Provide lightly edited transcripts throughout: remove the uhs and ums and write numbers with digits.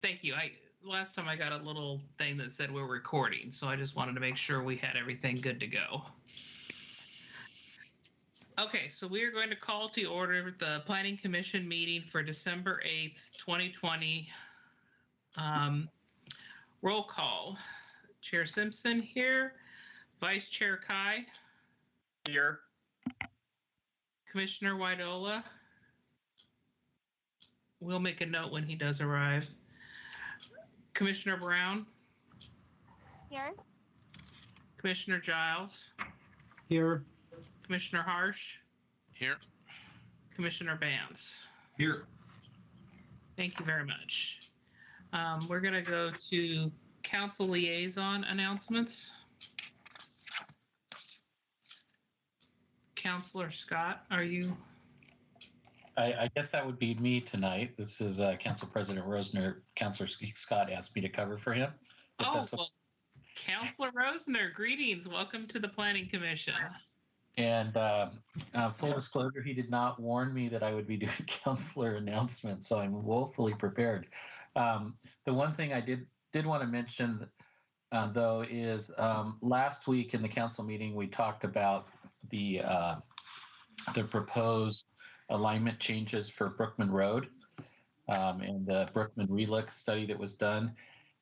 Thank you. Last time I got a little thing that said we're recording, so I just wanted to make sure we had everything good to go. Okay, so we are going to call to order the Planning Commission meeting for December 8th, 2020. Roll call. Chair Simpson here. Vice Chair Kai. Here. Commissioner Widola. We'll make a note when he does arrive. Commissioner Brown. Here. Commissioner Giles. Here. Commissioner Harsh. Here. Commissioner Bance. Here. Thank you very much. We're going to go to council liaison announcements. Councilor Scott, are you? I guess that would be me tonight. This is Council President Rosner. Councilor Scott asked me to cover for him. Well, Councilor Rosner, greetings. Welcome to the Planning Commission. And full disclosure, he did not warn me that I would be doing councilor announcements, so I'm woefully prepared. The one thing I did want to mention, though, is last week in the council meeting, we talked about the proposed alignment changes for Brookman Road and the Brookman relook study that was done.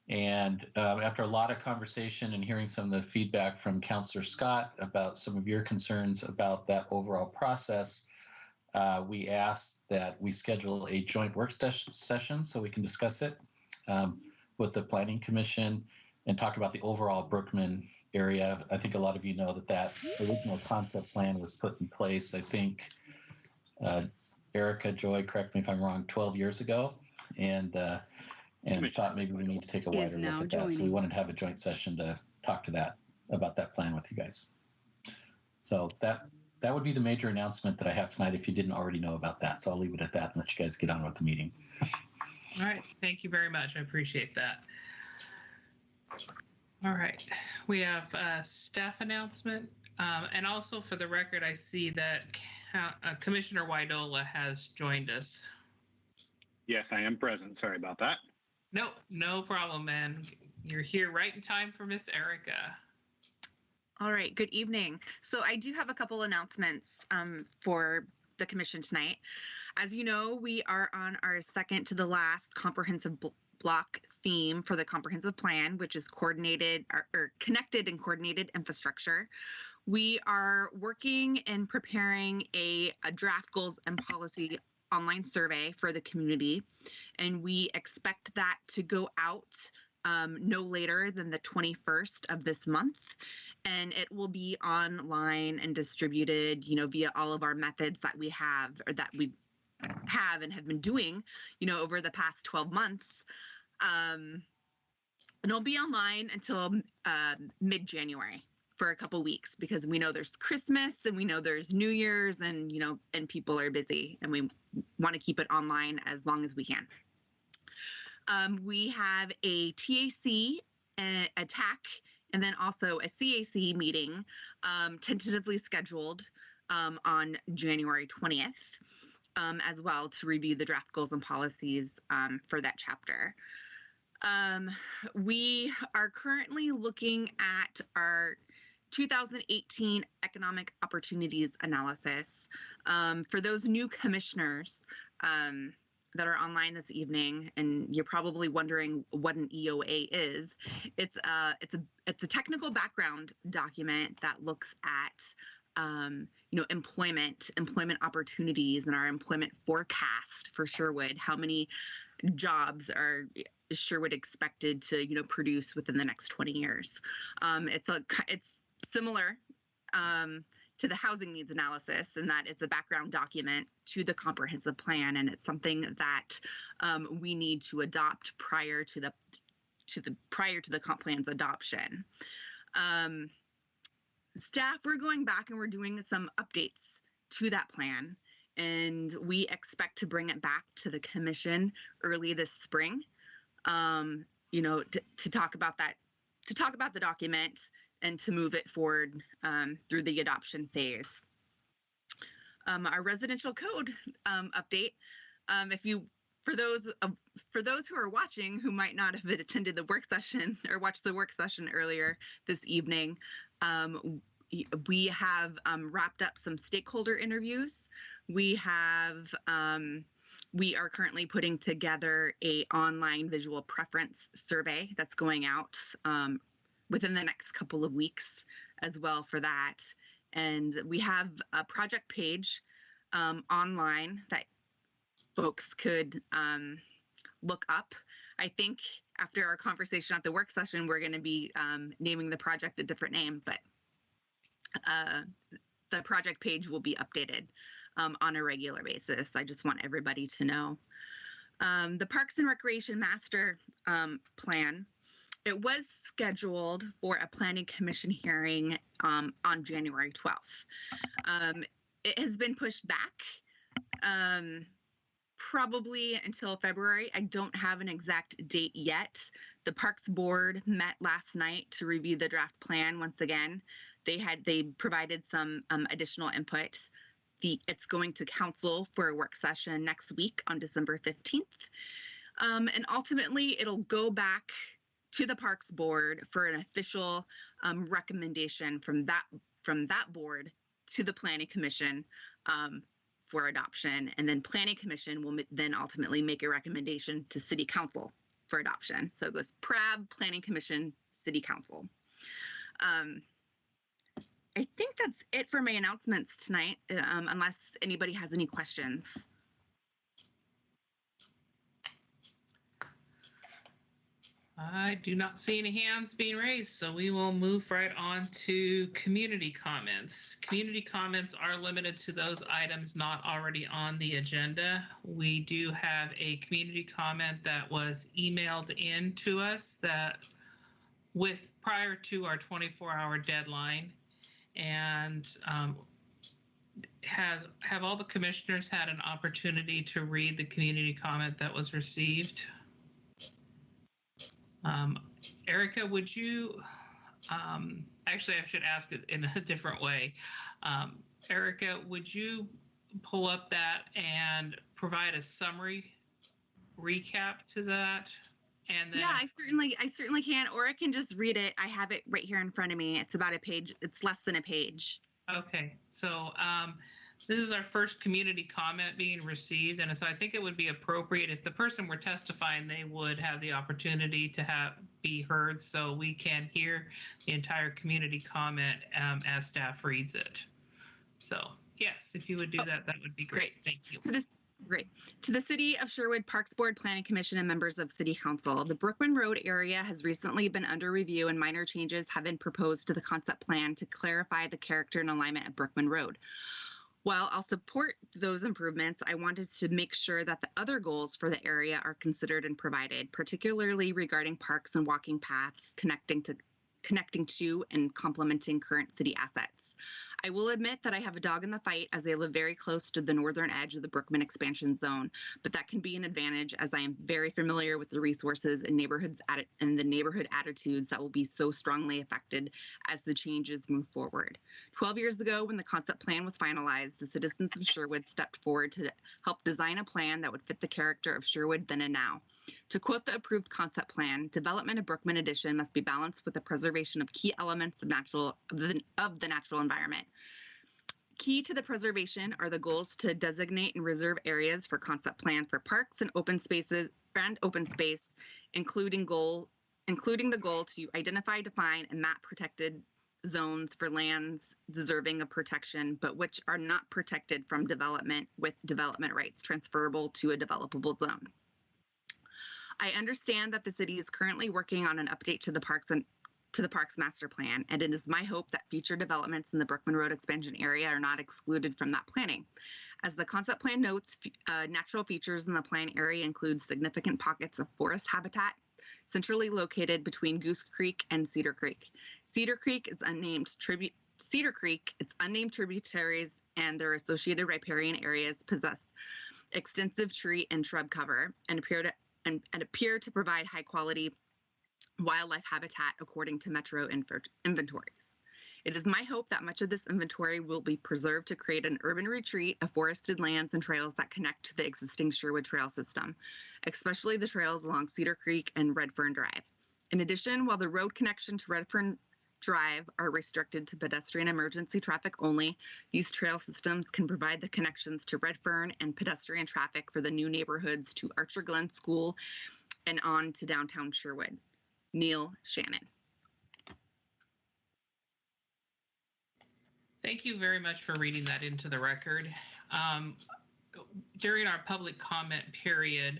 And after a lot of conversation and hearing some of the feedback from Councilor Scott about some of your concerns about that overall process, we asked that we schedule a joint work session so we can discuss it with the Planning Commission and talk about the overall Brookman area. I think a lot of you know that original concept plan was put in place, I think, Erica, Joy, correct me if I'm wrong, 12 years ago. And thought maybe we need to take a wider look at that. So we wanted to have a joint session to talk about that plan with you guys. So that would be the major announcement that I have tonight if you didn't already know about that. So I'll leave it at that and let you guys get on with the meeting. All right. Thank you very much. I appreciate that. All right. We have a staff announcement. And also for the record, I see that Commissioner Widola has joined us. Yes, I am present. Sorry about that. No problem, man. You're here right in time for Miss Erica. All right, good evening. So I do have a couple announcements for the commission tonight. As you know, we are on our second to the last comprehensive block theme for the comprehensive plan, which is coordinated or connected and coordinated infrastructure. We are working and preparing a draft goals and policy online survey for the community, and we expect that to go out no later than the 21st of this month, and it will be online and distributed, via all of our methods that we have or that we have and have been doing, over the past 12 months. And it'll be online until mid-January for a couple weeks, because we know there's Christmas and we know there's New Year's and, and people are busy, and we want to keep it online as long as we can. We have a TAC, a TAC, and then also a CAC meeting tentatively scheduled on January 20th as well, to review the draft goals and policies for that chapter. We are currently looking at our 2018 economic opportunities analysis. For those new commissioners that are online this evening, and you're probably wondering what an EOA is, it's a technical background document that looks at employment opportunities and our employment forecast for Sherwood. How many jobs are Sherwood expected to produce within the next 20 years? It's similar to the housing needs analysis, and that is a background document to the comprehensive plan, and it's something that we need to adopt prior to the comp plan's adoption. Staff, we're going back and we're doing some updates to that plan, and we expect to bring it back to the commission early this spring. To talk about the document and to move it forward through the adoption phase. Our residential code update. If you for those who are watching who might not have attended the work session or watched the work session earlier this evening, we have wrapped up some stakeholder interviews. We are currently putting together a online visual preference survey that's going out within the next couple of weeks as well for that. And we have a project page online that folks could look up. I think after our conversation at the work session, we're going to be naming the project a different name, but the project page will be updated on a regular basis. I just want everybody to know. The Parks and Recreation Master Plan, it was scheduled for a Planning Commission hearing on January 12th. It has been pushed back probably until February. I don't have an exact date yet. The Parks Board met last night to review the draft plan once again. They provided some additional input. It's going to council for a work session next week on December 15th. And ultimately, it'll go back to the Parks Board for an official recommendation from that board to the Planning Commission for adoption. And then Planning Commission will then ultimately make a recommendation to City Council for adoption. So it goes PRAB, Planning Commission, City Council. I think that's it for my announcements tonight, unless anybody has any questions. I do not see any hands being raised, so we will move right on to community comments. Community comments are limited to those items not already on the agenda. We do have a community comment that was emailed in to us that prior to our 24-hour deadline. And have all the commissioners had an opportunity to read the community comment that was received? Erica, would you, actually I should ask it in a different way. Erica, would you pull up that and provide a summary recap to that? And then, yeah, I certainly can, or I can just read it. I have it right here in front of me. It's about a page. It's less than a page. Okay, so this is our first community comment being received, and so I think it would be appropriate if the person were testifying, they would have the opportunity to be heard, so we can hear the entire community comment as staff reads it. So yes, if you would do that, that would be great. Thank you. Great. To the City of Sherwood Parks Board, Planning Commission, and members of City Council, the Brookman Road area has recently been under review and minor changes have been proposed to the concept plan to clarify the character and alignment of Brookman Road. While I'll support those improvements, I wanted to make sure that the other goals for the area are considered and provided, particularly regarding parks and walking paths connecting to and complementing current city assets. I will admit that I have a dog in the fight as I live very close to the northern edge of the Brookman expansion zone, but that can be an advantage as I am very familiar with the resources and the neighborhood attitudes that will be so strongly affected as the changes move forward. 12 years ago, when the concept plan was finalized, the citizens of Sherwood stepped forward to help design a plan that would fit the character of Sherwood then and now. To quote the approved concept plan, development of Brookman Addition must be balanced with the preservation of key elements of the natural environment. Key to the preservation are the goals to designate and reserve areas for concept plan for parks and open spaces and open space, including the goal to identify, define, and map protected zones for lands deserving of protection, but which are not protected from development with development rights transferable to a developable zone. I understand that the city is currently working on an update to the Parks Master Plan, and it is my hope that future developments in the Brookman Road expansion area are not excluded from that planning. As the concept plan notes, natural features in the plan area include significant pockets of forest habitat, centrally located between Goose Creek and Cedar Creek. Cedar Creek, its unnamed tributaries and their associated riparian areas possess extensive tree and shrub cover and appear to provide high quality wildlife habitat according to Metro inventories. It is my hope that much of this inventory will be preserved to create an urban retreat of forested lands and trails that connect to the existing Sherwood trail system, especially the trails along Cedar Creek and Redfern Drive. In addition, while the road connection to Redfern Drive are restricted to pedestrian emergency traffic only, these trail systems can provide the connections to Redfern and pedestrian traffic for the new neighborhoods to Archer Glen School and on to downtown Sherwood. Neil Shannon. Thank you very much for reading that into the record. During our public comment period,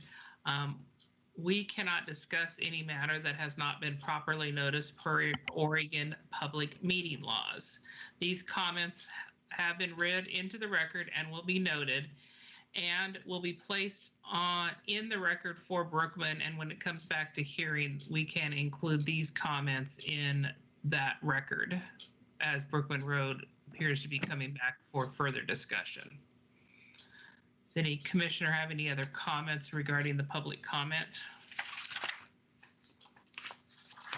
we cannot discuss any matter that has not been properly noticed per Oregon public meeting laws. These comments have been read into the record and will be noted and will be placed in the record for Brookman. And when it comes back to hearing, we can include these comments in that record as Brookman Road appears to be coming back for further discussion. Does any commissioner have any other comments regarding the public comment?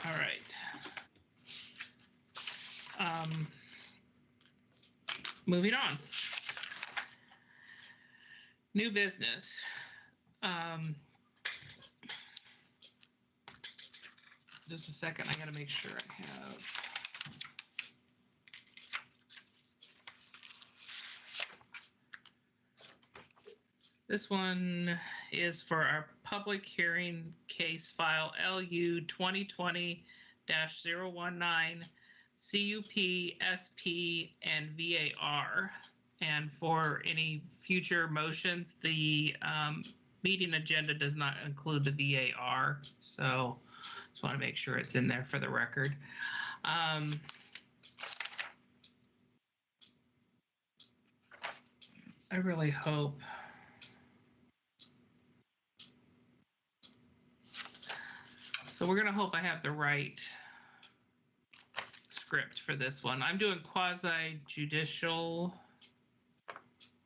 All right. Moving on. New business. Just a second, I gotta make sure I have. This one is for our public hearing case file LU 2020-019 CUP, SP, and VAR. And for any future motions, the meeting agenda does not include the VAR. So just want to make sure it's in there for the record. I really hope. So we're going to hope I have the right script for this one. I'm doing quasi-judicial.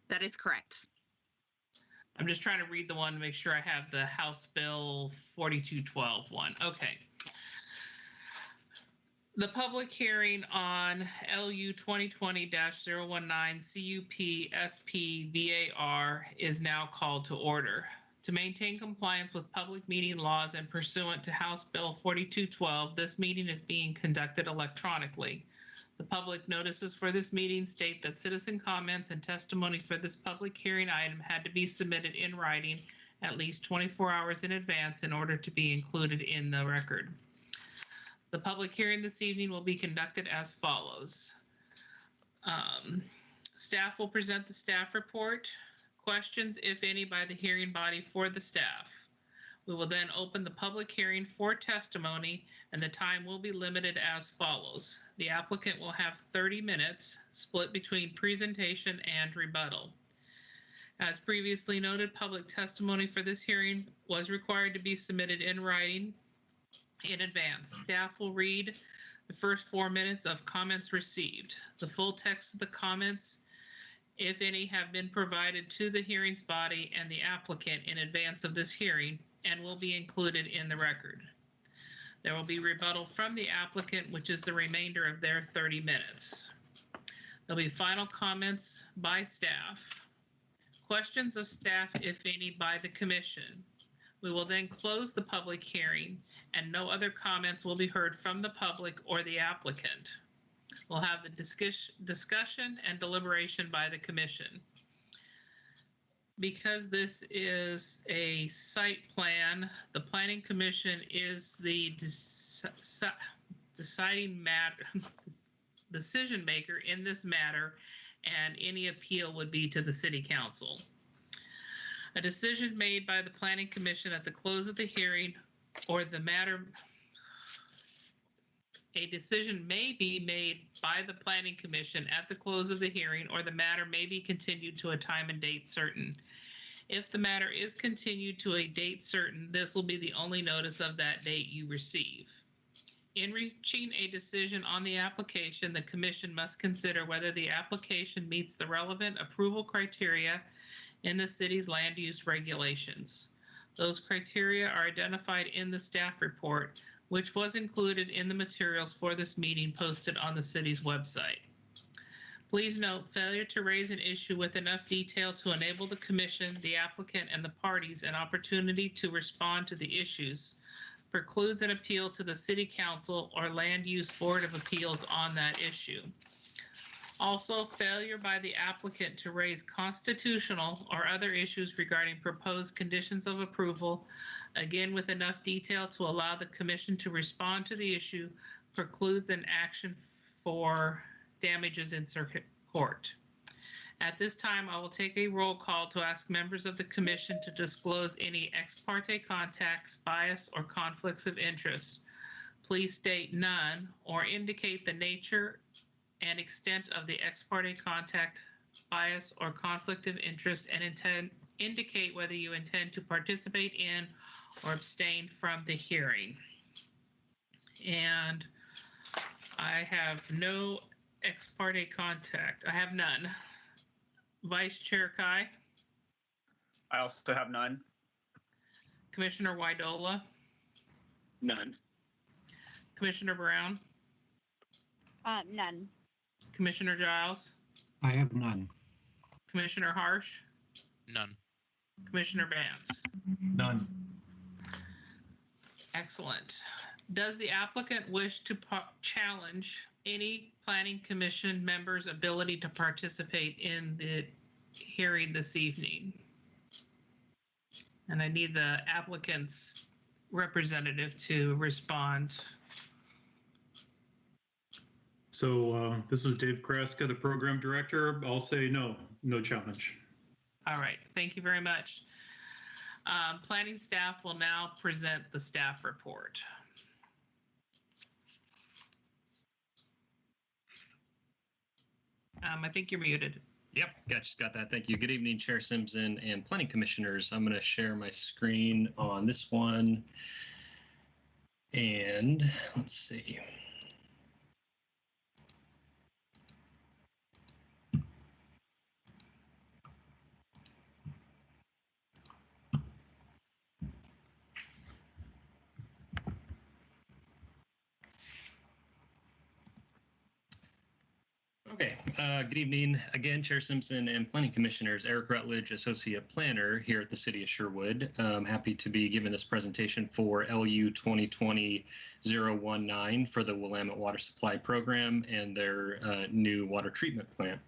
That is correct. I'm just trying to read the one to make sure I have the House Bill 4212 one. Okay. The public hearing on LU 2020-019 CUP SP VAR is now called to order. To maintain compliance with public meeting laws and pursuant to House Bill 4212, this meeting is being conducted electronically. The public notices for this meeting state that citizen comments and testimony for this public hearing item had to be submitted in writing at least 24 hours in advance in order to be included in the record. The public hearing this evening will be conducted as follows. Staff will present the staff report. Questions, if any, by the hearing body for the staff. We will then open the public hearing for testimony, and the time will be limited as follows. The applicant will have 30 minutes, split between presentation and rebuttal. As previously noted, public testimony for this hearing was required to be submitted in writing in advance. Staff will read the first 4 minutes of comments received. The full text of the comments, if any, have been provided to the hearings body and the applicant in advance of this hearing and will be included in the record. There will be rebuttal from the applicant, which is the remainder of their 30 minutes. There'll be final comments by staff, questions of staff, if any, by the commission. We will then close the public hearing and no other comments will be heard from the public or the applicant. We'll have the discussion and deliberation by the commission. Because this is a site plan, the planning commission is the deciding decision maker in this matter, and any appeal would be to the city council. A decision made by the planning commission at the close of the hearing or the matter. A decision may be made by the planning commission at the close of the hearing, or the matter may be continued to a time and date certain. If the matter is continued to a date certain, this will be the only notice of that date you receive. In reaching a decision on the application, the commission must consider whether the application meets the relevant approval criteria in the city's land use regulations. Those criteria are identified in the staff report, which was included in the materials for this meeting posted on the city's website. Please note, failure to raise an issue with enough detail to enable the commission, the applicant, and the parties an opportunity to respond to the issues precludes an appeal to the City Council or Land Use Board of Appeals on that issue. Also, failure by the applicant to raise constitutional or other issues regarding proposed conditions of approval, again with enough detail to allow the commission to respond to the issue, precludes an action for damages in circuit court. At this time, I will take a roll call to ask members of the commission to disclose any ex parte contacts, bias, or conflicts of interest. Please state none or indicate the nature and extent of the ex parte contact, bias, or conflict of interest, and indicate whether you intend to participate in or abstain from the hearing. And I have no ex parte contact. I have none. Vice Chair Kai? I also have none. Commissioner Wydola? None. Commissioner Brown? None. Commissioner Giles? I have none. Commissioner Harsh? None. Commissioner Vance? None. Excellent. Does the applicant wish to challenge any Planning Commission members' ability to participate in the hearing this evening? And I need the applicant's representative to respond. So this is Dave Kraska, the program director. I'll say no challenge. All right, thank you very much. Planning staff will now present the staff report. I think you're muted. Yep, got that. Thank you. Good evening, Chair Simpson and Planning Commissioners. I'm going to share my screen on this one. And let's see. Okay, good evening again, Chair Simpson and Planning Commissioners. Eric Rutledge, Associate Planner here at the City of Sherwood. Happy to be giving this presentation for LU 2020-019 for the Willamette Water Supply Program and their new water treatment plant.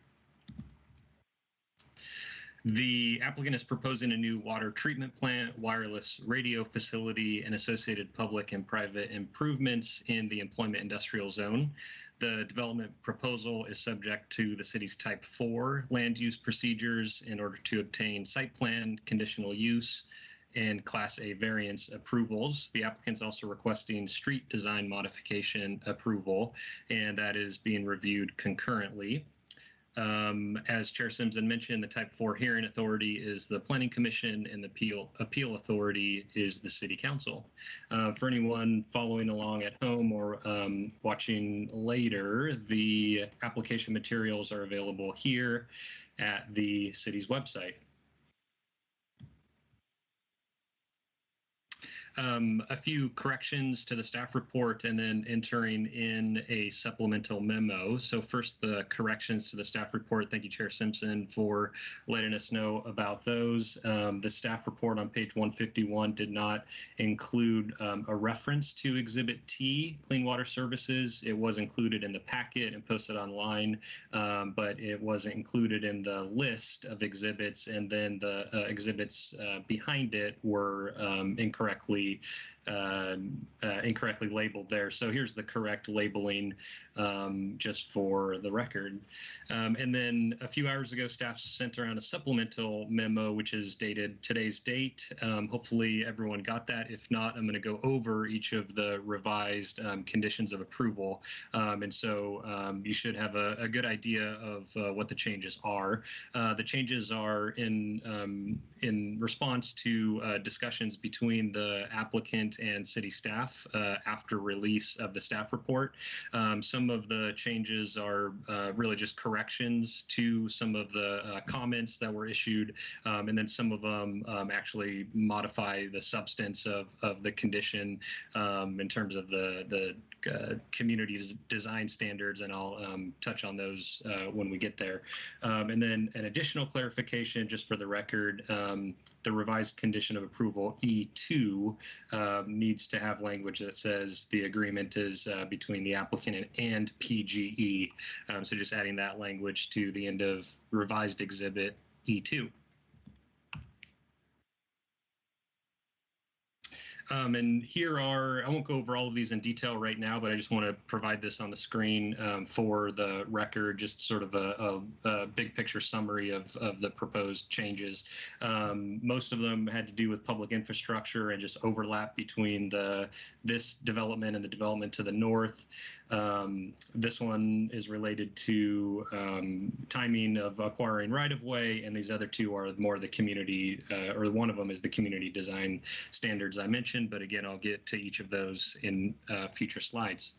The applicant is proposing a new water treatment plant, wireless radio facility, and associated public and private improvements in the employment industrial zone. The development proposal is subject to the city's Type 4 land use procedures in order to obtain site plan, conditional use, and Class A variance approvals. The applicant's also requesting street design modification approval, and that is being reviewed concurrently. As Chair Simpson mentioned, the Type 4 hearing authority is the Planning Commission and the appeal authority is the City Council. For anyone following along at home or watching later, the application materials are available here at the city's website. A few corrections to the staff report and then entering in a supplemental memo. So first, the corrections to the staff report. Thank you, Chair Simpson, for letting us know about those. The staff report on page 151 did not include a reference to Exhibit T, Clean Water Services. It was included in the packet and posted online, but it wasn't included in the list of exhibits, and then the exhibits behind it were incorrectly labeled there. So here's the correct labeling just for the record. And then a few hours ago, staff sent around a supplemental memo, which is dated today's date. Hopefully everyone got that. If not, I'm going to go over each of the revised conditions of approval. And so you should have a good idea of what the changes are. The changes are in response to discussions between the applicant and city staff after release of the staff report. Some of the changes are really just corrections to some of the comments that were issued, and then some of them actually modify the substance of the condition in terms of the community design standards, and I'll touch on those when we get there. And then an additional clarification, just for the record, the revised condition of approval E2 needs to have language that says the agreement is between the applicant and PGE. So just adding that language to the end of revised exhibit E2. And here are, I won't go over all of these in detail right now, but I just want to provide this on the screen for the record, just sort of a big picture summary of the proposed changes. Most of them had to do with public infrastructure and just overlap between this development and the development to the north. This one is related to timing of acquiring right-of-way, and these other two are more the community, or one of them is the community design standards I mentioned, but again, I'll get to each of those in future slides.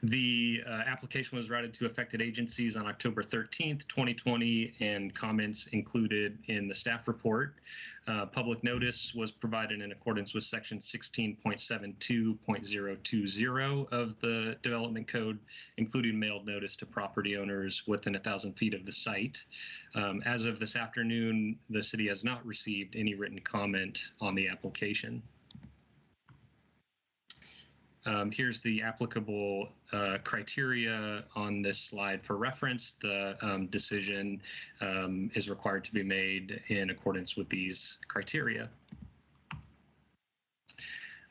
The application was routed to affected agencies on October 13th, 2020, and comments included in the staff report. Public notice was provided in accordance with section 16.72.020 of the development code, including mailed notice to property owners within 1,000 feet of the site. As of this afternoon, the city has not received any written comment on the application. Here's the applicable criteria on this slide for reference. The decision is required to be made in accordance with these criteria.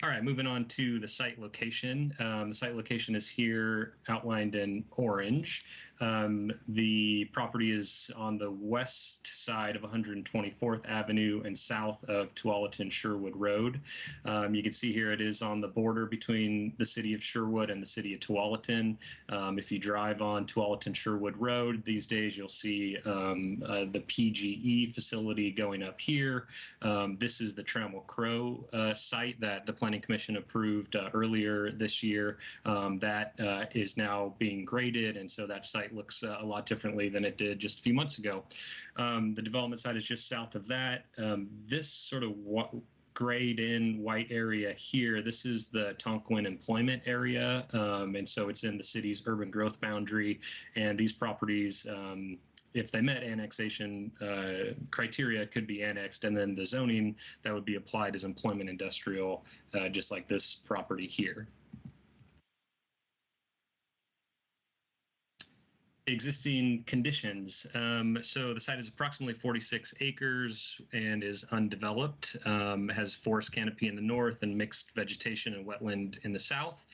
All right, moving on to the site location. The site location is here outlined in orange. The property is on the west side of 124th Avenue and south of Tualatin Sherwood Road. You can see here it is on the border between the city of Sherwood and the city of Tualatin. If you drive on Tualatin Sherwood Road these days, you'll see the PGE facility going up here. This is the Trammell Crow site that the Planning Commission approved earlier this year. That is now being graded, and so that site looks a lot differently than it did just a few months ago. The development site is just south of that. This sort of grayed in white area here, this is the Tonquin employment area, and so it's in the city's urban growth boundary, and these properties, if they met annexation criteria, could be annexed, and then the zoning that would be applied is employment industrial, just like this property here. Existing conditions. So the site is approximately 46 acres and is undeveloped, has forest canopy in the north and mixed vegetation and wetland in the south.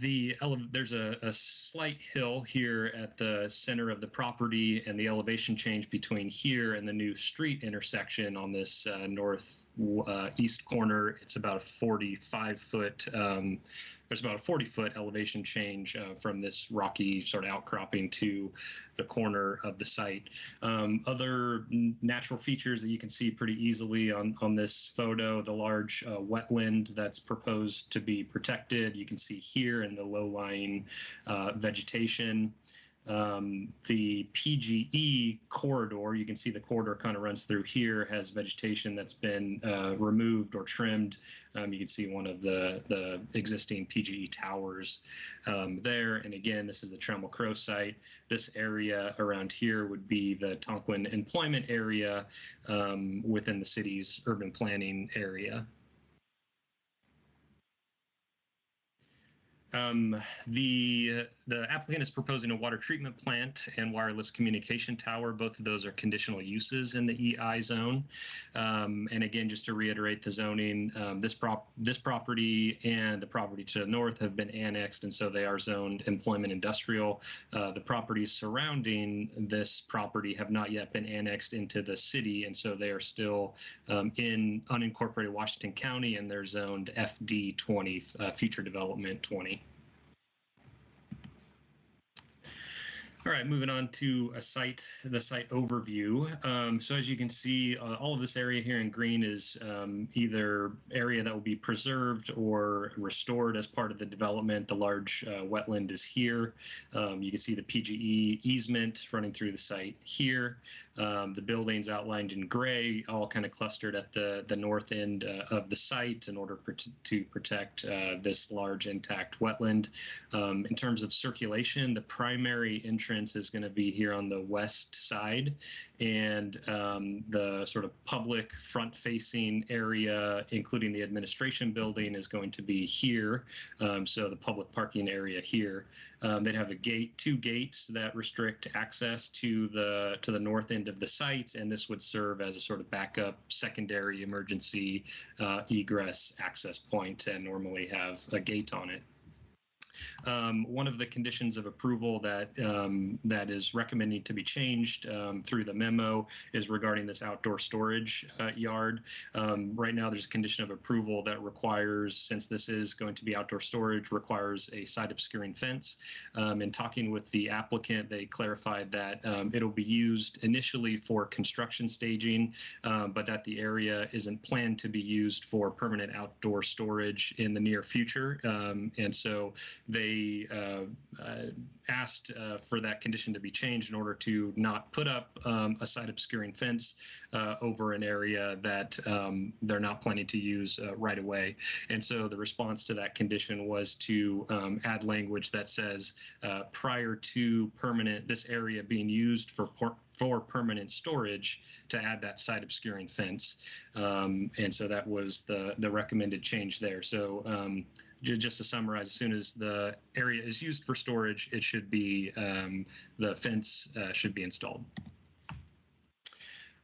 There's a slight hill here at the center of the property, and the elevation change between here and the new street intersection on this northeast corner, it's about a 45-foot, there's about a 40-foot elevation change from this rocky sort of outcropping to the corner of the site. Other natural features that you can see pretty easily on this photo, the large wetland that's proposed to be protected. You can see here in the low-lying vegetation. The PGE corridor, you can see the corridor kind of runs through here, has vegetation that's been removed or trimmed. You can see one of the existing PGE towers there. And again, this is the Trammell Crow site. This area around here would be the Tonquin employment area within the city's urban planning area. The applicant is proposing a water treatment plant and wireless communication tower. Both of those are conditional uses in the EI zone. And again, just to reiterate the zoning, this property and the property to the north have been annexed, and so they are zoned employment industrial. The properties surrounding this property have not yet been annexed into the city, and so they are still in unincorporated Washington County, and they're zoned FD 20, future development 20. All right, moving on to the site overview. So as you can see, all of this area here in green is either area that will be preserved or restored as part of the development. The large wetland is here. You can see the PGE easement running through the site here. The buildings outlined in gray, all kind of clustered at the north end of the site in order to protect this large intact wetland. In terms of circulation, the primary entrance is going to be here on the west side, and the sort of public front-facing area, including the administration building, is going to be here. So the public parking area here. They'd have two gates that restrict access to the north end of the site, and this would serve as a sort of backup secondary emergency egress access point, and normally have a gate on it. One of the conditions of approval that is recommending to be changed through the memo is regarding this outdoor storage yard. Right now, there's a condition of approval that requires, since this is going to be outdoor storage, requires a side obscuring fence. In talking with the applicant, they clarified that it'll be used initially for construction staging, but that the area isn't planned to be used for permanent outdoor storage in the near future. And so they asked for that condition to be changed in order to not put up a side obscuring fence over an area that they're not planning to use right away. And so the response to that condition was to add language that says prior to this area being used for permanent storage, to add that side obscuring fence. And so that was the recommended change there. So just to summarize, as soon as the area is used for storage, it should be, the fence should be installed.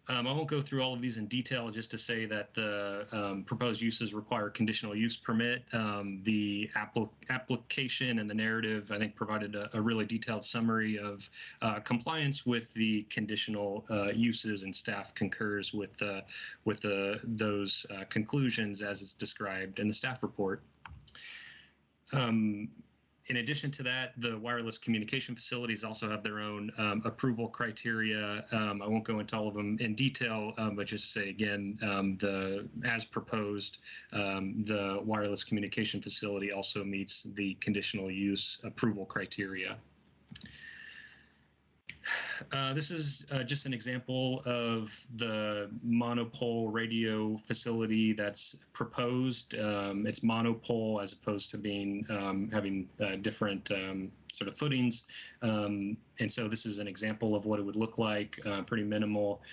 I won't go through all of these in detail, just to say that the proposed uses require conditional use permit. The application and the narrative, I think, provided a really detailed summary of compliance with the conditional uses, and staff concurs with those conclusions as it's described in the staff report. In addition to that, the wireless communication facilities also have their own approval criteria. I won't go into all of them in detail, but just say again, as proposed, the wireless communication facility also meets the conditional use approval criteria. This is just an example of the monopole radio facility that's proposed. It's monopole as opposed to being having different sort of footings. And so this is an example of what it would look like, pretty minimal.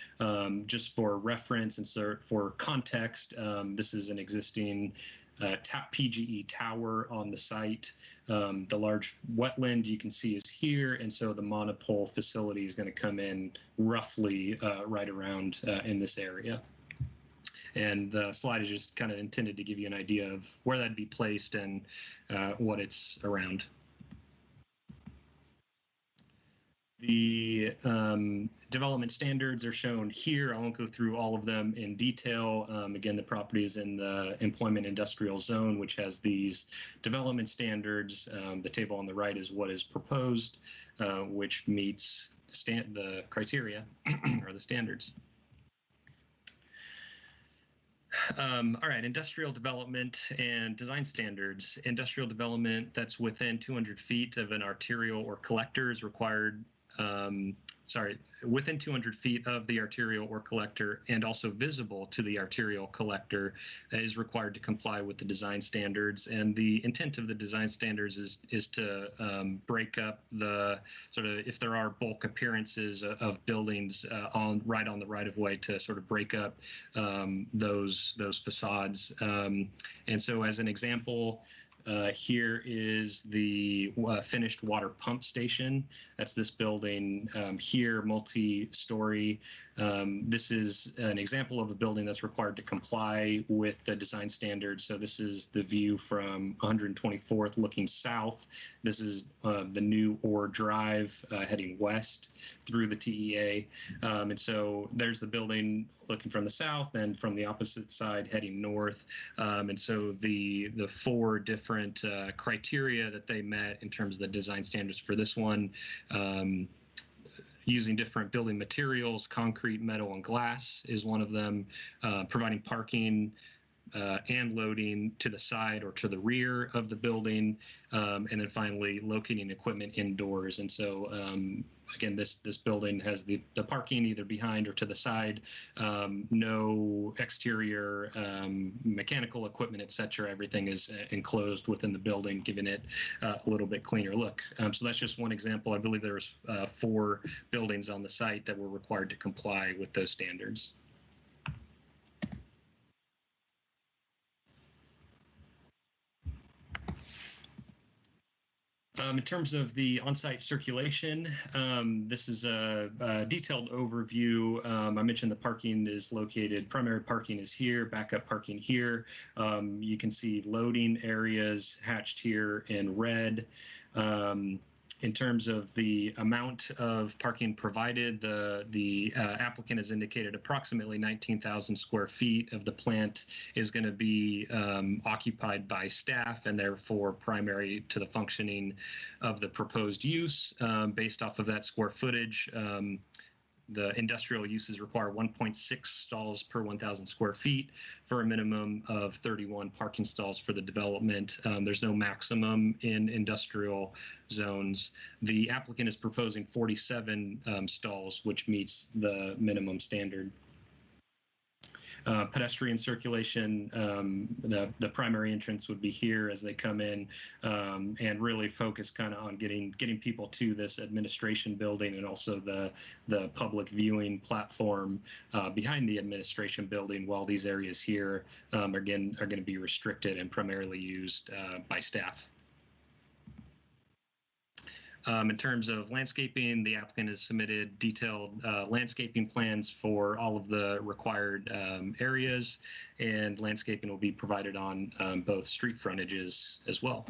Just for reference and so for context, this is an existing PGE tower on the site. The large wetland you can see is here, and so the monopole facility is going to come in roughly right around in this area. And the slide is just kind of intended to give you an idea of where that'd be placed and what it's around. The development standards are shown here. I won't go through all of them in detail. Again, the property is in the employment industrial zone, which has these development standards. The table on the right is what is proposed, which meets the criteria or the standards. All right, industrial development and design standards. Industrial development that's within 200 feet of an arterial or collector is required. Within 200 feet of the arterial or collector and also visible to the arterial collector is required to comply with the design standards. And the intent of the design standards is to break up the sort of, if there are bulk appearances of buildings right on the right of way, to sort of break up those facades. And so as an example, here is the finished water pump station. That's this building here, multi-story. This is an example of a building that's required to comply with the design standards. So this is the view from 124th looking south. This is the new Ore Drive heading west through the TEA. And so there's the building looking from the south, and from the opposite side heading north. And so the four different different criteria that they met in terms of the design standards for this one. Using different building materials, concrete, metal, and glass is one of them. Providing parking and loading to the side or to the rear of the building, and then finally locating equipment indoors. And so again, this building has the parking either behind or to the side, no exterior mechanical equipment, etc. Everything is enclosed within the building, giving it a little bit cleaner look. So that's just one example. I believe there was 4 buildings on the site that were required to comply with those standards. In terms of the on-site circulation, this is a detailed overview. I mentioned the parking is located, primary parking is here, backup parking here. You can see loading areas hatched here in red. In terms of the amount of parking provided, the applicant has indicated approximately 19,000 square feet of the plant is going to be occupied by staff and therefore primary to the functioning of the proposed use. Based off of that square footage, the industrial uses require 1.6 stalls per 1,000 square feet for a minimum of 31 parking stalls for the development. There's no maximum in industrial zones. The applicant is proposing 47 stalls, which meets the minimum standard. Pedestrian circulation, the primary entrance would be here as they come in, and really focus kind of on getting people to this administration building, and also the public viewing platform behind the administration building, while these areas here again are going to be restricted and primarily used by staff. In terms of landscaping, the applicant has submitted detailed landscaping plans for all of the required areas, and landscaping will be provided on both street frontages as well.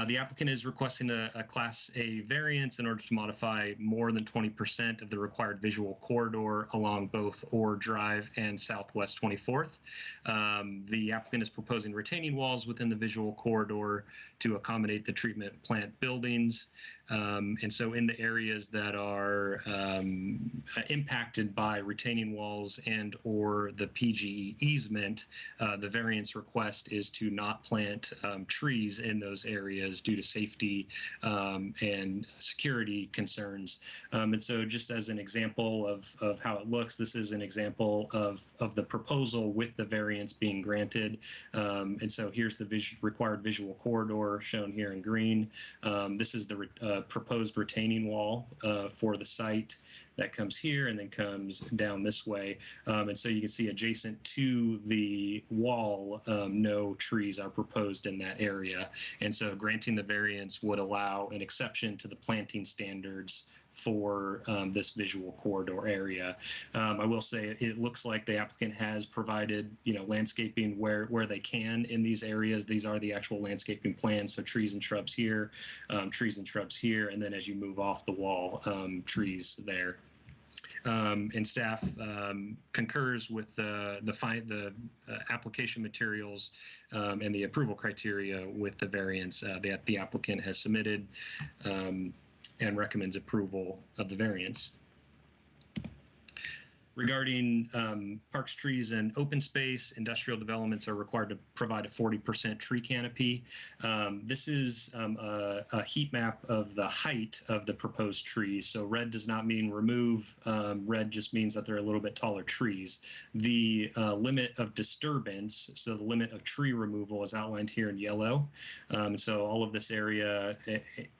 The applicant is requesting a Class A variance in order to modify more than 20% of the required visual corridor along both Orr Drive and Southwest 24th. The applicant is proposing retaining walls within the visual corridor to accommodate the treatment plant buildings. And so in the areas that are impacted by retaining walls and or the PGE easement, the variance request is to not plant trees in those areas due to safety and security concerns. And so just as an example of how it looks, this is an example of the proposal with the variance being granted. And so here's the required visual corridor shown here in green. This is the proposed retaining wall for the site that comes here and then comes down this way. And so you can see adjacent to the wall, no trees are proposed in that area. And so granting the variance would allow an exception to the planting standards for this visual corridor area. I will say it looks like the applicant has provided, landscaping where they can in these areas. These are the actual landscaping plans. So trees and shrubs here, trees and shrubs here, and then as you move off the wall, trees there. And staff concurs with the application materials and the approval criteria with the variance that the applicant has submitted, and recommends approval of the variance. Regarding parks, trees, and open space, industrial developments are required to provide a 40% tree canopy. This is a heat map of the height of the proposed trees. So red does not mean remove. Red just means that they're a little bit taller trees. The limit of disturbance, so the limit of tree removal, is outlined here in yellow. So all of this area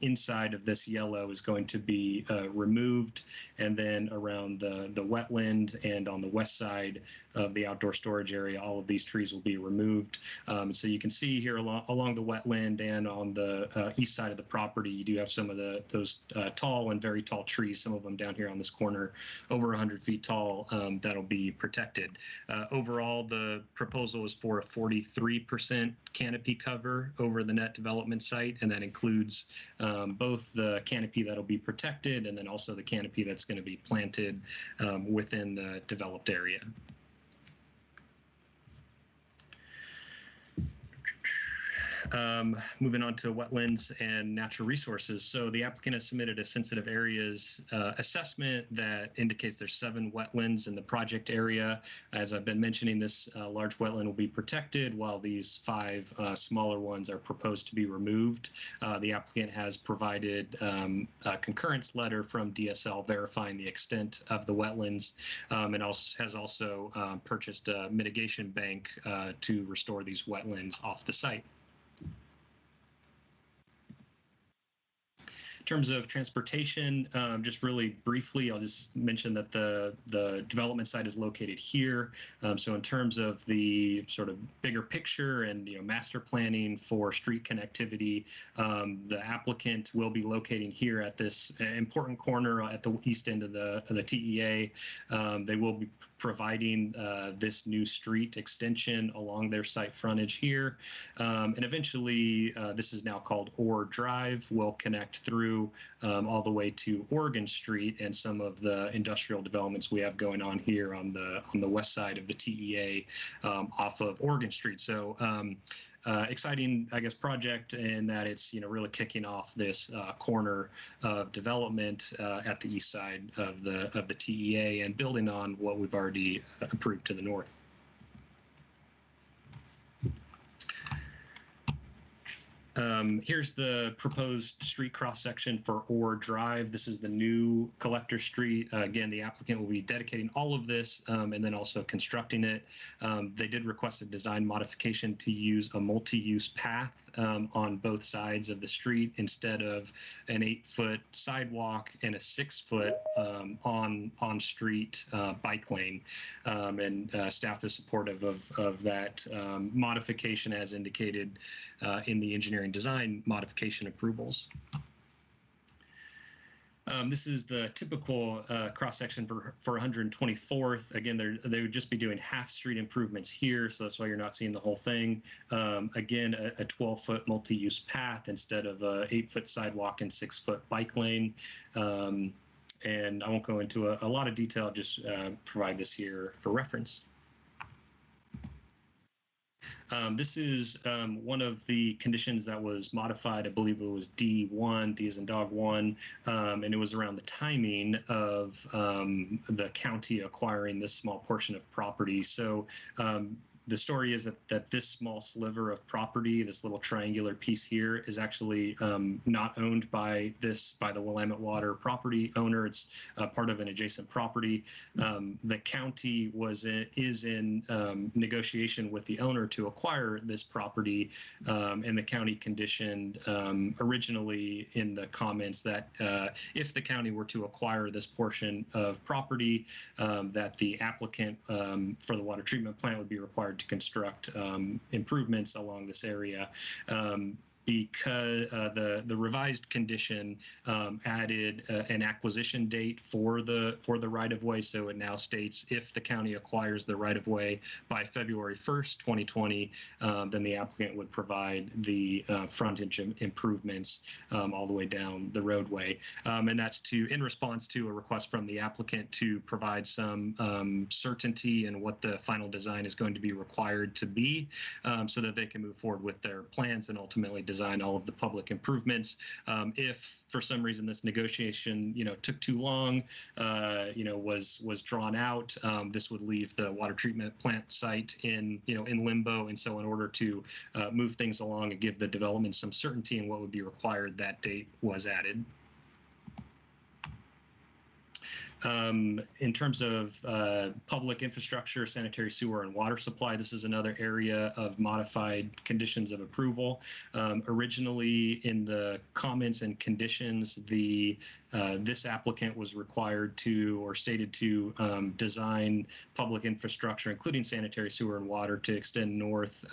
inside of this yellow is going to be removed, and then around the wetland and on the west side of the outdoor storage area, all of these trees will be removed. So you can see here along the wetland and on the east side of the property, you do have some of those tall and very tall trees, some of them down here on this corner, over 100 feet tall, that'll be protected. Overall, the proposal is for a 43% canopy cover over the net development site, and that includes both the canopy that'll be protected and then also the canopy that's going to be planted within the developed area. Moving on to wetlands and natural resources. So the applicant has submitted a sensitive areas assessment that indicates there's 7 wetlands in the project area. As I've been mentioning, this large wetland will be protected while these 5 smaller ones are proposed to be removed. The applicant has provided a concurrence letter from DSL verifying the extent of the wetlands, and has also purchased a mitigation bank to restore these wetlands off the site. In terms of transportation, just really briefly, I'll just mention that the development site is located here. So in terms of the sort of bigger picture and master planning for street connectivity, the applicant will be locating here at this important corner at the east end of the TEA. They will be providing this new street extension along their site frontage here, and eventually this is now called Orr Drive, will connect through all the way to Oregon Street and some of the industrial developments we have going on here on the west side of the TEA off of Oregon Street. So exciting, I guess, project in that it's really kicking off this corner of development at the east side of the TEA and building on what we've already approved to the north. Here's the proposed street cross-section for Orr Drive. This is the new collector street. Again, the applicant will be dedicating all of this and then also constructing it. They did request a design modification to use a multi-use path on both sides of the street instead of an 8-foot sidewalk and a 6-foot on-street bike lane. And staff is supportive of that modification as indicated in the engineering design modification approvals. This is the typical cross-section for 124th. Again, they would just be doing half street improvements here, so that's why you're not seeing the whole thing. Again, a 12-foot multi-use path instead of a 8-foot sidewalk and 6-foot bike lane. And I won't go into a lot of detail, just provide this here for reference. This is one of the conditions that was modified. I believe it was D1, D as in dog 1, and it was around the timing of the county acquiring this small portion of property. So the story is that this small sliver of property, this little triangular piece here, is actually not owned by the Willamette Water property owner. It's part of an adjacent property. The county is in negotiation with the owner to acquire this property, and the county conditioned originally in the comments that if the county were to acquire this portion of property, that the applicant for the water treatment plant would be required to construct improvements along this area. Because the revised condition added an acquisition date for the right of way, so it now states if the county acquires the right of way by February 1st, 2020, then the applicant would provide the frontage improvements all the way down the roadway, and that's in response to a request from the applicant to provide some certainty in what the final design is going to be required to be, so that they can move forward with their plans and ultimately design all of the public improvements. If for some reason this negotiation, took too long, was drawn out, this would leave the water treatment plant site in limbo. And so in order to move things along and give the development some certainty in what would be required, that date was added. In terms of public infrastructure, sanitary sewer, and water supply, this is another area of modified conditions of approval. Originally, in the comments and conditions, this applicant was required to, or stated to, design public infrastructure, including sanitary sewer and water, to extend north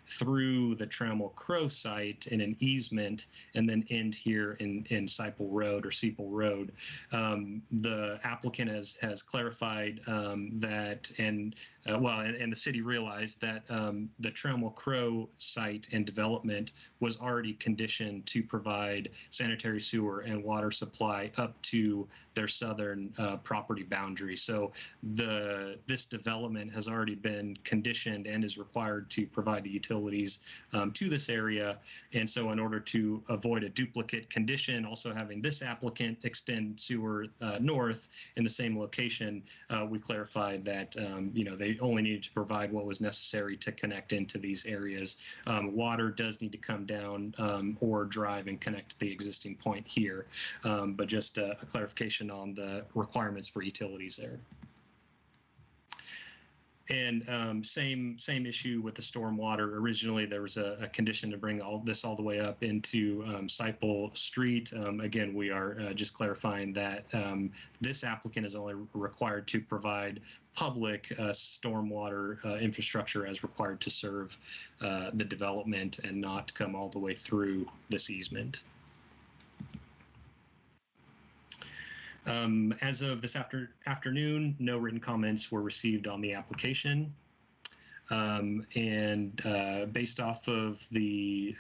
through the Trammell Crow site in an easement, and then end here in Seipel Road or Seipel Road. the applicant has clarified that, and the city realized that the Trammell Crow site and development was already conditioned to provide sanitary sewer and water supply up to their southern property boundary. So this development has already been conditioned and is required to provide the utilities to this area. And so in order to avoid a duplicate condition, also having this applicant extend sewer north in the same location, we clarified that they only needed to provide what was necessary to connect into these areas. Water does need to come down or drive and connect to the existing point here, but just a clarification on the requirements for utilities there. And same issue with the stormwater. Originally, there was a condition to bring all the way up into Seiple Street. Again, we are just clarifying that this applicant is only required to provide public stormwater infrastructure as required to serve the development and not come all the way through this easement. As of this afternoon, no written comments were received on the application. Based off of the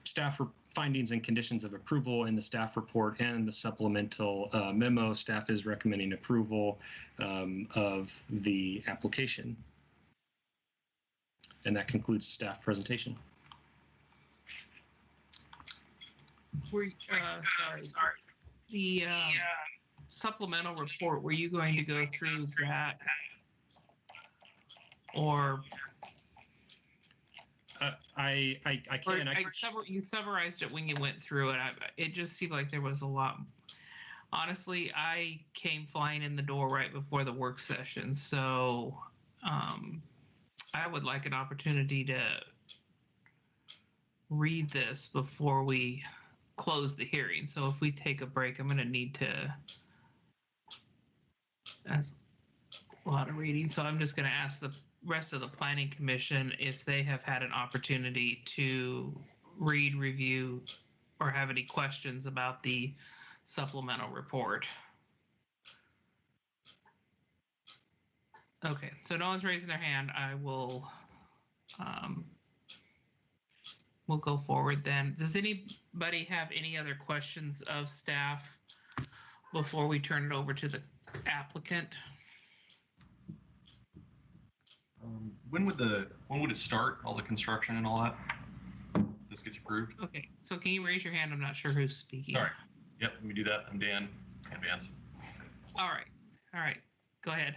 staff findings and conditions of approval in the staff report and the supplemental memo, staff is recommending approval of the application. And that concludes the staff presentation. Sorry. The supplemental report, were you going to go through that, or I can. You summarized it when you went through it. It just seemed like there was a lot. Honestly, I came flying in the door right before the work session, so I would like an opportunity to read this before we close the hearing. So if we take a break, I'm going to need to. That's a lot of reading. So I'm just going to ask the rest of the Planning Commission if they have had an opportunity to read, review, or have any questions about the supplemental report. Okay, so no one's raising their hand. I will. We'll go forward then. Does anybody have any other questions of staff before we turn it over to the applicant? When would it start, all the construction and all that? This gets approved? Okay, so can you raise your hand? I'm not sure who's speaking. Sorry. Yep, let me do that. I'm Dan, Advance. All right, go ahead.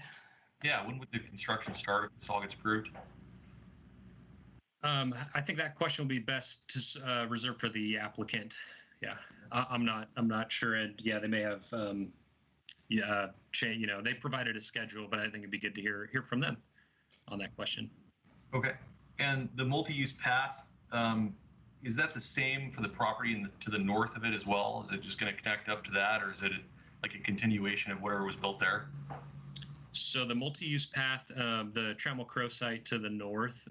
Yeah, when would the construction start if this all gets approved? I think that question will be best to reserve for the applicant. Yeah, I'm not sure. And yeah, they may have, they provided a schedule, but I think it'd be good to hear from them on that question. Okay. And the multi-use path, is that the same for the property to the north of it as well? Is it just going to connect up to that, or is it like a continuation of whatever was built there? So the multi-use path, the Trammell Crow site to the north,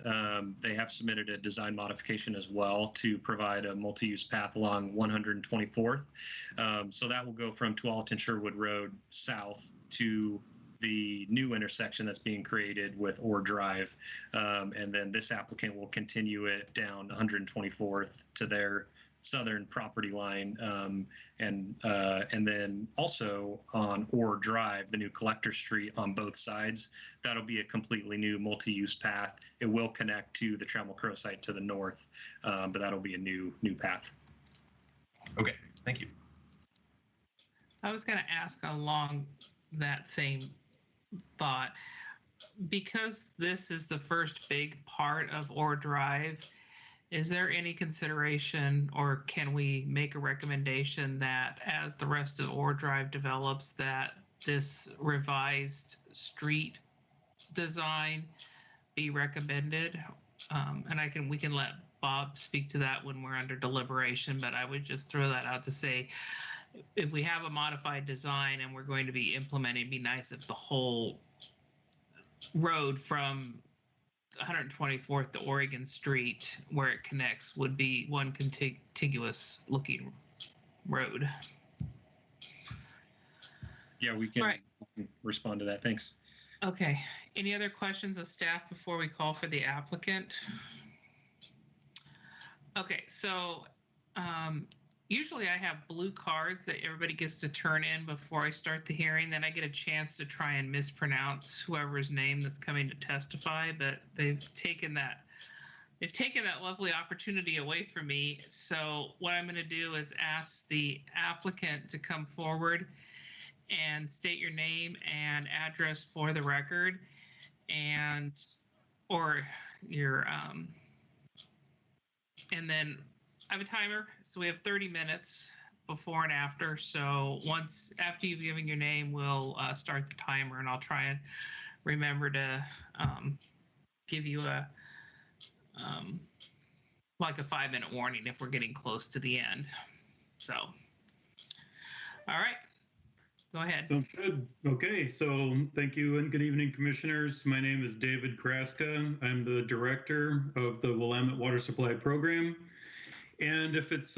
they have submitted a design modification as well to provide a multi-use path along 124th. So that will go from Tualatin Sherwood Road south to the new intersection that's being created with Orr Drive. And then this applicant will continue it down 124th to their southern property line, and then also on Orr Drive, the new collector street on both sides. That'll be a completely new multi-use path. It will connect to the Trammell Crow site to the north, but that'll be a new path. Okay, thank you. I was going to ask along that same thought, because this is the first big part of Orr Drive, is there any consideration, or can we make a recommendation that as the rest of Orr Drive develops, that this revised street design be recommended? And we can let Bob speak to that when we're under deliberation, but I would just throw that out to say, if we have a modified design and we're going to be implementing, it'd be nice if the whole road from 124th to Oregon Street, where it connects, would be one contiguous looking road. Yeah, we can Right. respond to that. Thanks. Okay. Any other questions of staff before we call for the applicant? Okay, so usually I have blue cards that everybody gets to turn in before I start the hearing. Then I get a chance to try and mispronounce whoever's name that's coming to testify, but they've taken that lovely opportunity away from me. So what I'm going to do is ask the applicant to come forward and state your name and address for the record, and or your and then I have a timer, so we have 30 minutes before and after. So once after you've given your name, we'll start the timer, and I'll try and remember to give you a like a 5-minute warning if we're getting close to the end. So, all right, go ahead. Sounds good. Okay, so thank you and good evening, commissioners. My name is David Kraska. I'm the director of the Willamette Water Supply Program. And if it's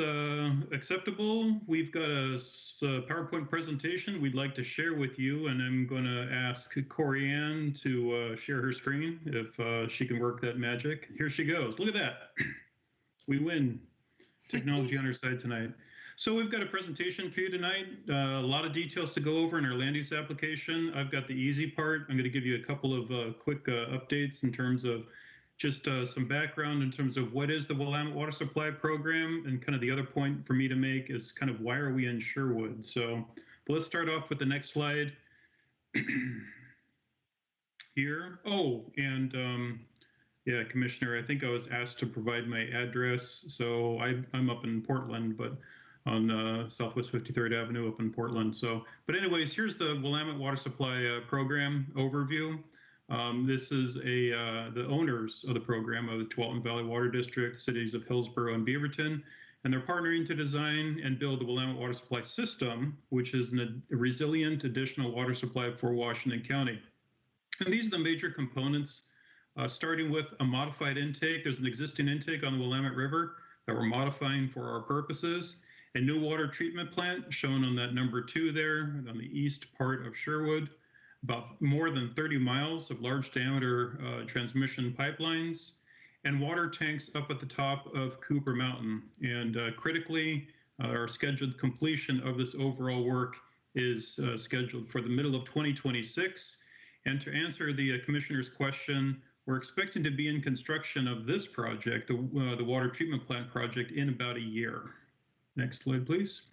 acceptable, we've got a PowerPoint presentation we'd like to share with you. And I'm going to ask Corey Ann to share her screen if she can work that magic. Here she goes. Look at that. We win. Technology on our side tonight. So we've got a presentation for you tonight. A lot of details to go over in our land use application. I've got the easy part. I'm going to give you a couple of quick updates in terms of just some background in terms of what is the Willamette Water Supply Program, and kind of the other point for me to make is kind of why are we in Sherwood. So but let's start off with the next slide here. Oh, and yeah, Commissioner, I think I was asked to provide my address. So I'm up in Portland, but on Southwest 53rd Avenue up in Portland. So, but anyways, here's the Willamette Water Supply Program overview. This is the owners of the program of the Tualatin Valley Water District, cities of Hillsborough and Beaverton, and they're partnering to design and build the Willamette Water Supply System, which is a resilient additional water supply for Washington County. And these are the major components, starting with a modified intake. There's an existing intake on the Willamette River that we're modifying for our purposes. A new water treatment plant shown on that number 2 there on the east part of Sherwood. About more than 30 miles of large diameter transmission pipelines, and water tanks up at the top of Cooper Mountain. And critically, our scheduled completion of this overall work is scheduled for the middle of 2026. And to answer the commissioner's question, we're expecting to be in construction of this project, the water treatment plant project, in about a year. Next slide, please.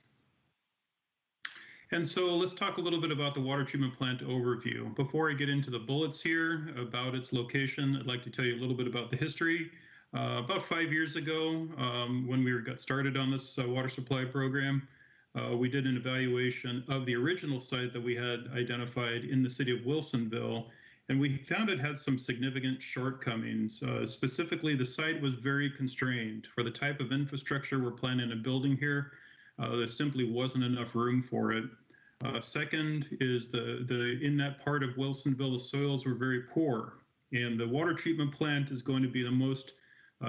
And so let's talk a little bit about the water treatment plant overview. Before I get into the bullets here about its location, I'd like to tell you a little bit about the history. About 5 years ago, when we got started on this water supply program, we did an evaluation of the original site that we had identified in the city of Wilsonville, and we found it had some significant shortcomings. Specifically, the site was very constrained for the type of infrastructure we're planning on building here. There simply wasn't enough room for it. Second is in that part of Wilsonville, the soils were very poor, and the water treatment plant is going to be the most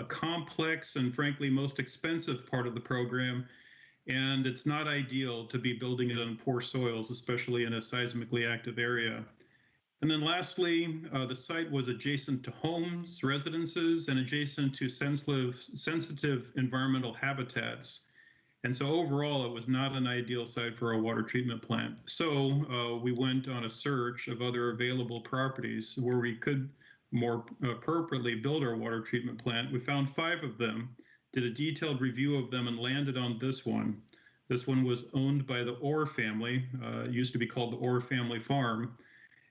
complex and frankly most expensive part of the program, and it's not ideal to be building it on poor soils, especially in a seismically active area. And then lastly, the site was adjacent to homes, residences, and adjacent to sensitive environmental habitats. And so overall, it was not an ideal site for a water treatment plant. So we went on a search of other available properties where we could more appropriately build our water treatment plant. We found 5 of them, did a detailed review of them, and landed on this one. This one was owned by the Orr family. It used to be called the Orr Family Farm.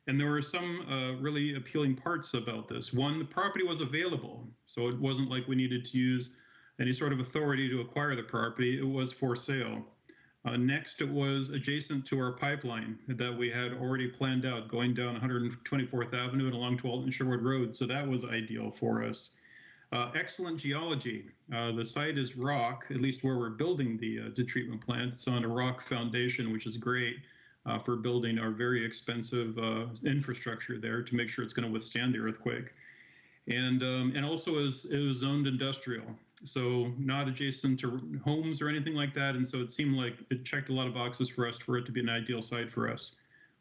And there were some really appealing parts about this. One, the property was available. So it wasn't like we needed to use any sort of authority to acquire the property. It was for sale. Next, it was adjacent to our pipeline that we had already planned out going down 124th Avenue and along Tualatin Sherwood Road. So that was ideal for us. Excellent geology. The site is rock, at least where we're building the treatment plant. It's on a rock foundation, which is great for building our very expensive infrastructure there to make sure it's going to withstand the earthquake. And also it was zoned industrial, so not adjacent to homes or anything like that. And so it seemed like it checked a lot of boxes for us for it to be an ideal site for us.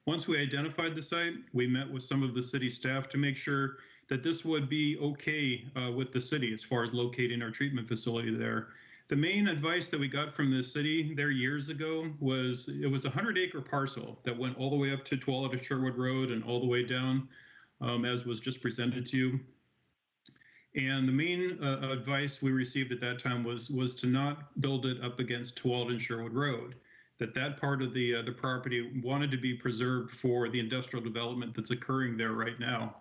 Once we identified the site, we met with some of the city staff to make sure that this would be okay with the city as far as locating our treatment facility there. The main advice that we got from the city there years ago was it was a 100-acre parcel that went all the way up to Tualatin Sherwood Road and all the way down, as was just presented to you. And the main advice we received at that time was to not build it up against Tualatin Sherwood Road. That part of the property wanted to be preserved for the industrial development that's occurring there right now.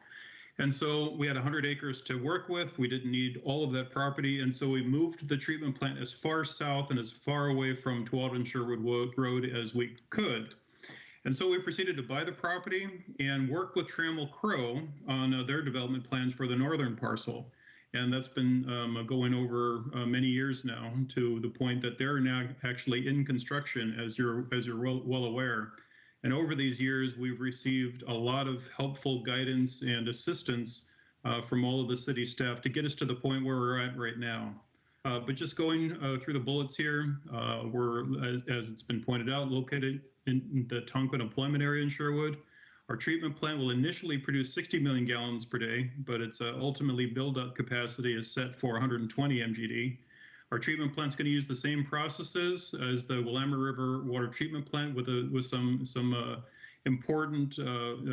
And so we had 100 acres to work with. We didn't need all of that property. And so we moved the treatment plant as far south and as far away from Tualatin Sherwood Road as we could. And so we proceeded to buy the property and work with Trammell Crow on their development plans for the northern parcel. And that's been going over many years now, to the point that they're now actually in construction, as you're well aware. And over these years, we've received a lot of helpful guidance and assistance from all of the city staff to get us to the point where we're at right now. But just going through the bullets here, we're, as it's been pointed out, located in the Tonquin employment area in Sherwood. Our treatment plant will initially produce 60 million gallons per day, but its ultimately build-up capacity is set for 120 MGD. Our treatment plant's going to use the same processes as the Willamette River water treatment plant with some important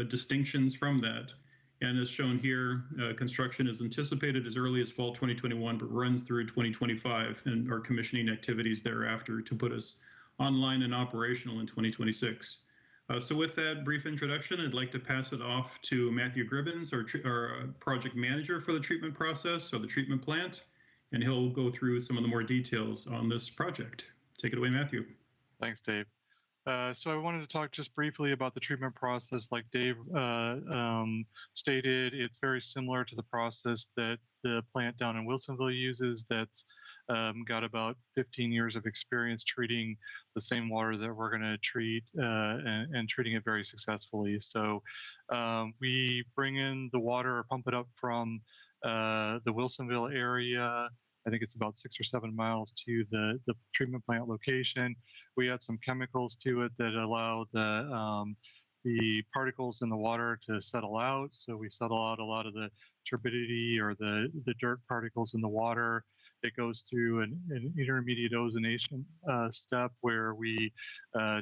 distinctions from that. And as shown here, construction is anticipated as early as fall 2021, but runs through 2025, and our commissioning activities thereafter to put us online and operational in 2026. So with that brief introduction, I'd like to pass it off to Matthew Gribbins, our project manager for the treatment process, or the treatment plant, and he'll go through some of the more details on this project. Take it away, Matthew. Thanks, Dave. So I wanted to talk just briefly about the treatment process. Like Dave stated, it's very similar to the process that the plant down in Wilsonville uses. That's got about 15 years of experience treating the same water that we're going to treat and treating it very successfully. So we bring in the water or pump it up from the Wilsonville area. I think it's about 6 or 7 miles to the treatment plant location. We add some chemicals to it that allow the particles in the water to settle out. So we settle out a lot of the turbidity or the dirt particles in the water. It goes through an intermediate ozonation step where we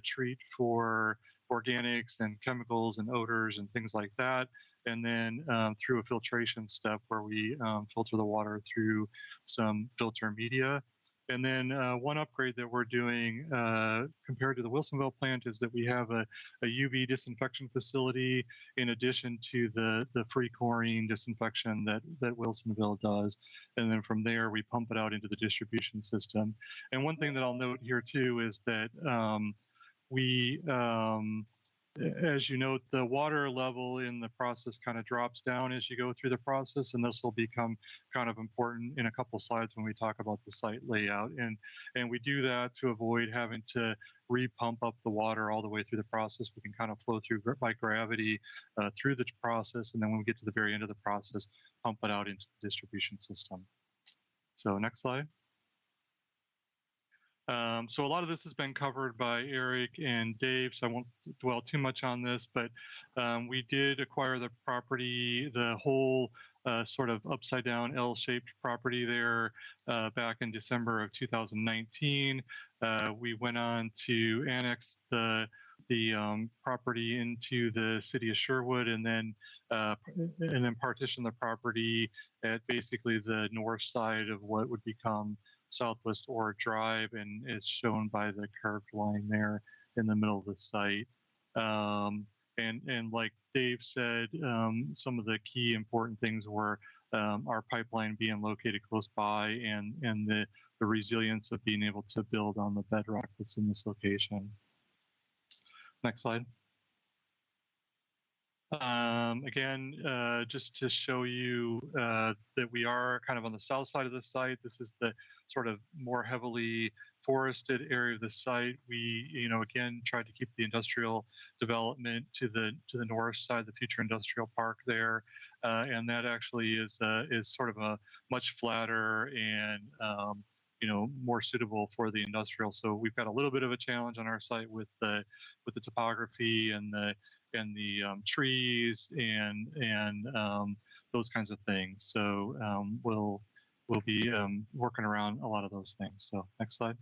treat for organics and chemicals and odors and things like that. And then through a filtration step where we filter the water through some filter media. And then one upgrade that we're doing compared to the Wilsonville plant is that we have a UV disinfection facility in addition to the free chlorine disinfection that Wilsonville does. And then from there, we pump it out into the distribution system. And one thing that I'll note here too is that as you note, the water level in the process kind of drops down as you go through the process, and this will become kind of important in a couple slides when we talk about the site layout. And we do that to avoid having to re-pump up the water all the way through the process. We can kind of flow through by gravity through the process, and then when we get to the very end of the process, pump it out into the distribution system. So next slide. So a lot of this has been covered by Eric and Dave, so I won't dwell too much on this, but we did acquire the property, the whole sort of upside down L-shaped property there back in December of 2019. We went on to annex the property into the city of Sherwood, and then partition the property at basically the north side of what would become Southwest Ore Drive, and is shown by the curved line there in the middle of the site. And like Dave said, some of the key important things were our pipeline being located close by, and the resilience of being able to build on the bedrock that's in this location. Next slide. Again, just to show you that we are kind of on the south side of the site. This is the sort of more heavily forested area of the site. We, again, tried to keep the industrial development to the north side, the future industrial park there, and that actually is sort of a much flatter and more suitable for the industrial. So we've got a little bit of a challenge on our site with the topography and the trees and those kinds of things. So we'll be working around a lot of those things. So next slide.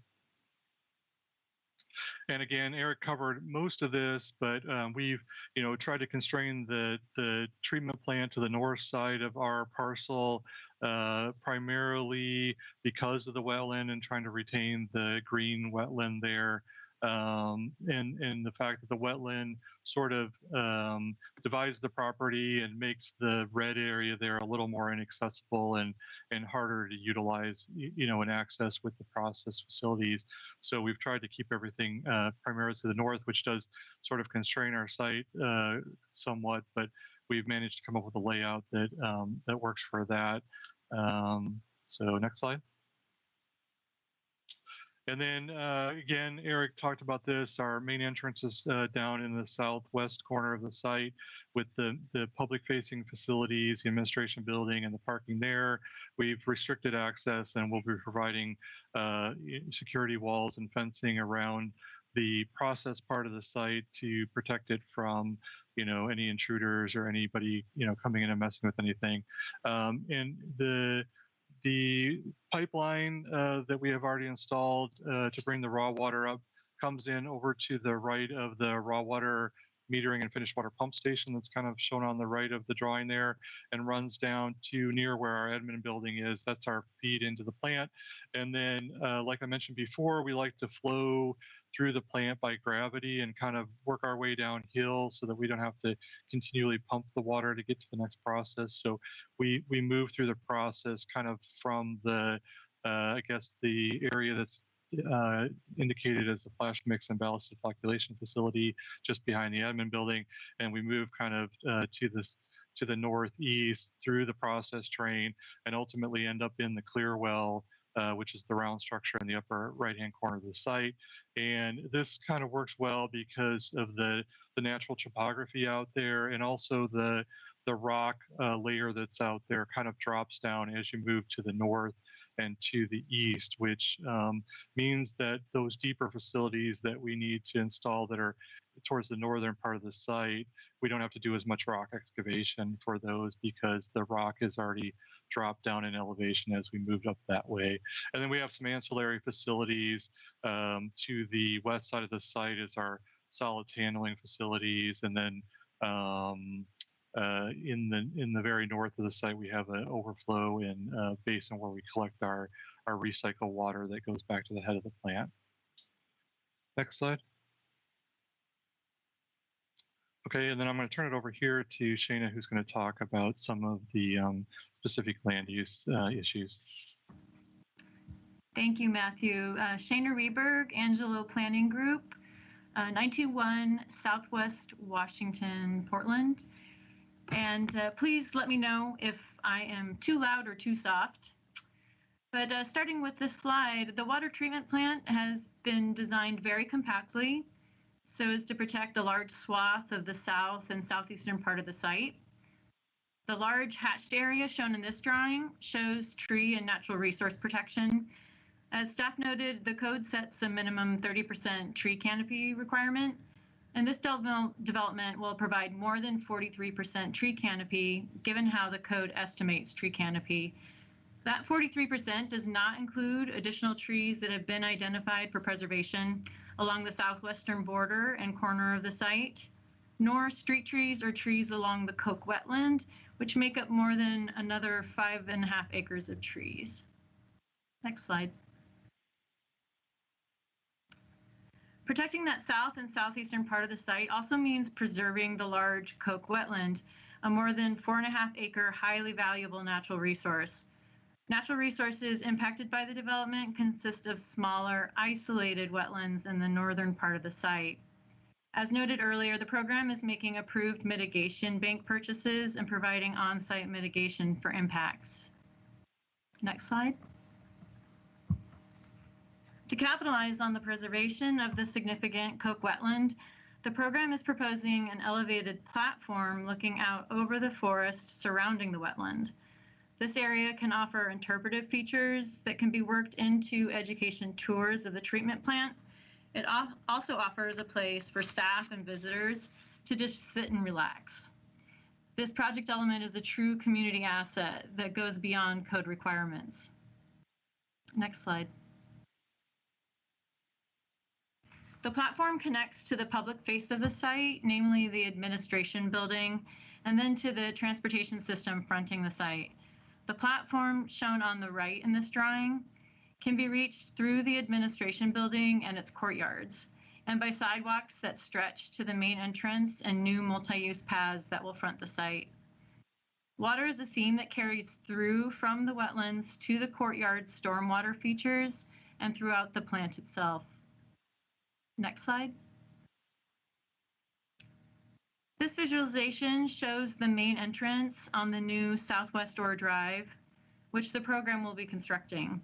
And again, Eric covered most of this, but we've tried to constrain the treatment plant to the north side of our parcel, primarily because of the wetland and trying to retain the green wetland there. And the fact that the wetland sort of divides the property and makes the red area there a little more inaccessible and harder to utilize, and access with the process facilities. So we've tried to keep everything primarily to the north, which does sort of constrain our site somewhat, but we've managed to come up with a layout that that works for that. So next slide. And then again, Eric talked about this. Our main entrance is down in the southwest corner of the site with the public-facing facilities, the administration building, and the parking there. We've restricted access, and we'll be providing security walls and fencing around the process part of the site to protect it from any intruders or anybody coming in and messing with anything. And the pipeline that we have already installed to bring the raw water up comes in over to the right of the raw water metering and finished water pump station that's kind of shown on the right of the drawing there, and runs down to near where our admin building is. That's our feed into the plant. And then, like I mentioned before, we like to flow through the plant by gravity and kind of work our way downhill so that we don't have to continually pump the water to get to the next process. So we move through the process kind of from the, I guess, the area that's indicated as the flash mix and ballasted flocculation facility just behind the admin building, and we move kind of to the northeast through the process train and ultimately end up in the clear well, which is the round structure in the upper right-hand corner of the site. And this kind of works well because of the natural topography out there, and also the rock layer that's out there kind of drops down as you move to the north and to the east, which means that those deeper facilities that we need to install that are towards the northern part of the site, we don't have to do as much rock excavation for those because the rock is already dropped down in elevation as we moved up that way. And then we have some ancillary facilities. To the west side of the site is our solids handling facilities, and then in the very north of the site, we have an overflow and basin where we collect our recycled water that goes back to the head of the plant. Next slide. Okay, and then I'm going to turn it over here to Shana, who's going to talk about some of the specific land use issues. Thank you, Matthew. Shana Reberg, Angelo Planning Group, 921 Southwest Washington, Portland. And please let me know if I am too loud or too soft. But starting with this slide, the water treatment plant has been designed very compactly so as to protect a large swath of the south and southeastern part of the site. The large hatched area shown in this drawing shows tree and natural resource protection. As staff noted, the code sets a minimum 30% tree canopy requirement, and this development will provide more than 43% tree canopy, given how the code estimates tree canopy. That 43% does not include additional trees that have been identified for preservation along the southwestern border and corner of the site, nor street trees or trees along the Coke wetland, which make up more than another 5.5 acres of trees. Next slide. Protecting that south and southeastern part of the site also means preserving the large Coke wetland, a more than 4.5 acre highly valuable natural resource. Natural resources impacted by the development consist of smaller, isolated wetlands in the northern part of the site. As noted earlier, the program is making approved mitigation bank purchases and providing on-site mitigation for impacts. Next slide. To capitalize on the preservation of the significant Coke wetland, the program is proposing an elevated platform looking out over the forest surrounding the wetland. This area can offer interpretive features that can be worked into education tours of the treatment plant. It also offers a place for staff and visitors to just sit and relax. This project element is a true community asset that goes beyond code requirements. Next slide. The platform connects to the public face of the site, namely the administration building, and then to the transportation system fronting the site. The platform shown on the right in this drawing can be reached through the administration building and its courtyards, and by sidewalks that stretch to the main entrance and new multi-use paths that will front the site. Water is a theme that carries through from the wetlands to the courtyard stormwater features and throughout the plant itself. Next slide. This visualization shows the main entrance on the new Southwest Ore Drive, which the program will be constructing.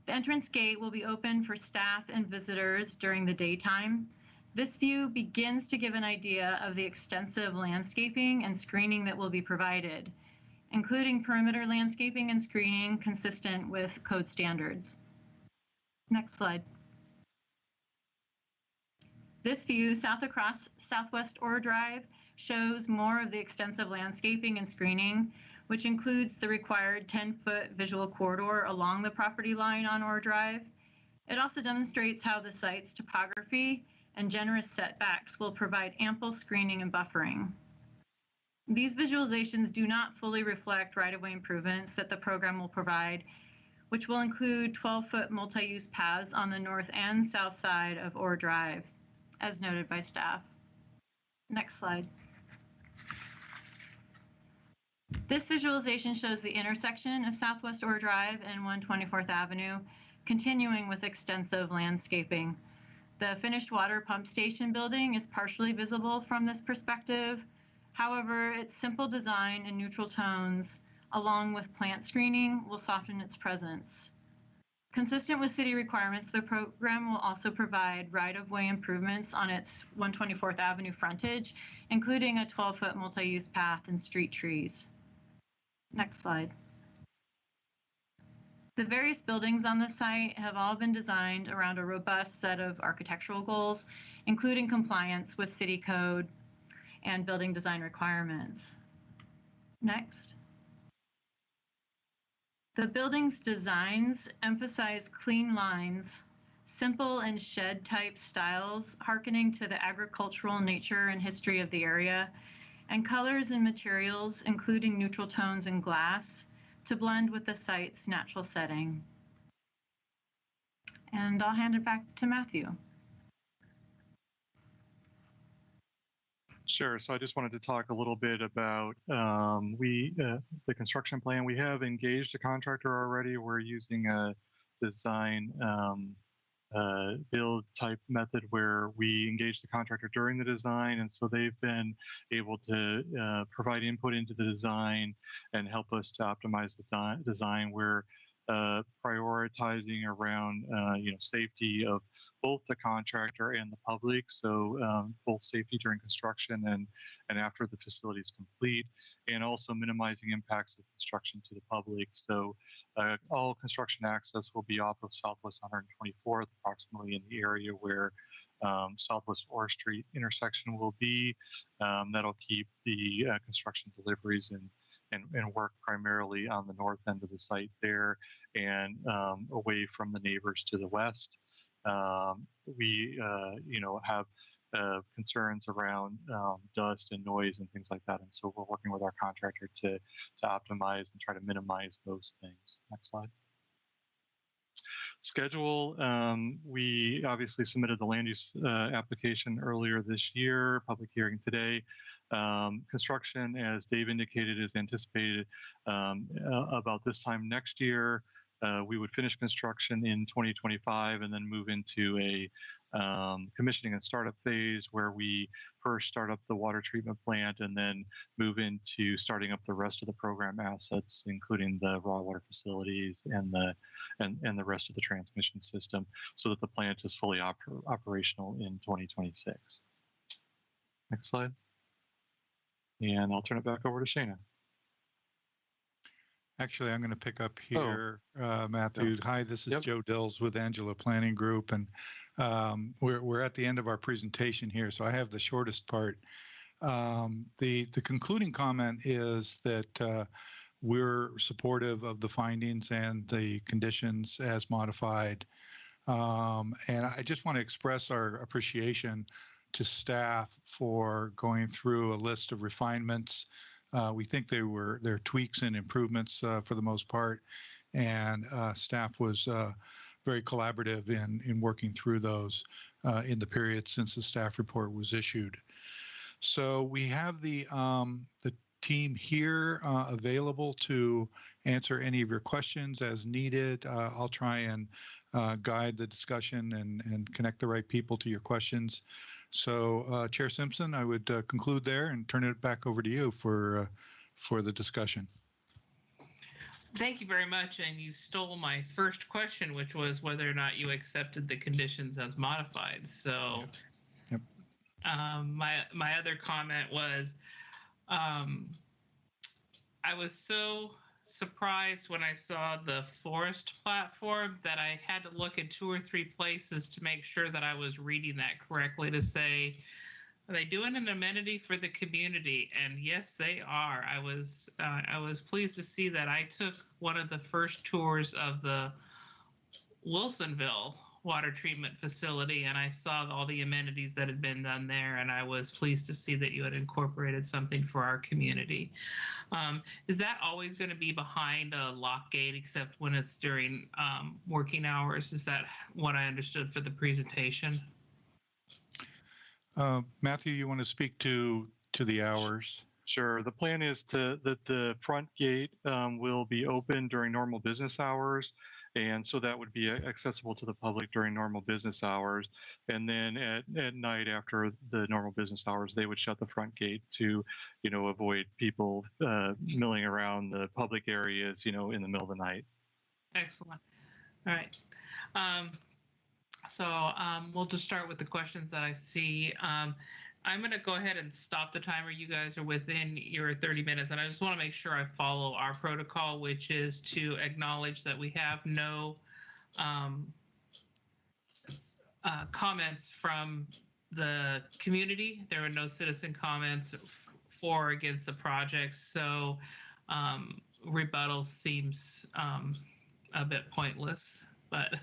The entrance gate will be open for staff and visitors during the daytime. This view begins to give an idea of the extensive landscaping and screening that will be provided, including perimeter landscaping and screening consistent with code standards. Next slide. This view, south across Southwest Ore Drive, shows more of the extensive landscaping and screening, which includes the required 10-foot visual corridor along the property line on Ore Drive. It also demonstrates how the site's topography and generous setbacks will provide ample screening and buffering. These visualizations do not fully reflect right-of-way improvements that the program will provide, which will include 12-foot multi-use paths on the north and south side of Ore Drive, as noted by staff. Next slide. This visualization shows the intersection of Southwest Ore Drive and 124th Avenue, continuing with extensive landscaping. The finished water pump station building is partially visible from this perspective. However, its simple design and neutral tones, along with plant screening, will soften its presence. Consistent with city requirements, the program will also provide right-of-way improvements on its 124th Avenue frontage, including a 12-foot multi-use path and street trees. Next slide. The various buildings on the site have all been designed around a robust set of architectural goals, including compliance with city code and building design requirements. Next. The building's designs emphasize clean lines, simple and shed-type styles, hearkening to the agricultural nature and history of the area, and colors and materials, including neutral tones and glass, to blend with the site's natural setting. And I'll hand it back to Matthew. Sure. So I just wanted to talk a little bit about the construction plan. We have engaged a contractor already. We're using a design build type method where we engage the contractor during the design. And so they've been able to provide input into the design and help us to optimize the design. We're prioritizing around safety of both the contractor and the public, so both safety during construction and after the facility is complete, and also minimizing impacts of construction to the public. So all construction access will be off of Southwest 124th, approximately in the area where Southwest Ore Street intersection will be. That'll keep the construction deliveries and work primarily on the north end of the site there and away from the neighbors to the west. We have concerns around dust and noise and things like that, and so we're working with our contractor to optimize and try to minimize those things. Next slide. Schedule. We obviously submitted the land use application earlier this year, public hearing today. Construction, as Dave indicated, is anticipated about this time next year. We would finish construction in 2025 and then move into a commissioning and startup phase where we first start up the water treatment plant and then move into starting up the rest of the program assets, including the raw water facilities and the rest of the transmission system, so that the plant is fully operational in 2026. Next slide. And I'll turn it back over to Shana. Actually, I'm going to pick up here, Matthew. Hi, this is Joe Dills with Angela Planning Group, and we're at the end of our presentation here, so I have the shortest part. The concluding comment is that we're supportive of the findings and the conditions as modified. And I just want to express our appreciation to staff for going through a list of refinements. We think they're tweaks and improvements for the most part, and staff was very collaborative in working through those in the period since the staff report was issued. So we have the team here available to answer any of your questions as needed. I'll try and guide the discussion and connect the right people to your questions. So Chair Simpson, I would conclude there and turn it back over to you for the discussion. Thank you very much. And you stole my first question, which was whether or not you accepted the conditions as modified. So Yep. My other comment was, I was so surprised when I saw the forest platform that I had to look in 2 or 3 places to make sure that I was reading that correctly, to say, are they doing an amenity for the community? And yes, they are. I was pleased to see that. I took one of the first tours of the Wilsonville water treatment facility, and I saw all the amenities that had been done there, and I was pleased to see that you had incorporated something for our community. Is that always going to be behind a lock gate except when it's during working hours? Is that what I understood for the presentation? Matthew, you want to speak to the hours? Sure. The plan is that the front gate will be open during normal business hours. And so that would be accessible to the public during normal business hours. And then at night after the normal business hours, they would shut the front gate to, avoid people milling around the public areas, in the middle of the night. Excellent. All right. So we'll just start with the questions that I see. I'm going to go ahead and stop the timer. You guys are within your 30 minutes, and I just want to make sure I follow our protocol, which is to acknowledge that we have no comments from the community. There are no citizen comments for or against the project, so rebuttal seems a bit pointless. But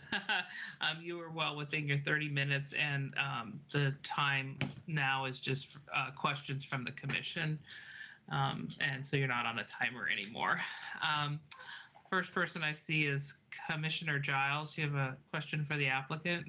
you were well within your 30 minutes, and the time now is just questions from the commission. And so you're not on a timer anymore. First person I see is Commissioner Giles. Do you have a question for the applicant?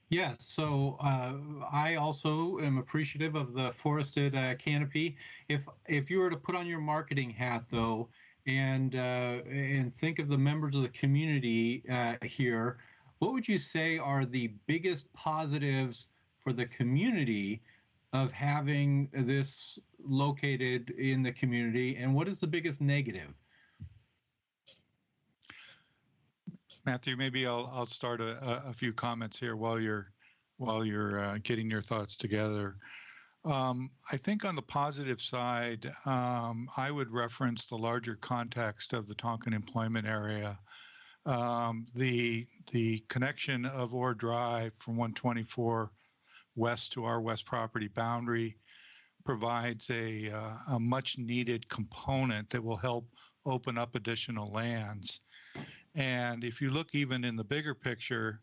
Yes, so I also am appreciative of the forested canopy. If you were to put on your marketing hat, though, and think of the members of the community here, what would you say are the biggest positives for the community of having this located in the community, and what is the biggest negative? Matthew, maybe I'll start a few comments here while you're getting your thoughts together. I think on the positive side, I would reference the larger context of the Tonkin employment area. The connection of Ore Drive from 124 west to our west property boundary provides a much needed component that will help open up additional lands. And if you look even in the bigger picture,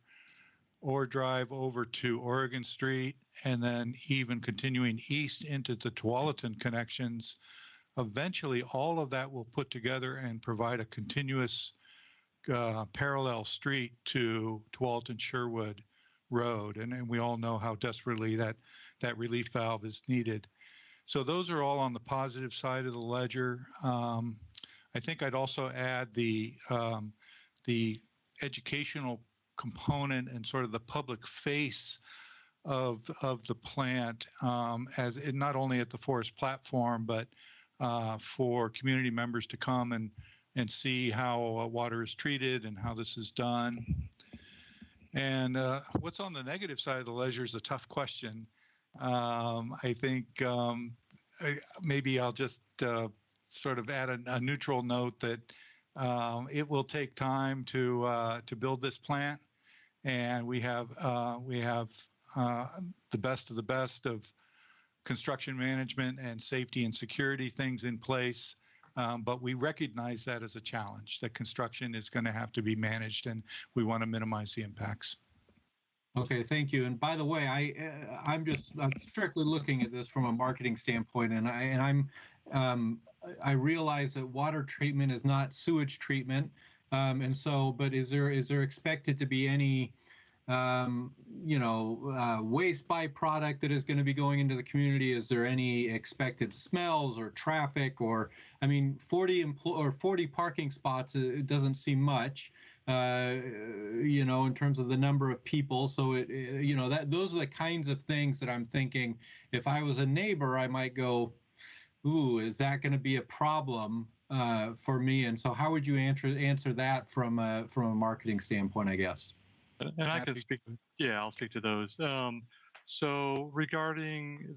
Ore Drive over to Oregon Street, and then even continuing east into the Tualatin connections, eventually all of that will put together and provide a continuous parallel street to Tualatin Sherwood Road. And we all know how desperately that relief valve is needed. So those are all on the positive side of the ledger. I think I'd also add the educational component and sort of the public face of the plant, as it, not only at the forest platform, but for community members to come and see how water is treated and how this is done. And what's on the negative side of the ledger is a tough question. I think maybe I'll just sort of add a neutral note that it will take time to build this plant, and we have the best of construction management and safety and security things in place. But we recognize that as a challenge, that construction is going to have to be managed, and we want to minimize the impacts. Okay, thank you. And by the way, I'm strictly looking at this from a marketing standpoint, and I realize that water treatment is not sewage treatment, and so, but is there expected to be any waste byproduct that is going to be going into the community? Is there any expected smells or traffic, or, I mean, 40 parking spots, it doesn't seem much, in terms of the number of people. So those are the kinds of things that I'm thinking. If I was a neighbor, I might go, ooh, is that going to be a problem for me? And so how would you answer that from a marketing standpoint, I guess? And I can speak. Yeah, I'll speak to those. So regarding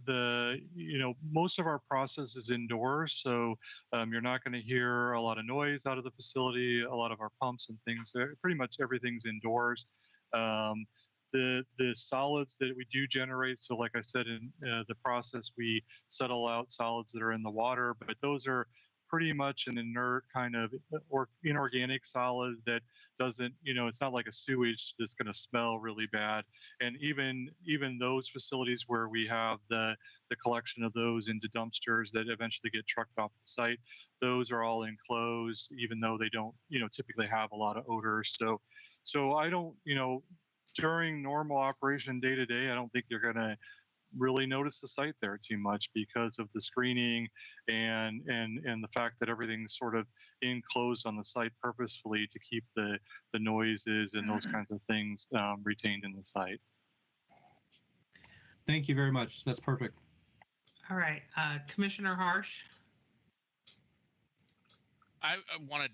most of our process is indoors. So you're not going to hear a lot of noise out of the facility. A lot of our pumps and things, pretty much everything's indoors. The solids that we do generate. So like I said, in the process, we settle out solids that are in the water, but those are pretty much an inert kind of or inorganic solid that doesn't, it's not like a sewage that's going to smell really bad. And even those facilities where we have the collection of those into dumpsters that eventually get trucked off the site, those are all enclosed, even though they don't, typically have a lot of odors. So I don't, during normal operation day to day, I don't think you're going to really notice the site there too much because of the screening and the fact that everything's sort of enclosed on the site purposefully to keep the noises and those kinds of things retained in the site. Thank you very much. That's perfect. All right, Commissioner Harsh. I wanted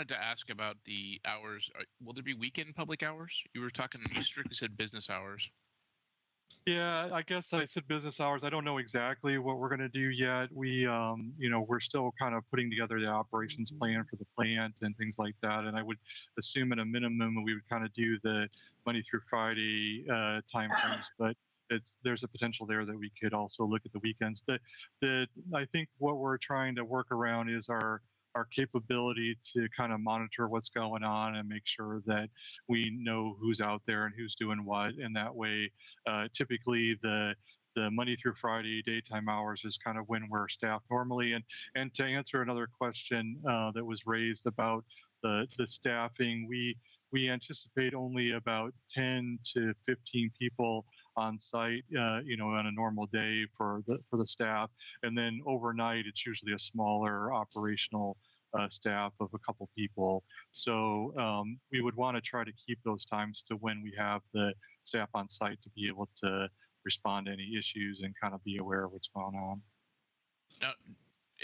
to ask about the hours. Will there be weekend public hours? You strictly said business hours. Yeah, I guess I said business hours. I don't know exactly what we're going to do yet. We're still kind of putting together the operations plan for the plant and things like that. And I would assume at a minimum we would kind of do the Monday through Friday time frames, but there's a potential there that we could also look at the weekends. I think what we're trying to work around is our capability to kind of monitor what's going on and make sure that we know who's out there and who's doing what. And that way, typically the Monday through Friday daytime hours is kind of when we're staffed normally. And to answer another question that was raised about the staffing, we anticipate only about 10 to 15 people on site, on a normal day for the staff, and then overnight it's usually a smaller operational staff of a couple people. So we would want to try to keep those times to when we have the staff on site to be able to respond to any issues and kind of be aware of what's going on. Now,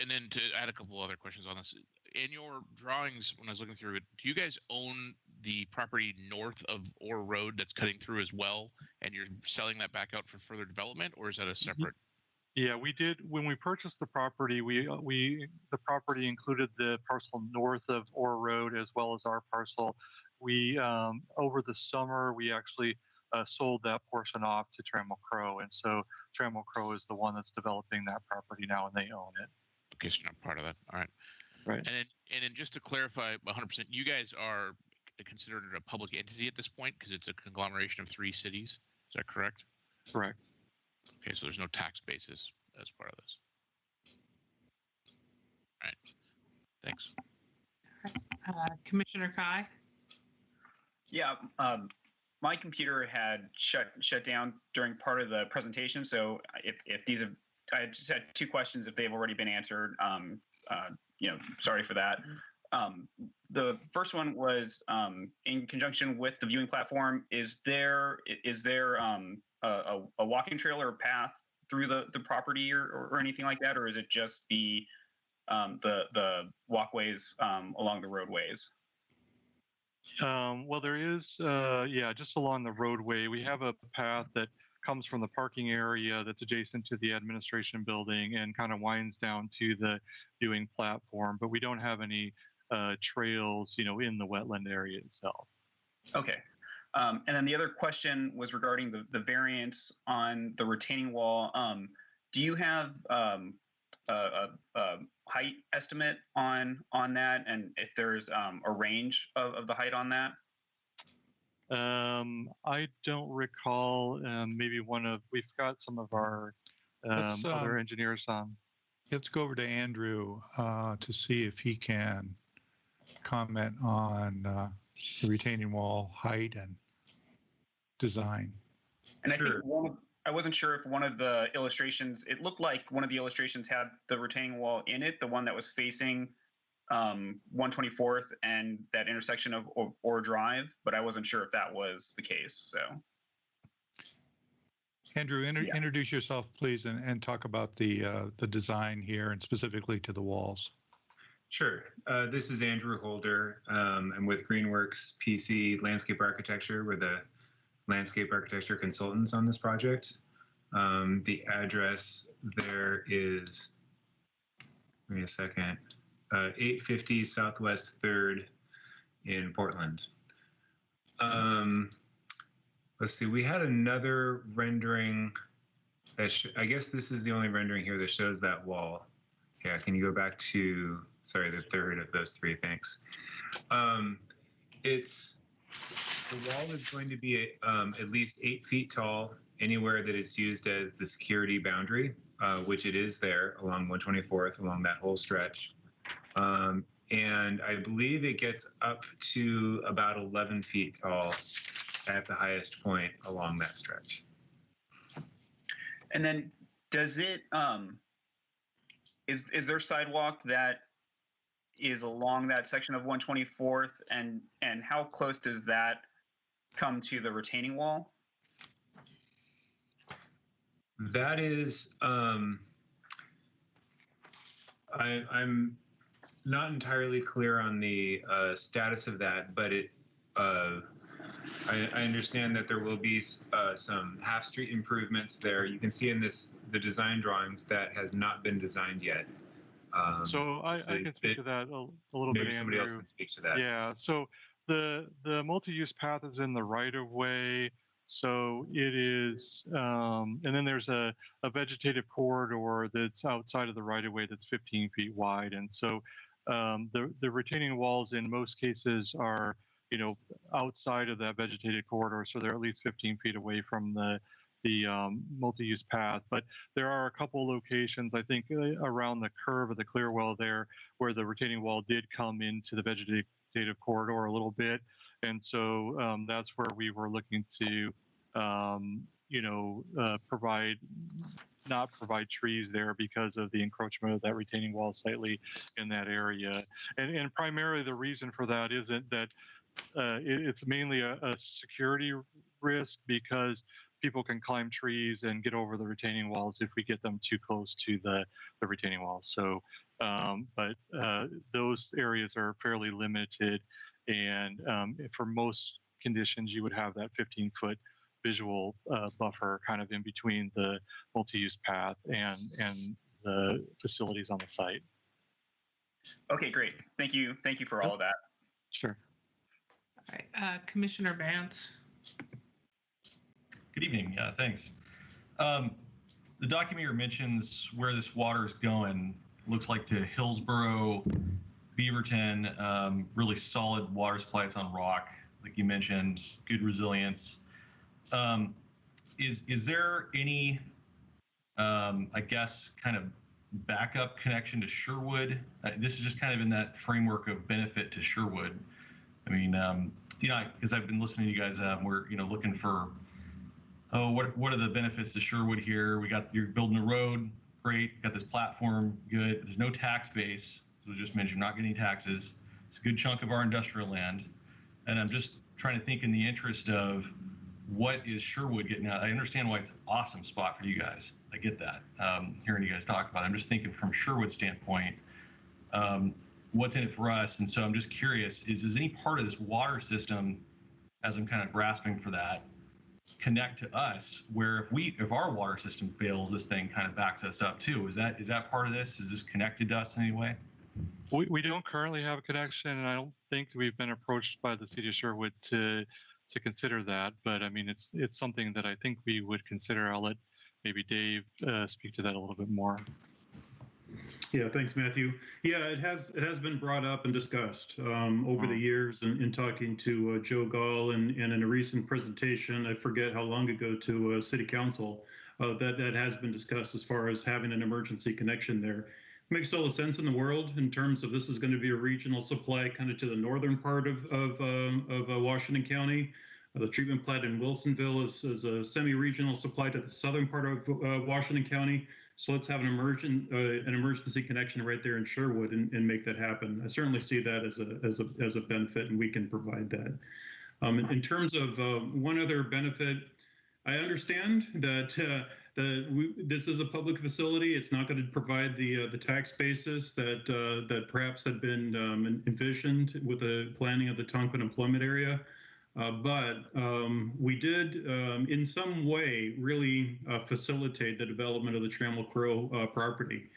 and then to add a couple other questions on this. In your drawings, when I was looking through it, do you guys own the property north of Orr Road that's cutting through as well, and you're selling that back out for further development, or is that a separate? Yeah, we did. When we purchased the property, the property included the parcel north of Orr Road as well as our parcel. We over the summer we actually sold that portion off to Trammell Crow, and so Trammell Crow is the one that's developing that property now, and they own it. Okay, so you're not part of that. All right. Right. And then just to clarify 100%, you guys are considered a public entity at this point because it's a conglomeration of 3 cities. Is that correct? Correct. Okay, so there's no tax basis as part of this. All right. Thanks. Commissioner Kai. Yeah, my computer had shut down during part of the presentation. So if these have, I just had 2 questions. If they've already been answered, sorry for that. The first one was in conjunction with the viewing platform. Is there a walking trail or path through the property or anything like that, or is it just the walkways along the roadways? Well, there is, just along the roadway. We have a path that comes from the parking area that's adjacent to the administration building and kind of winds down to the viewing platform, but we don't have any trails, in the wetland area itself. Okay. And then the other question was regarding the variance on the retaining wall. Do you have a height estimate on that, and if there's a range of the height on that? I don't recall. Maybe we've got some of our other engineers on. Let's go over to Andrew to see if he can comment on the retaining wall height and design. And sure. I wasn't sure if one of the illustrations, it looked like one of the illustrations had the retaining wall in it, the one that was facing 124th and that intersection of Orr Drive, but I wasn't sure if that was the case. So, Andrew, introduce yourself, please, and talk about the design here and specifically to the walls. Sure. This is Andrew Holder. I'm with Greenworks PC Landscape Architecture. We're the landscape architecture consultants on this project. The address there is, give me a second, 850 Southwest 3rd in Portland. Let's see, we had another rendering. I guess this is the only rendering here that shows that wall. Yeah, can you go back to, sorry, the third of those three, thanks. The wall is going to be at least 8 feet tall anywhere that it's used as the security boundary, which it is there along 124th, along that whole stretch. And I believe it gets up to about 11 feet tall at the highest point along that stretch. And then does it, is there sidewalk that is along that section of 124th, and how close does that come to the retaining wall? That is, I'm not entirely clear on the status of that, but I understand that there will be some half-street improvements there. You can see in the design drawings that has not been designed yet. So I can speak to that a little bit, Maybe somebody Andrew. else can speak to that. Yeah, so the multi-use path is in the right-of-way. So it is, and then there's a vegetative corridor that's outside of the right-of-way that's 15 feet wide. And so the retaining walls in most cases are, outside of that vegetated corridor. So they're at least 15 feet away from the multi-use path. But there are a couple locations, I think, around the curve of the Clearwell there, where the retaining wall did come into the vegetative corridor a little bit. And so that's where we were looking to, not provide trees there because of the encroachment of that retaining wall slightly in that area. And primarily the reason for that isn't that it's mainly a security risk, because people can climb trees and get over the retaining walls if we get them too close to the retaining walls. So, but those areas are fairly limited. And for most conditions, you would have that 15-foot visual buffer kind of in between the multi-use path and the facilities on the site. Okay, great. Thank you. Thank you for all of that. Sure. All right, Commissioner Vance. Good evening. Yeah, thanks. The document here mentions where this water is going. Looks like to Hillsborough, Beaverton, really solid water supply. It's on rock, like you mentioned, good resilience. Is there any, I guess, kind of backup connection to Sherwood? This is just kind of in that framework of benefit to Sherwood. I mean, because I've been listening to you guys, we're looking for, what are the benefits to Sherwood here? You're building a road, great. Got this platform, good. There's no tax base, so just mentioned, not getting taxes. It's a good chunk of our industrial land, and I'm just trying to think in the interest of what is Sherwood getting out. I understand why it's an awesome spot for you guys. I get that. Hearing you guys talk about it, I'm just thinking from Sherwood's standpoint, what's in it for us? And so I'm just curious, is any part of this water system, as I'm kind of grasping for that, connect to us, where if our water system fails, this thing kind of backs us up too? Is that part of this? Is this connected to us in any way? We don't currently have a connection, and I don't think we've been approached by the city of Sherwood to consider that. But I mean, it's something that I think we would consider. I'll let maybe Dave speak to that a little bit more. Yeah, thanks, Matthew. Yeah, it has been brought up and discussed over the years in talking to Joe Gall and in a recent presentation, I forget how long ago, to City Council, that has been discussed as far as having an emergency connection there. Makes all the sense in the world in terms of this is going to be a regional supply kind of to the northern part of Washington County. The treatment plant in Wilsonville is a semi-regional supply to the southern part of Washington County. So let's have an emergency connection right there in Sherwood and make that happen. I certainly see that as a benefit, and we can provide that. In terms of one other benefit, I understand that this is a public facility. It's not going to provide the tax basis that perhaps had been envisioned with the planning of the Tonquin employment area. But we did, in some way, really facilitate the development of the Trammell Crow property.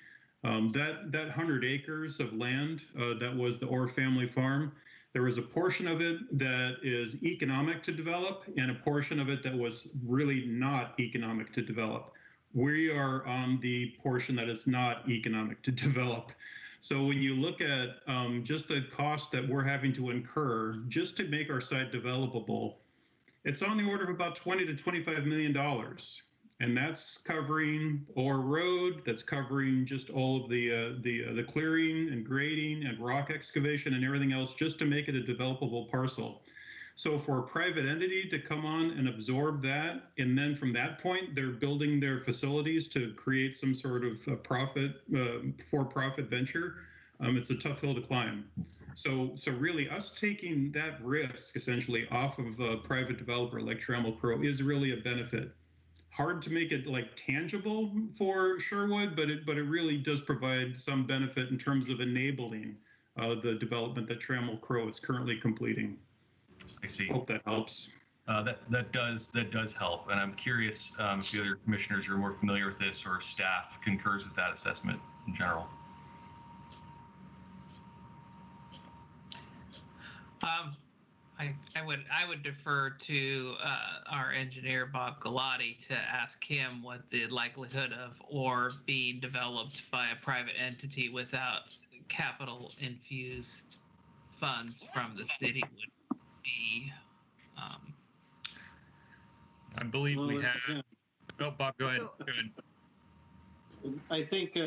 That 100 acres of land that was the Orr family farm, there was a portion of it that is economic to develop and a portion of it that was really not economic to develop. We are on the portion that is not economic to develop. So when you look at just the cost that we're having to incur just to make our site developable, it's on the order of about $20 to $25 million. And that's covering Orr Road, that's covering just all of the clearing and grading and rock excavation and everything else just to make it a developable parcel. So for a private entity to come on and absorb that, and then from that point, they're building their facilities to create some sort of for-profit venture, it's a tough hill to climb. So really us taking that risk essentially off of a private developer like Trammell Crow is really a benefit. Hard to make it like tangible for Sherwood, but it really does provide some benefit in terms of enabling the development that Trammell Crow is currently completing. I see. Hope that helps. That does help, and I'm curious if the other commissioners are more familiar with this or staff concurs with that assessment in general. I would defer to our engineer Bob Galati to ask him what the likelihood of Orr being developed by a private entity without capital infused funds from the city would be. I believe we have. Oh, Bob, go ahead. Go ahead. I think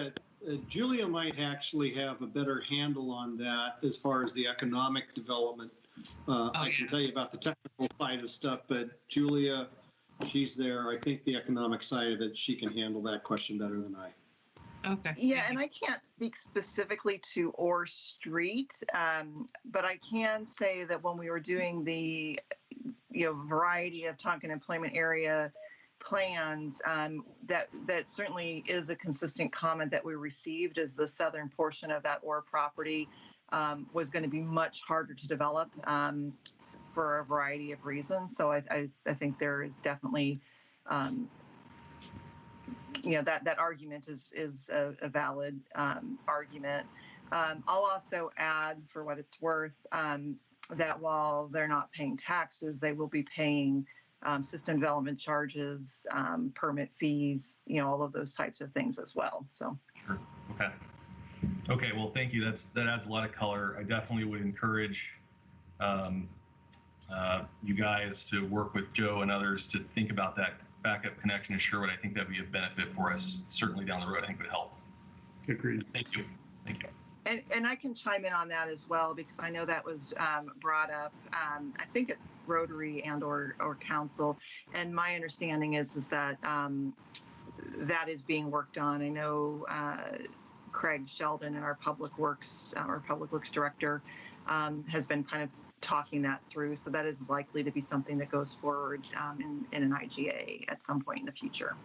Julia might actually have a better handle on that as far as the economic development. I can tell you about the technical side of stuff, but Julia, she's there. I think the economic side of it, she can handle that question better than I. Okay. Yeah, and I can't speak specifically to Orr Street, but I can say that when we were doing the variety of Tonquin employment area plans, that certainly is a consistent comment that we received, as the southern portion of that Orr property was going to be much harder to develop for a variety of reasons. So I think there is definitely that argument is a valid argument. I'll also add, for what it's worth, that while they're not paying taxes, they will be paying system development charges, permit fees, all of those types of things as well. So. Sure. Okay. Okay. Well, thank you. That adds a lot of color. I definitely would encourage you guys to work with Joe and others to think about that backup connection to Sherwood. I think that'd be a benefit for us. Certainly down the road, I think would help. Agreed. Thank you. Thank you. And I can chime in on that as well, because I know that was brought up, I think at Rotary and or Council. And my understanding is that that is being worked on. I know Craig Sheldon, our Public Works Director, has been kind of talking that through. So that is likely to be something that goes forward in an IGA at some point in the future.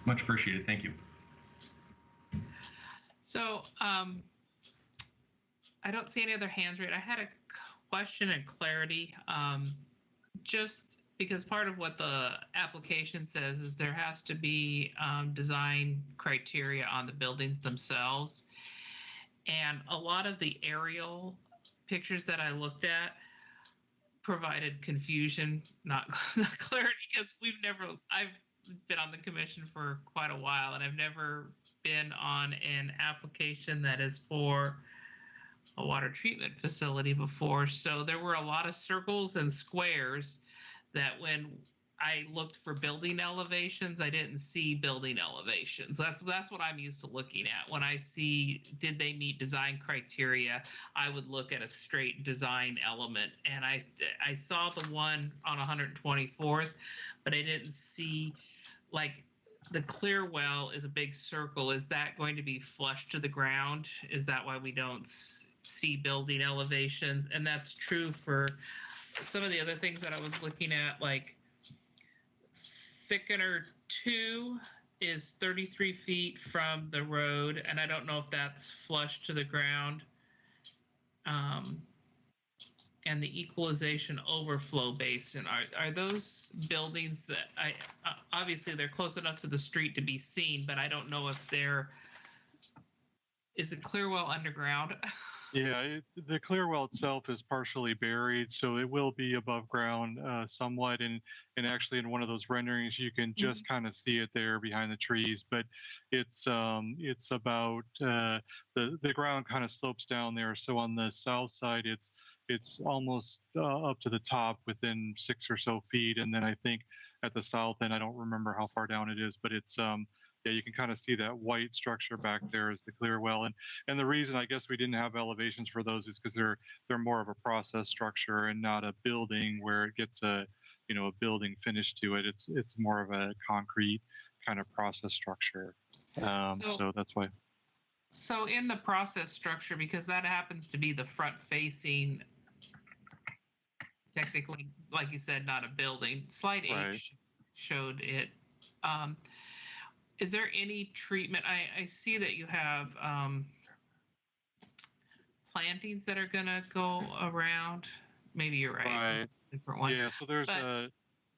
Much appreciated. Thank you. So I don't see any other hands raised. I had a question and clarity, just because part of what the application says is there has to be design criteria on the buildings themselves. And a lot of the aerial pictures that I looked at, provided confusion, not clarity, because I've been on the commission for quite a while, and I've never been on an application that is for a water treatment facility before. So there were a lot of circles and squares that when I looked for building elevations, I didn't see building elevations. That's what I'm used to looking at. When I see, did they meet design criteria, I would look at a straight design element. And I saw the one on 124th, but I didn't see, like, the clear well is a big circle. Is that going to be flush to the ground? Is that why we don't see building elevations? And that's true for some of the other things that I was looking at, like thickener 2 is 33 feet from the road, and I don't know if that's flush to the ground. And the equalization overflow basin, are those buildings that obviously they're close enough to the street to be seen, but I don't know if is the clear well underground? Yeah, the clear well itself is partially buried, so it will be above ground somewhat. And actually, in one of those renderings, you can just kind of see it there behind the trees. But it's about the ground kind of slopes down there. So on the south side, it's almost up to the top within 6 or so feet, and then I think at the south end, I don't remember how far down it is, but it's yeah, you can kind of see that white structure back there is the clear well. And the reason I guess we didn't have elevations for those is because they're more of a process structure and not a building where it gets a building finish to it. It's more of a concrete kind of process structure. So that's why. So in the process structure, because that happens to be the front facing, technically, like you said, not a building. Slide H showed it. Is there any treatment? I see that you have plantings that are going to go around. Maybe you're right. Different one. Yeah, so there's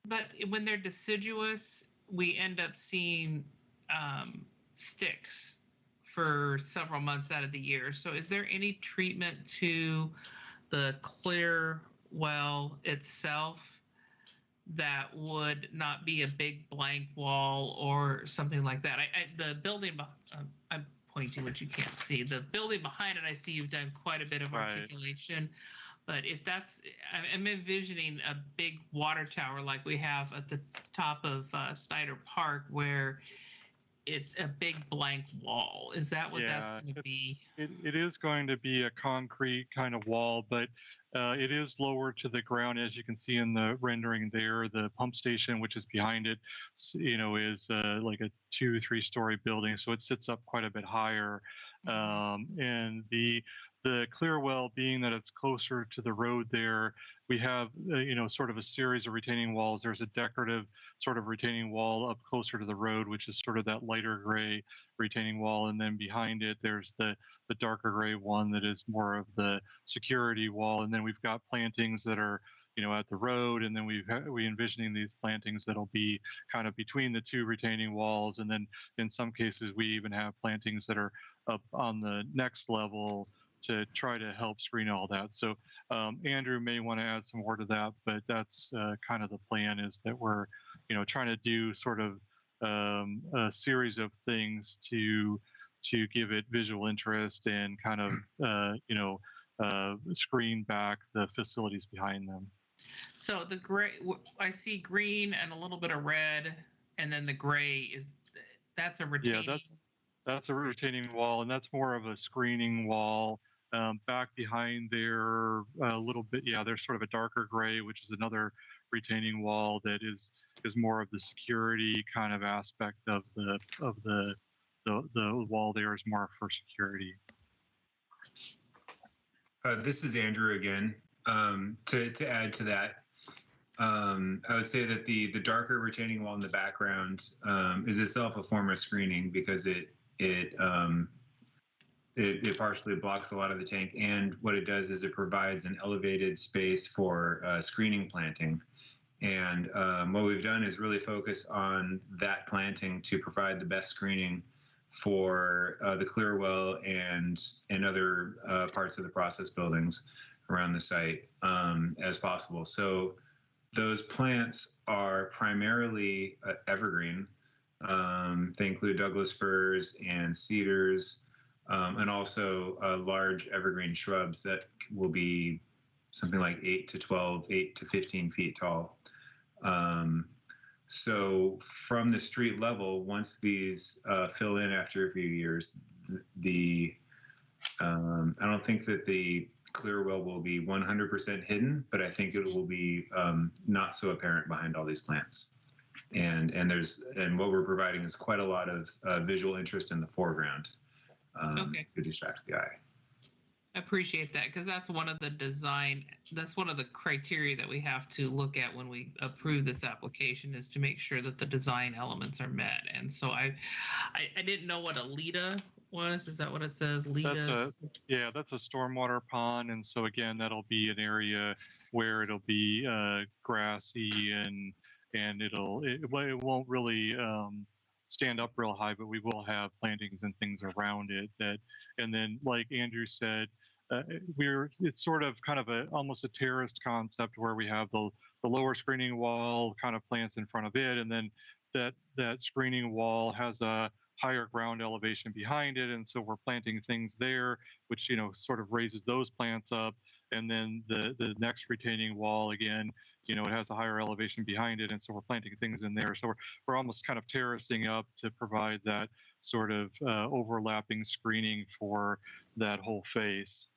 But when they're deciduous, we end up seeing sticks for several months out of the year. So is there any treatment to the clear well itself that would not be a big blank wall or something like that? The building, I'm pointing what you can't see. The building behind it, I see you've done quite a bit of articulation. But if that's, I'm envisioning a big water tower like we have at the top of Snyder Park, where it's a big blank wall. Is that what that's going to be? It is going to be a concrete kind of wall, but it is lower to the ground, as you can see in the rendering there. The pump station, which is behind it, is like a 2-3 story building, so it sits up quite a bit higher. And the clear well, being that it's closer to the road there, we have sort of a series of retaining walls. There's a decorative sort of retaining wall up closer to the road, which is sort of that lighter gray retaining wall, and then behind it there's the darker gray one that is more of the security wall. And then we've got plantings that are at the road, and then we envisioning these plantings that'll be kind of between the two retaining walls, and then in some cases we even have plantings that are up on the next level to try to help screen all that. So Andrew may want to add some more to that, but that's kind of the plan, is that we're trying to do sort of a series of things to give it visual interest and kind of screen back the facilities behind them. So the gray, I see green and a little bit of red, and then the gray that's a retaining. Yeah, that's a retaining wall, and that's more of a screening wall. Back behind there a little bit, there's sort of a darker gray, which is another retaining wall that is more of the security kind of aspect of the wall. There is more for security. This is Andrew again. To add to that, I would say that the darker retaining wall in the background is itself a form of screening, because it partially blocks a lot of the tank, and what it does is it provides an elevated space for screening planting. And what we've done is really focus on that planting to provide the best screening for the clear well and other parts of the process buildings. around the site as possible. So those plants are primarily evergreen. They include Douglas firs and cedars, and also large evergreen shrubs that will be something like 8 to 15 feet tall. So from the street level, once these fill in after a few years, I don't think that the clear well will be 100% hidden, but I think it will be not so apparent behind all these plants. And what we're providing is quite a lot of visual interest in the foreground to distract the eye. I appreciate that, because that's one of the criteria that we have to look at when we approve this application, is to make sure that the design elements are met. And so I didn't know what a LIDA was. Is that what it says? LIDA? That's a stormwater pond, and so again, that'll be an area where it'll be grassy and it won't really stand up real high, but we will have plantings and things around it and then like Andrew said, it's sort of kind of almost a terraced concept where we have the lower screening wall kind of plants in front of it, and then that screening wall has a higher ground elevation behind it, and so we're planting things there, which sort of raises those plants up, and then the next retaining wall again, it has a higher elevation behind it, and so we're planting things in there. So we're almost kind of terracing up to provide that sort of overlapping screening for that whole face.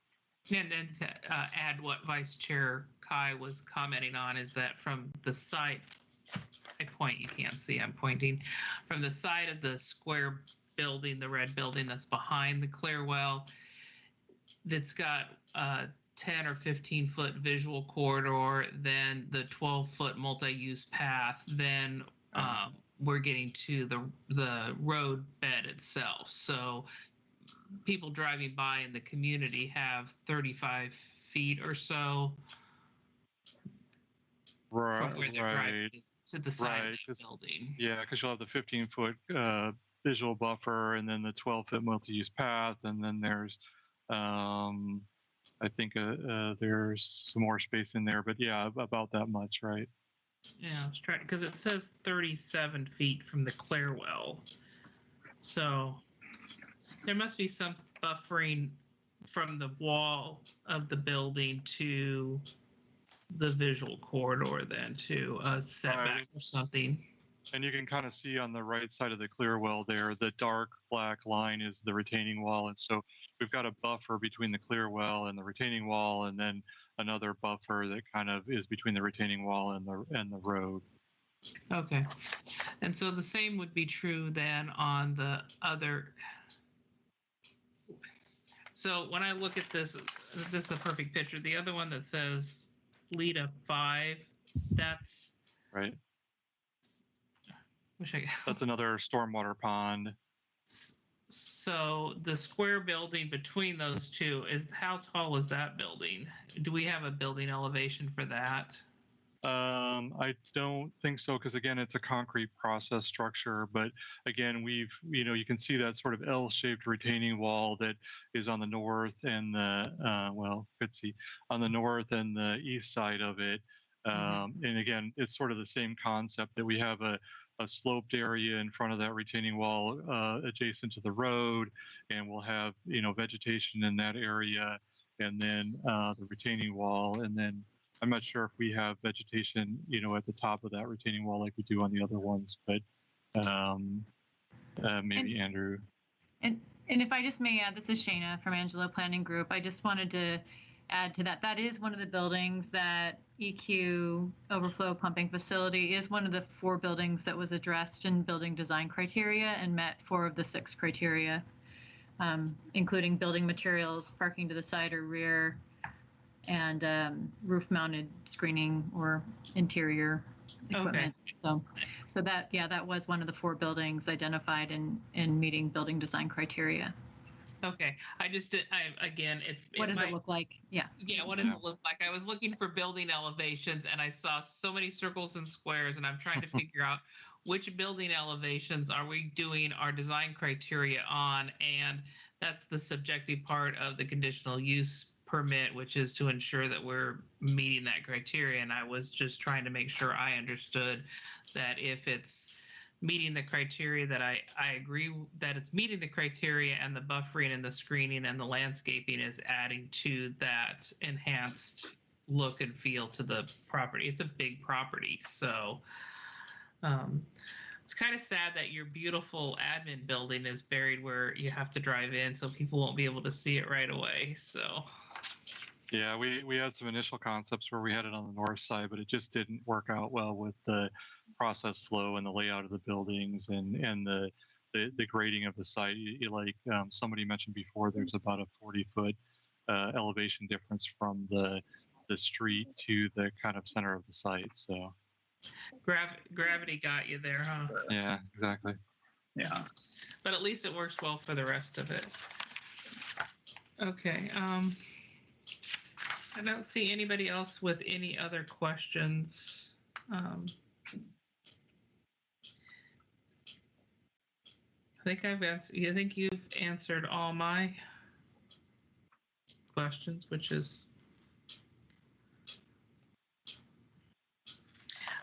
And then to add what Vice Chair Kai was commenting on, is that from the side, I point, you can't see, I'm pointing, from the side of the square building, the red building that's behind the clear well, that's got 10 or 15 foot visual corridor, then the 12-foot multi-use path, then we're getting to the road bed itself. So people driving by in the community have 35 feet or so from where they're driving to the side of the building. Yeah, because you'll have the 15-foot visual buffer, and then the 12-foot multi-use path, and then there's I think there's some more space in there, but yeah, about that much, right? Yeah, I was trying, because it says 37 feet from the clear well. So there must be some buffering from the wall of the building to the visual corridor, then to a setback or something. And you can kind of see on the right side of the clear well there, the dark black line is the retaining wall. And so we've got a buffer between the clear well and the retaining wall, and then another buffer that kind of is between the retaining wall and the road. Okay. And so the same would be true then on the other. So when I look at this is a perfect picture. The other one that says LIDA 5, that's right. That's another stormwater pond. So the square building between those two, how tall is that building? Do we have a building elevation for that? I don't think so, because again, it's a concrete process structure. But again, you can see that sort of L-shaped retaining wall that is on the north and on the north and the east side of it. And again, it's sort of the same concept that we have a sloped area in front of that retaining wall adjacent to the road, and we'll have vegetation in that area, and then the retaining wall, and then I'm not sure if we have vegetation at the top of that retaining wall like we do on the other ones, but maybe Andrew. And if I just may add, this is Shana from Angelo Planning Group. I just wanted to add to that. That is one of the buildings that EQ overflow pumping facility is one of the 4 buildings that was addressed in building design criteria and met 4 of the 6 criteria, including building materials, parking to the side or rear, and roof mounted screening or interior equipment. Okay. So that was one of the 4 buildings identified in meeting building design criteria. Okay, I just did. What does it look like? Yeah. Yeah, what does it look like? I was looking for building elevations, and I saw so many circles and squares, and I'm trying to figure out which building elevations are we doing our design criteria on, and that's the subjective part of the conditional use permit, which is to ensure that we're meeting that criteria. And I was just trying to make sure I understood that if it's meeting the criteria, that I agree that it's meeting the criteria, and the buffering and the screening and the landscaping is adding to that enhanced look and feel to the property. It's a big property, so it's kind of sad that your beautiful admin building is buried where you have to drive in, so people won't be able to see it right away. So yeah, we had some initial concepts where we had it on the north side, but it just didn't work out well with the process flow and the layout of the buildings and the grading of the site. Like somebody mentioned before, there's about a 40-foot elevation difference from the street to the kind of center of the site. So gravity got you there, huh? Yeah, exactly. Yeah. But at least it works well for the rest of it. Okay. I don't see anybody else with any other questions. I think I've answered. You think you've answered all my questions, which is.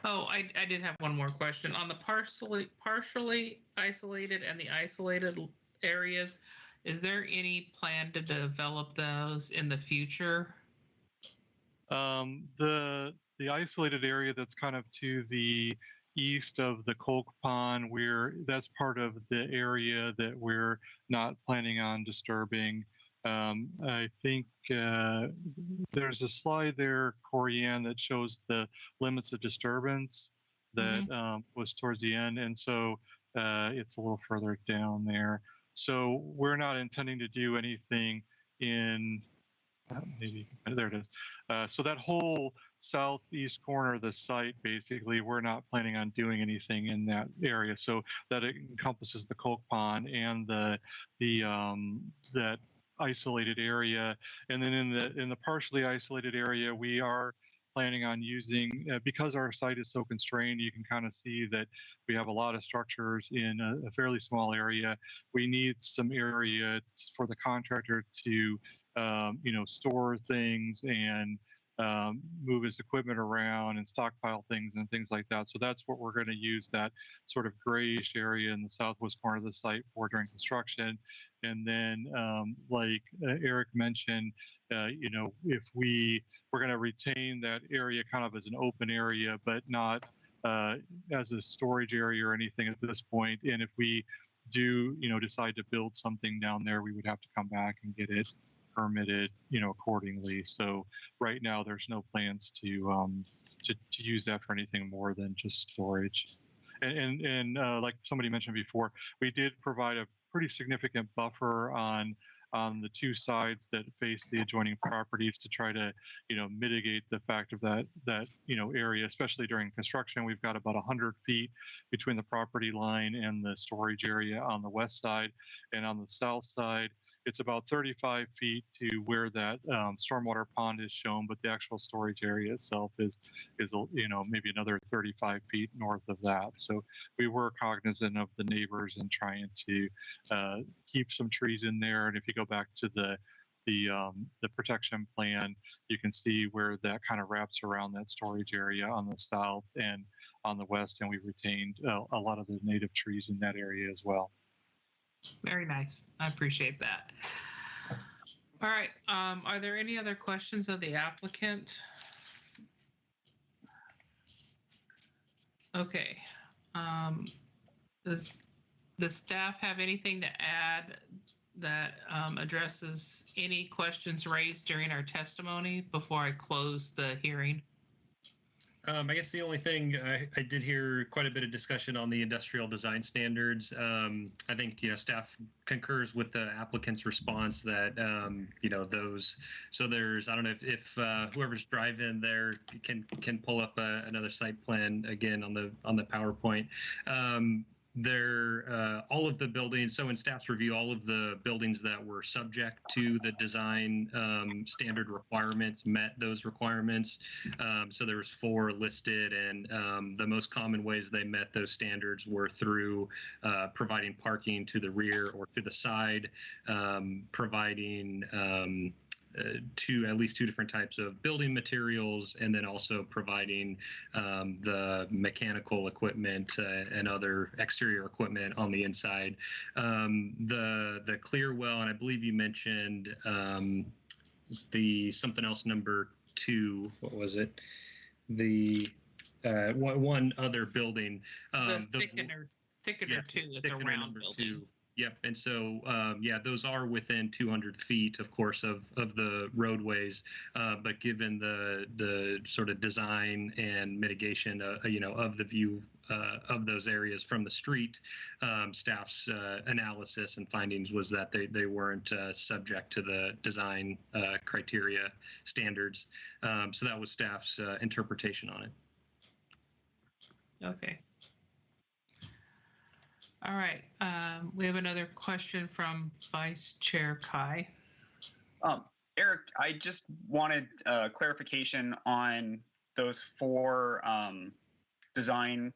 Oh, I did have one more question on the partially isolated and the isolated areas. Is there any plan to develop those in the future? The isolated area that's kind of to the east of the Colk Pond, that's part of the area that we're not planning on disturbing. I think there's a slide there, Corianne, that shows the limits of disturbance that was towards the end, and so it's a little further down there. So we're not intending to do anything in maybe there it is. So that whole southeast corner of the site, basically, we're not planning on doing anything in that area. So that it encompasses the Colk Pond and that isolated area. And then in the partially isolated area, we are planning on using, because our site is so constrained, you can kind of see that we have a lot of structures in a fairly small area. We need some area for the contractor to store things and move his equipment around and stockpile things and things like that. So that's what we're going to use that sort of grayish area in the southwest corner of the site for during construction. And then, like Eric mentioned, if we're going to retain that area kind of as an open area, but not as a storage area or anything at this point. And if we do, decide to build something down there, we would have to come back and get it permitted, accordingly. So right now, there's no plans to use that for anything more than just storage. And like somebody mentioned before, we did provide a pretty significant buffer on the two sides that face the adjoining properties to try to, mitigate the fact of that area, especially during construction. We've got about 100 feet between the property line and the storage area on the west side, and on the south side, it's about 35 feet to where that stormwater pond is shown, but the actual storage area itself is maybe another 35 feet north of that. So we were cognizant of the neighbors and trying to keep some trees in there. And if you go back to the protection plan, you can see where that kind of wraps around that storage area on the south and on the west, and we retained a lot of the native trees in that area as well. Very nice. I appreciate that. All right. Are there any other questions of the applicant? Okay. Does the staff have anything to add that addresses any questions raised during our testimony before I close the hearing? I guess the only thing I did hear quite a bit of discussion on the industrial design standards. I think staff concurs with the applicant's response that those. So there's I don't know if whoever's driving there can pull up another site plan again on the PowerPoint. All of the buildings, so in staff's review, all of the buildings that were subject to the design standard requirements met those requirements. So there was 4 listed, and the most common ways they met those standards were through providing parking to the rear or to the side, providing at least two different types of building materials, and then also providing the mechanical equipment and other exterior equipment on the inside. The clear well, and I believe you mentioned the something else number 2. What was it? The one other building. The thickener 2 at the round building. 2. Yep. And so, those are within 200 feet, of course, of the roadways. But given the sort of design and mitigation, of the view of those areas from the street, staff's analysis and findings was that they weren't subject to the design criteria standards. So that was staff's interpretation on it. Okay. All right. We have another question from Vice Chair Kai. Eric, I just wanted clarification on those 4 design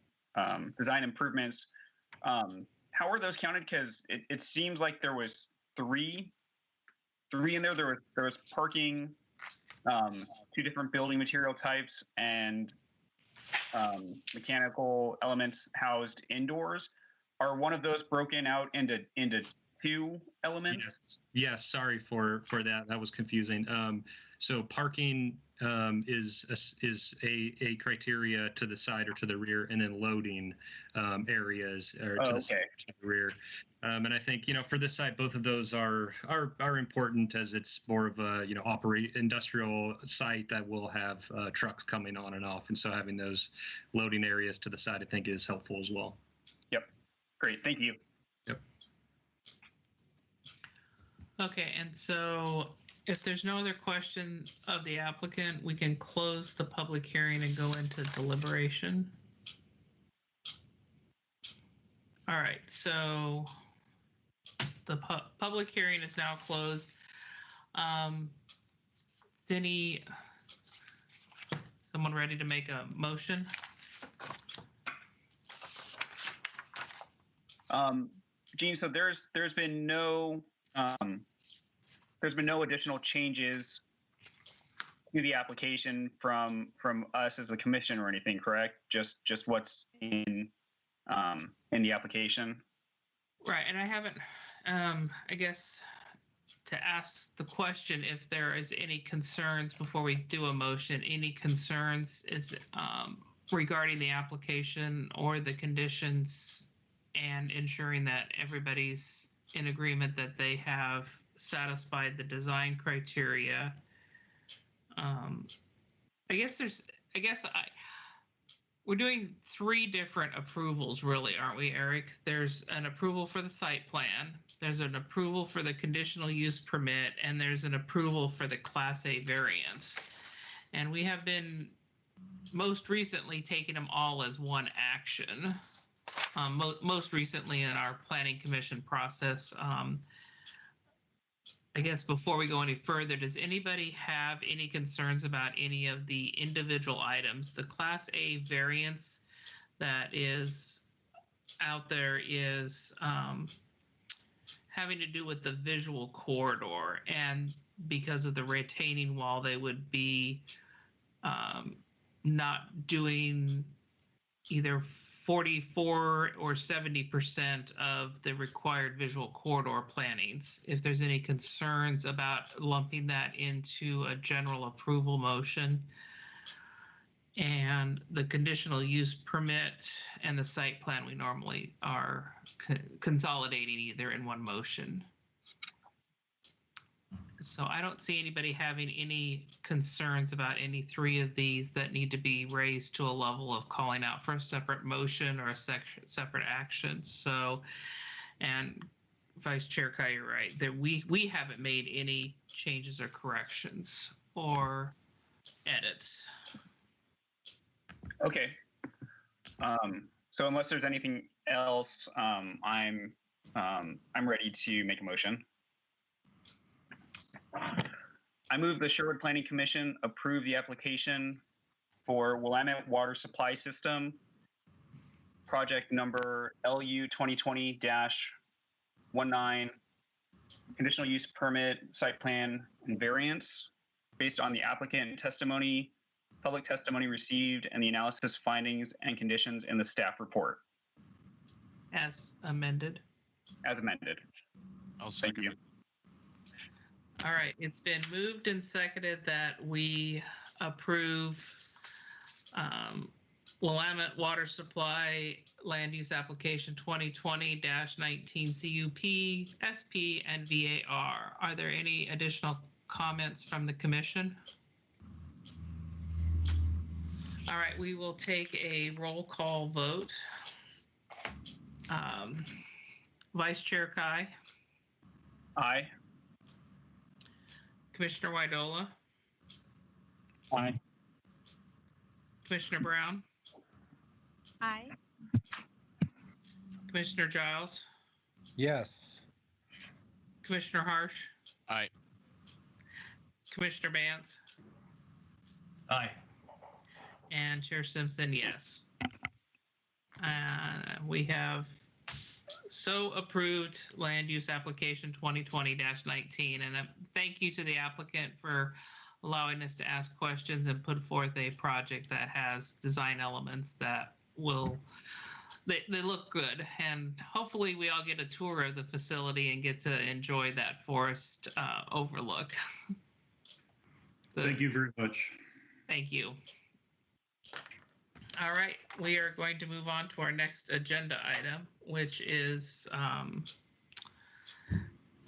improvements. How are those counted? Because it seems like there was three in there. There was parking, 2 different building material types, and mechanical elements housed indoors. Are one of those broken out into 2 elements? Yes. Sorry for that. That was confusing. So parking is a criteria to the side or to the rear, and then loading areas or to the side or to the rear. And I think for this site, both of those are important, as it's more of a industrial site that will have trucks coming on and off, and so having those loading areas to the side, I think, is helpful as well. Yep. Great. Thank you. Yep. Okay, and so if there's no other question of the applicant, we can close the public hearing and go into deliberation. All right, so the public hearing is now closed. Is someone ready to make a motion? Gene, so there's been no additional changes to the application from us as the commission or anything, correct? Just what's in the application. Right, and I haven't. I guess to ask the question if there is any concerns before we do a motion. Any concerns is regarding the application or the conditions, and ensuring that everybody's in agreement that they have satisfied the design criteria. We're doing 3 different approvals, really, aren't we, Eric? There's an approval for the site plan, there's an approval for the conditional use permit, and there's an approval for the Class A variance. And we have been most recently taking them all as one action. Most recently in our planning commission process. I guess before we go any further, does anybody have any concerns about any of the individual items? The Class A variance that is out there is having to do with the visual corridor, and because of the retaining wall, they would be not doing either 44 or 70% of the required visual corridor plannings. If there's any concerns about lumping that into a general approval motion. And the conditional use permit and the site plan, we normally are consolidating either in one motion. So I don't see anybody having any concerns about any 3 of these that need to be raised to a level of calling out for a separate motion or a separate action. So, and Vice Chair Kai, you're right, that we haven't made any changes or corrections or edits. Okay. So unless there's anything else, I'm ready to make a motion. I move the Sherwood Planning Commission approve the application for Willamette Water Supply System, project number LU 2020-19 conditional use permit, site plan, and variance based on the applicant testimony, public testimony received, and the analysis findings and conditions in the staff report. As amended. As amended. I'll Thank second you. it. All right, it's been moved and seconded that we approve Willamette Water Supply Land Use Application 2020-19 CUP, SP, and VAR. Are there any additional comments from the commission? All right, we will take a roll call vote. Vice Chair Kai. Aye. Commissioner Widola. Aye. Commissioner Brown. Aye. Commissioner Giles. Yes. Commissioner Harsh. Aye. Commissioner Bantz. Aye. And Chair Simpson, yes. We have so approved land use application 2020-19. And thank you to the applicant for allowing us to ask questions and put forth a project that has design elements that will, they look good. And hopefully we all get a tour of the facility and get to enjoy that forest overlook. Thank you very much. Thank you. All right, we are going to move on to our next agenda item, which is,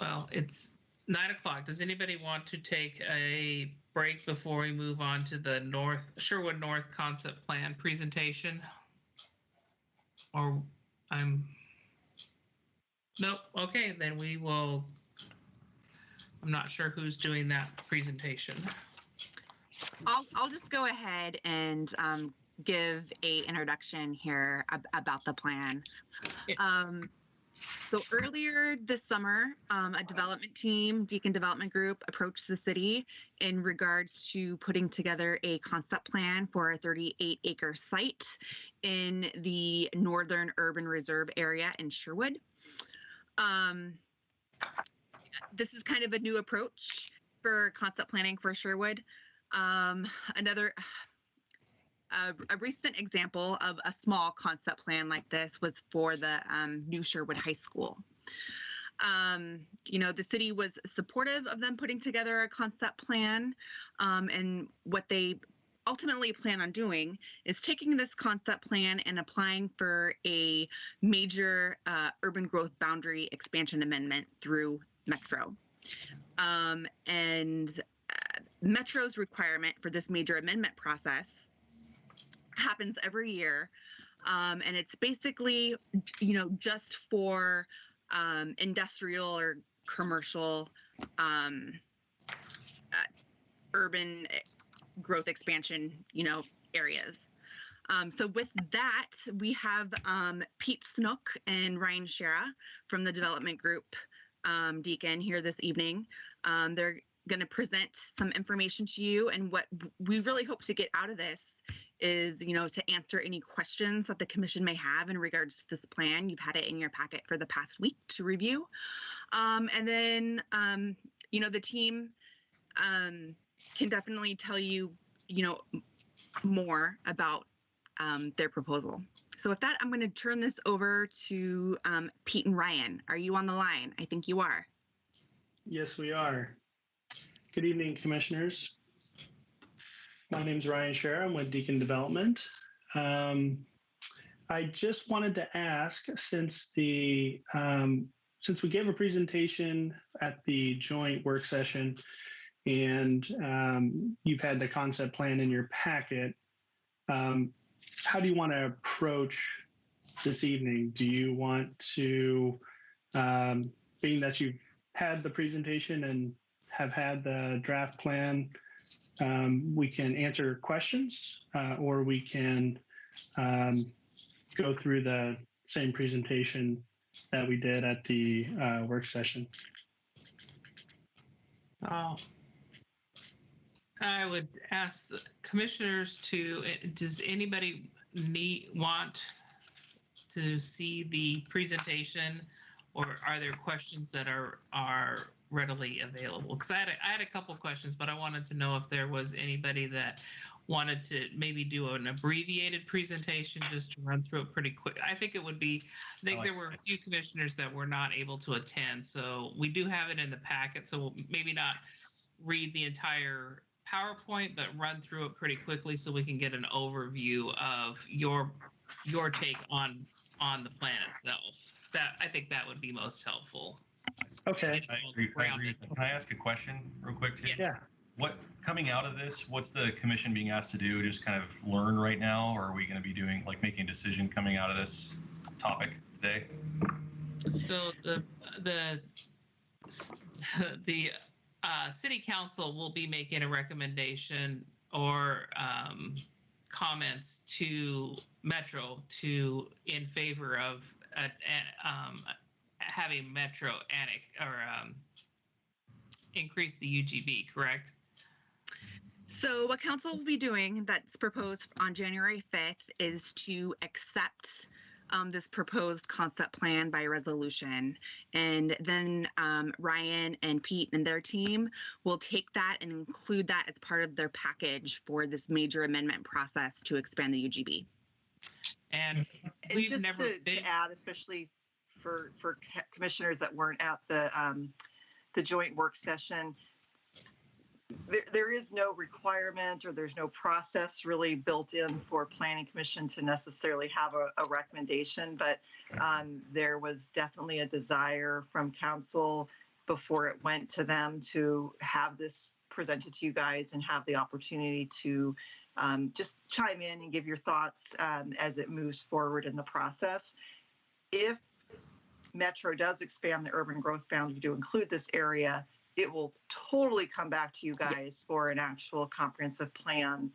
well, it's 9 o'clock. Does anybody want to take a break before we move on to the Sherwood North concept plan presentation? Or nope, okay, then we will, I'm not sure who's doing that presentation. I'll just go ahead and give a introduction here about the plan. So earlier this summer, a development team, Deacon Development Group, approached the city in regards to putting together a concept plan for a 38-acre site in the Northern Urban Reserve area in Sherwood. This is kind of a new approach for concept planning for Sherwood. A recent example of a small concept plan like this was for the new Sherwood High School. You know, the city was supportive of them putting together a concept plan, and what they ultimately plan on doing is taking this concept plan and applying for a major urban growth boundary expansion amendment through Metro. Metro's requirement for this major amendment process happens every year, and it's basically, you know, just for industrial or commercial urban growth expansion, you know, areas. So with that, we have Pete Snook and Ryan Shera from the development group, Deacon, here this evening. They're going to present some information to you, and what we really hope to get out of this is, you know, to answer any questions that the commission may have in regards to this plan. You've had it in your packet for the past week to review. And then, you know, the team can definitely tell you, you know, more about their proposal. So with that, I'm going to turn this over to Pete and Ryan. Are you on the line? I think you are. Yes, we are. Good evening, commissioners. My name is Ryan Shera. I'm with Deacon Development. I just wanted to ask, since we gave a presentation at the joint work session, and you've had the concept plan in your packet, how do you want to approach this evening? Do you want to, being that you've had the presentation and have had the draft plan, we can answer questions, or we can go through the same presentation that we did at the work session? I would ask the commissioners to, does anybody want to see the presentation or are there questions that are readily available? Because I had a couple questions, but I wanted to know if there was anybody that wanted to maybe do an abbreviated presentation just to run through it pretty quick. I think it would be, I think there were a few commissioners that were not able to attend, so we do have it in the packet, so we'll maybe not read the entire PowerPoint, but run through it pretty quickly so we can get an overview of your take on the plan itself. That, I think that would be most helpful. Okay. I agree. Can I ask a question real quick too? Yes. Yeah. What, coming out of this, what's the commission being asked to do? Just kind of learn right now, or are we going to be doing, like, making a decision coming out of this topic today? So the city council will be making a recommendation or comments to Metro in favor of having Metro increase the UGB, correct? So what council will be doing that's proposed on January 5th is to accept this proposed concept plan by resolution. And then Ryan and Pete and their team will take that and include that as part of their package for this major amendment process to expand the UGB. And we've just never to add, especially for commissioners that weren't at the joint work session, there is no requirement or there's no process really built in for Planning Commission to necessarily have a recommendation, but there was definitely a desire from council before it went to them to have this presented to you guys and have the opportunity to just chime in and give your thoughts as it moves forward in the process. If Metro does expand the urban growth boundary to include this area, it will totally come back to you guys for an actual comprehensive plan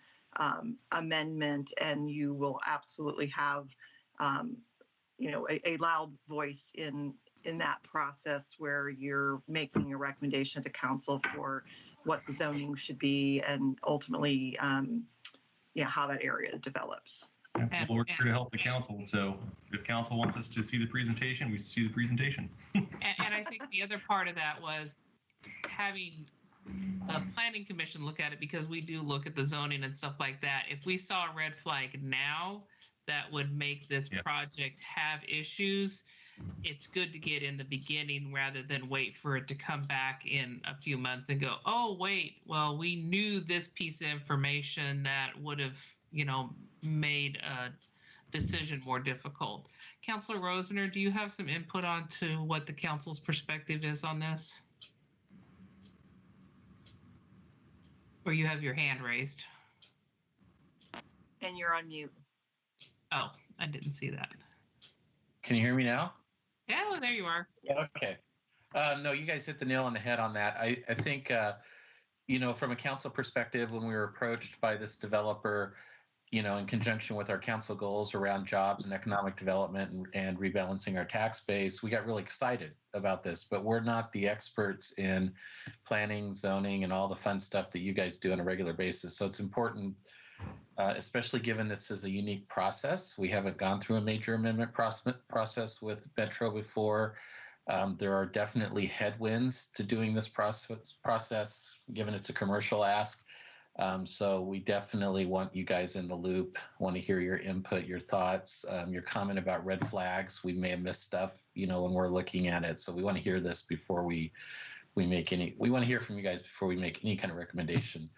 amendment, and you will absolutely have, a loud voice in that process where you're making a recommendation to council for what the zoning should be and ultimately, how that area develops. Well, we're here to help the council, so if council wants us to see the presentation, we see the presentation. And I think the other part of that was having the Planning Commission look at it, because we do look at the zoning and stuff like that. If we saw a red flag now that would make this project have issues, it's good to get in the beginning rather than wait for it to come back in a few months and go, oh, wait, well, we knew this piece of information that would have, made a decision more difficult. Councilor Rosner, do you have some input on to what the council's perspective is on this? Or you have your hand raised? And you're on mute. Oh, I didn't see that. Can you hear me now? Yeah, well, there you are. Okay. No, you guys hit the nail on the head on that. I think, from a council perspective, when we were approached by this developer, in conjunction with our council goals around jobs and economic development and rebalancing our tax base, we got really excited about this, but we're not the experts in planning, zoning, and all the fun stuff that you guys do on a regular basis. So it's important, especially given this is a unique process. We haven't gone through a major amendment process with Metro before. There are definitely headwinds to doing this process, given it's a commercial ask. So we definitely want you guys in the loop, want to hear your input, your thoughts, your comment about red flags. We may have missed stuff, when we're looking at it. So we want to hear this before we make any, we want to hear from you guys before we make any kind of recommendation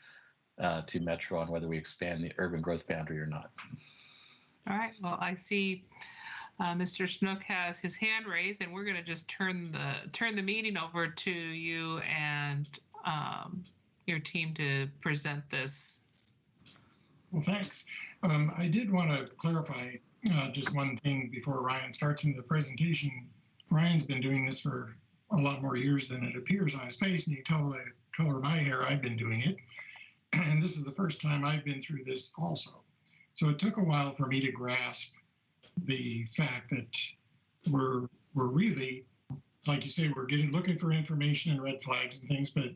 to Metro on whether we expand the urban growth boundary or not. All right, well, I see Mr. Snook has his hand raised, and we're going to just turn the meeting over to you and your team to present this. Well, thanks. I did want to clarify just one thing before Ryan starts in the presentation. Ryan's been doing this for a lot more years than it appears on his face, and you can tell the color of my hair, I've been doing it. And this is the first time I've been through this also. So it took a while for me to grasp the fact that we're really, like you say, we're looking for information and red flags and things, but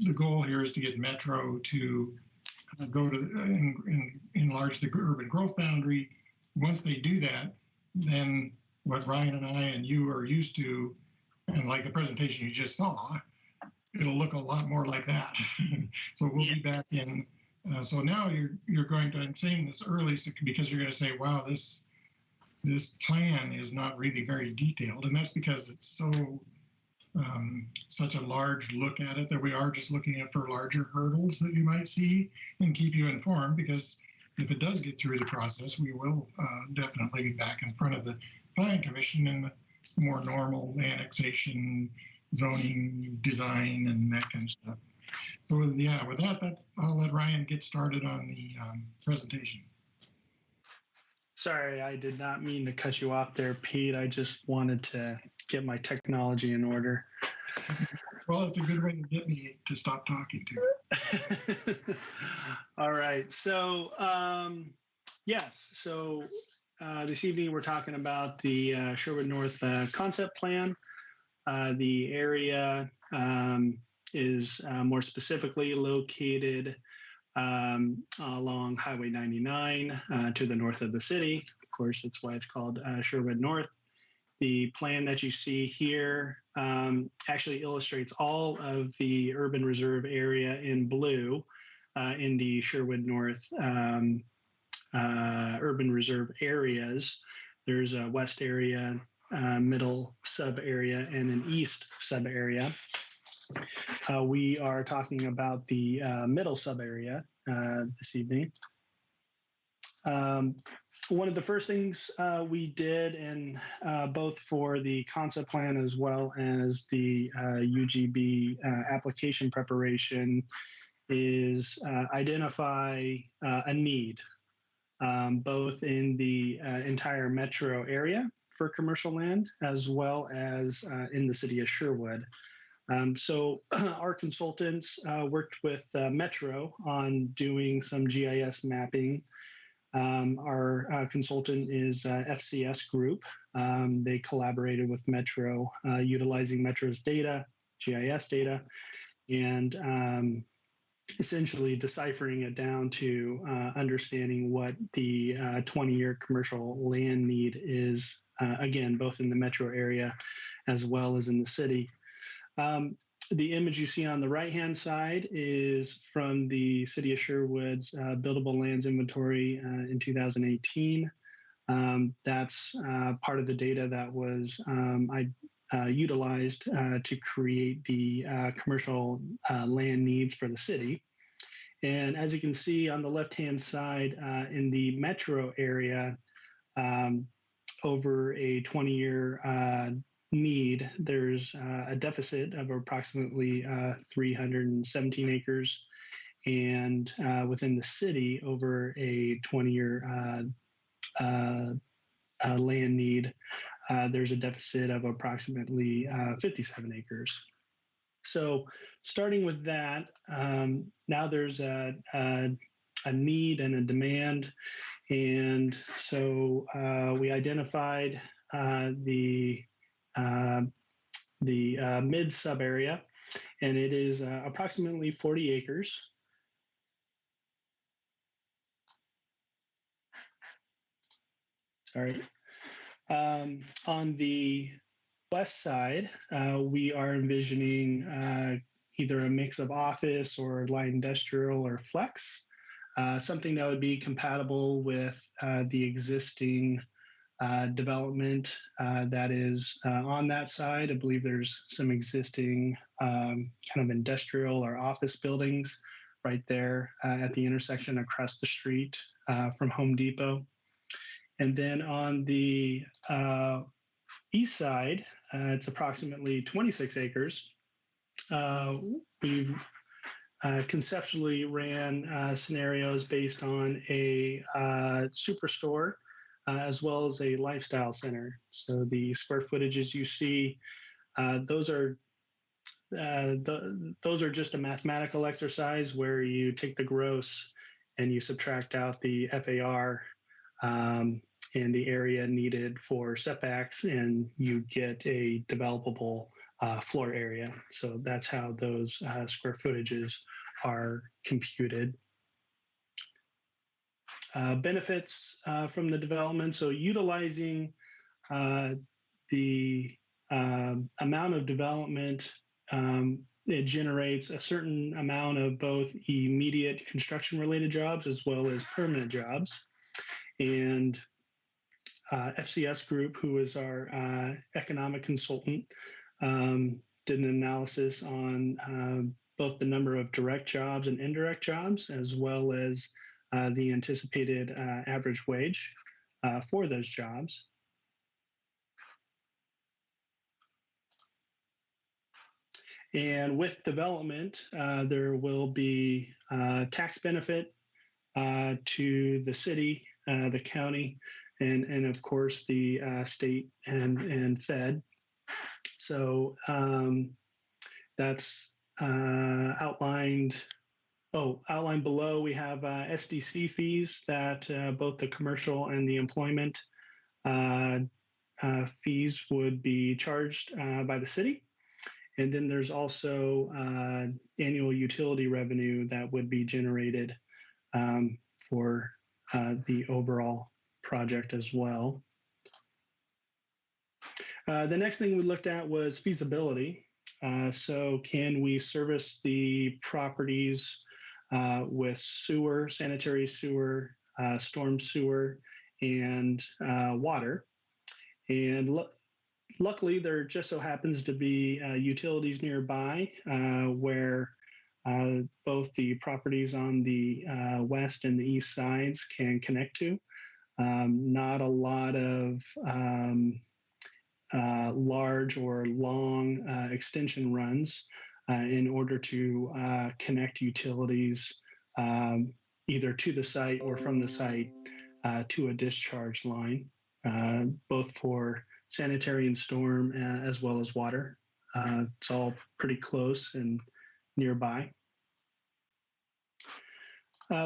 the goal here is to get Metro to go to and enlarge the urban growth boundary. Once they do that, then what Ryan and I and you are used to, and like the presentation you just saw, it'll look a lot more like that. So we'll be back in. So now you're going to, I'm saying this early because you're going to say, wow, this plan is not really very detailed. And that's because it's so such a large look at it that we are just looking at for larger hurdles that you might see and keep you informed, because if it does get through the process, we will definitely be back in front of the Planning Commission in the more normal annexation, zoning, design, and that kind of stuff. So yeah, with that, I'll let Ryan get started on the presentation. Sorry, I did not mean to cut you off there, Pete. I just wanted to get my technology in order. Well, it's a good way to get me to stop talking to. All right. So, yes. So this evening we're talking about the Sherwood North concept plan. The area is more specifically located along Highway 99 to the north of the city. Of course, that's why it's called Sherwood North. The plan that you see here actually illustrates all of the urban reserve area in blue in the Sherwood North urban reserve areas. There's a west area, middle sub area, and an east sub area. We are talking about the middle sub area this evening. One of the first things we did, and both for the concept plan as well as the UGB application preparation, is identify a need, both in the entire metro area for commercial land, as well as in the city of Sherwood. So our consultants worked with Metro on doing some GIS mapping. Our consultant is FCS Group. They collaborated with Metro, utilizing Metro's data, GIS data, and essentially deciphering it down to understanding what the 20-year commercial land need is, again, both in the metro area as well as in the city. The image you see on the right-hand side is from the City of Sherwood's buildable lands inventory in 2018. That's part of the data that was utilized to create the commercial land needs for the city. And as you can see on the left-hand side in the metro area, over a 20-year need, there's a deficit of approximately 317 acres, and within the city, over a 20-year land need, there's a deficit of approximately 57 acres. So starting with that, now there's a need and a demand, and so we identified the mid sub area, and it is approximately 40 acres. Sorry. On the west side, we are envisioning either a mix of office or light industrial or flex, something that would be compatible with the existing development that is on that side. I believe there's some existing kind of industrial or office buildings right there at the intersection across the street from Home Depot. And then on the east side, it's approximately 26 acres. We've conceptually ran scenarios based on a superstore as well as a lifestyle center. So the square footages you see, those are just a mathematical exercise where you take the gross and you subtract out the FAR and the area needed for setbacks, and you get a developable floor area. So that's how those square footages are computed. Benefits from the development. So utilizing the amount of development, it generates a certain amount of both immediate construction-related jobs as well as permanent jobs. And FCS Group, who is our economic consultant, did an analysis on both the number of direct jobs and indirect jobs, as well as the anticipated average wage for those jobs. And with development, there will be tax benefit to the city, the county, and of course the state and Fed. So that's outlined. Outlined below, we have SDC fees that both the commercial and the employment fees would be charged by the city. And then there's also annual utility revenue that would be generated for the overall project as well. The next thing we looked at was feasibility. So can we service the properties with sewer, sanitary sewer, storm sewer, and water? And luckily, there just so happens to be utilities nearby where both the properties on the west and the east sides can connect to. Not a lot of large or long extension runs in order to connect utilities either to the site or from the site to a discharge line, both for sanitary and storm as well as water. It's all pretty close and nearby.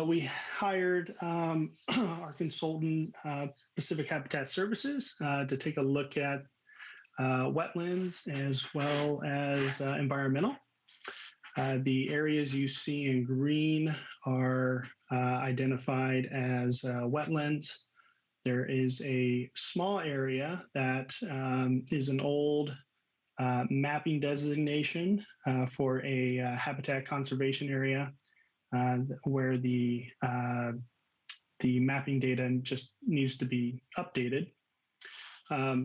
We hired our consultant, Pacific Habitat Services, to take a look at wetlands as well as environmental. The areas you see in green are identified as wetlands. There is a small area that is an old mapping designation for a habitat conservation area where the mapping data just needs to be updated.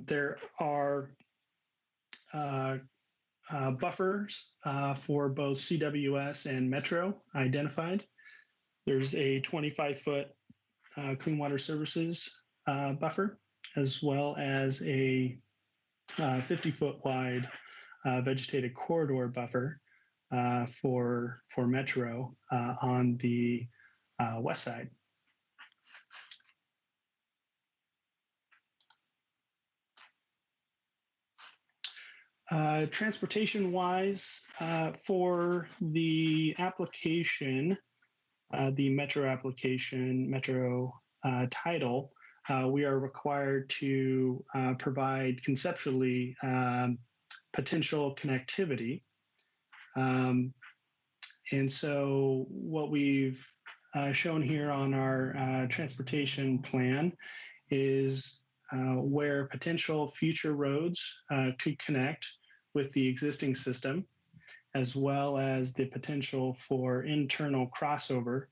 There are buffers for both CWS and Metro identified. There's a 25-foot Clean Water Services buffer, as well as a 50-foot wide vegetated corridor buffer for Metro on the west side. Transportation-wise, for the application, the Metro application, Metro title, we are required to provide conceptually potential connectivity. And so what we've shown here on our transportation plan is where potential future roads could connect with the existing system, as well as the potential for internal crossover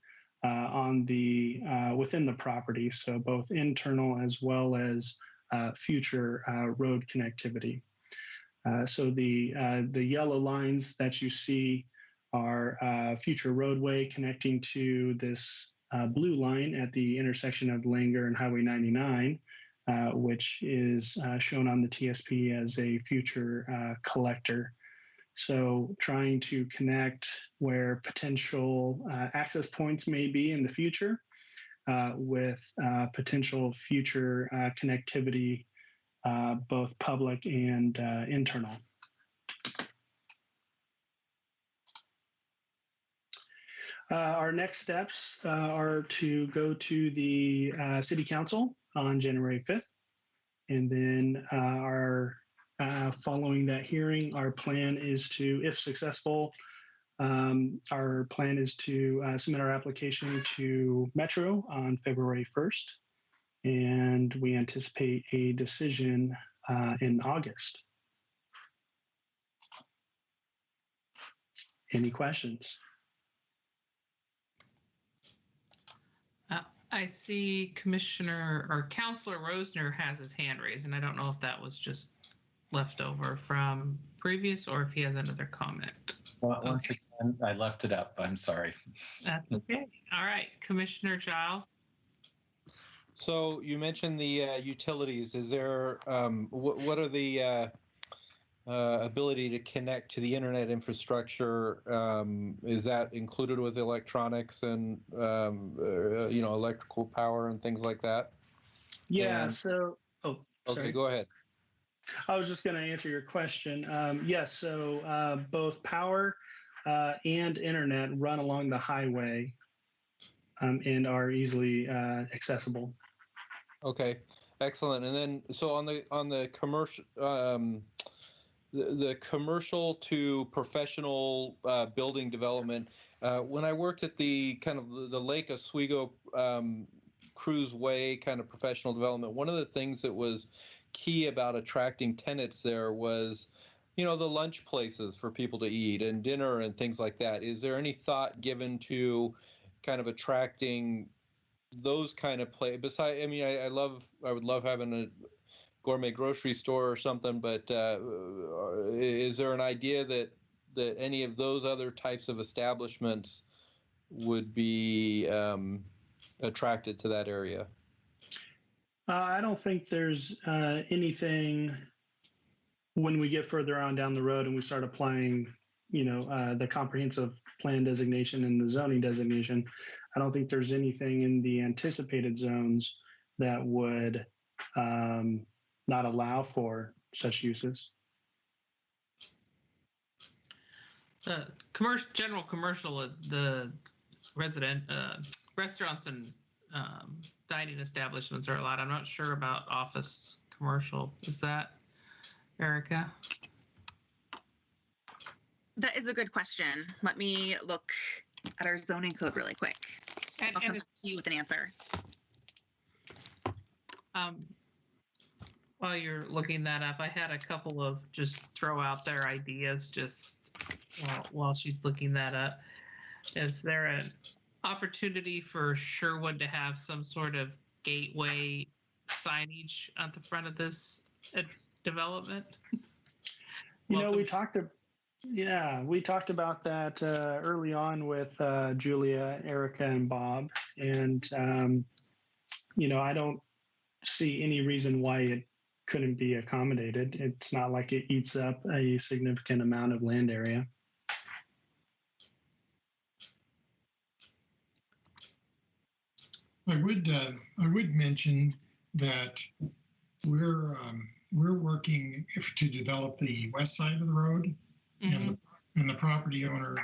on the within the property, so both internal as well as future road connectivity. So the yellow lines that you see are future roadway connecting to this blue line at the intersection of Langer and Highway 99, which is shown on the TSP as a future collector. So trying to connect where potential access points may be in the future with potential future connectivity, both public and internal. Our next steps are to go to the City Council on January 5th. And then following that hearing, our plan is to, if successful, our plan is to submit our application to Metro on February 1st. and we anticipate a decision in August. Any questions? I see Commissioner or Councilor Rosner has his hand raised, and I don't know if that was just left over from previous or if he has another comment. Well, once again, I left it up. I'm sorry. That's okay. All right, Commissioner Giles. So you mentioned the utilities. Is there what are the ability to connect to the internet infrastructure? Is that included with electronics and electrical power and things like that? Yeah. And, so, sorry. Okay, go ahead. I was just going to answer your question. Yes. So both power and internet run along the highway and are easily accessible. Okay, excellent. And then, so on the commercial, the commercial to professional building development. When I worked at the kind of the Lake Oswego Cruise Way kind of professional development, one of the things that was key about attracting tenants there was, the lunch places for people to eat and dinner and things like that. Is there any thought given to kind of attracting those kind of play? Besides, I mean, I would love having a gourmet grocery store or something, but is there an idea that any of those other types of establishments would be attracted to that area? I don't think there's anything when we get further on down the road and we start applying, the comprehensive plan designation and the zoning designation. I don't think there's anything in the anticipated zones that would not allow for such uses. The general commercial, the restaurants and dining establishments are allowed. I'm not sure about office commercial. Is that, Erica? That is a good question. Let me look at our zoning code really quick. I'll come to you with an answer. While you're looking that up, I had a couple of just throw out there ideas just while she's looking that up. Is there an opportunity for Sherwood to have some sort of gateway signage at the front of this development? We talked about that early on with Julia, Erica, and Bob. And, I don't see any reason why it couldn't be accommodated. It's not like it eats up a significant amount of land area. I would mention that we're working to develop the west side of the road, and the property owner.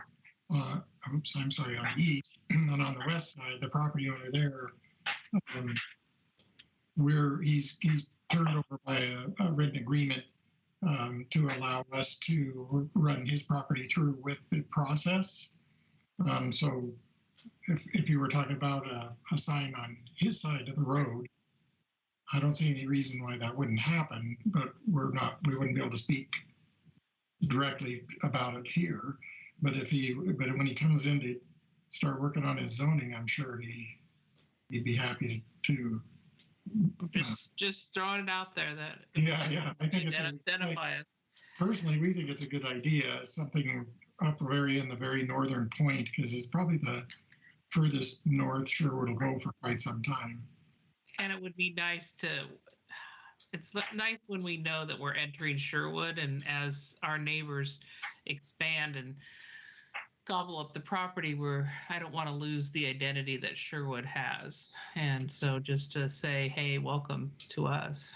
On the east, and on the west side, the property owner there, he's turned over by a written agreement to allow us to run his property through with the process. So if you were talking about a sign on his side of the road, I don't see any reason why that wouldn't happen, but we wouldn't be able to speak directly about it here. But when he comes in to start working on his zoning, I'm sure he'd be happy to. Just throwing it out there that I think it's identify us. Personally, we think it's a good idea. Something up in the very northern point, because it's probably the furthest north Sherwood will go for quite some time. And it would be nice it's nice when we know that we're entering Sherwood, and as our neighbors expand and gobble up the property, I don't want to lose the identity that Sherwood has. And so just to say, hey, welcome to us.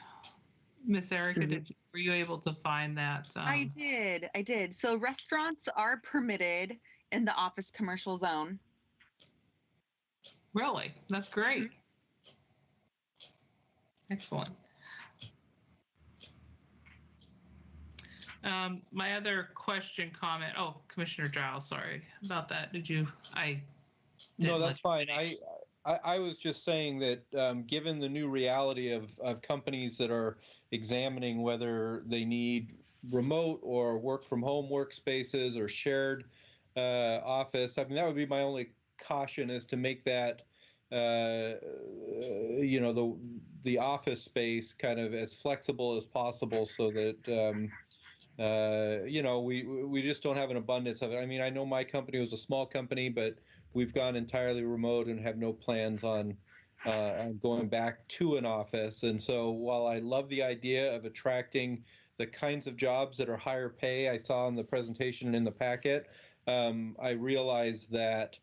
Miss Erica, were you able to find that? I did. So restaurants are permitted in the office commercial zone. Really? That's great. Excellent. My other question, comment. Oh, Commissioner Giles, sorry about that. No, that's fine. I was just saying that given the new reality of companies that are examining whether they need remote or work from home workspaces or shared office, I mean, that would be my only caution, is to make that you know, the office space kind of as flexible as possible, so that you know, we just don't have an abundance of it. I mean, I know my company was a small company, but we've gone entirely remote and have no plans on going back to an office. And so while I love the idea of attracting the kinds of jobs that are higher pay I saw in the presentation and in the packet, I realize that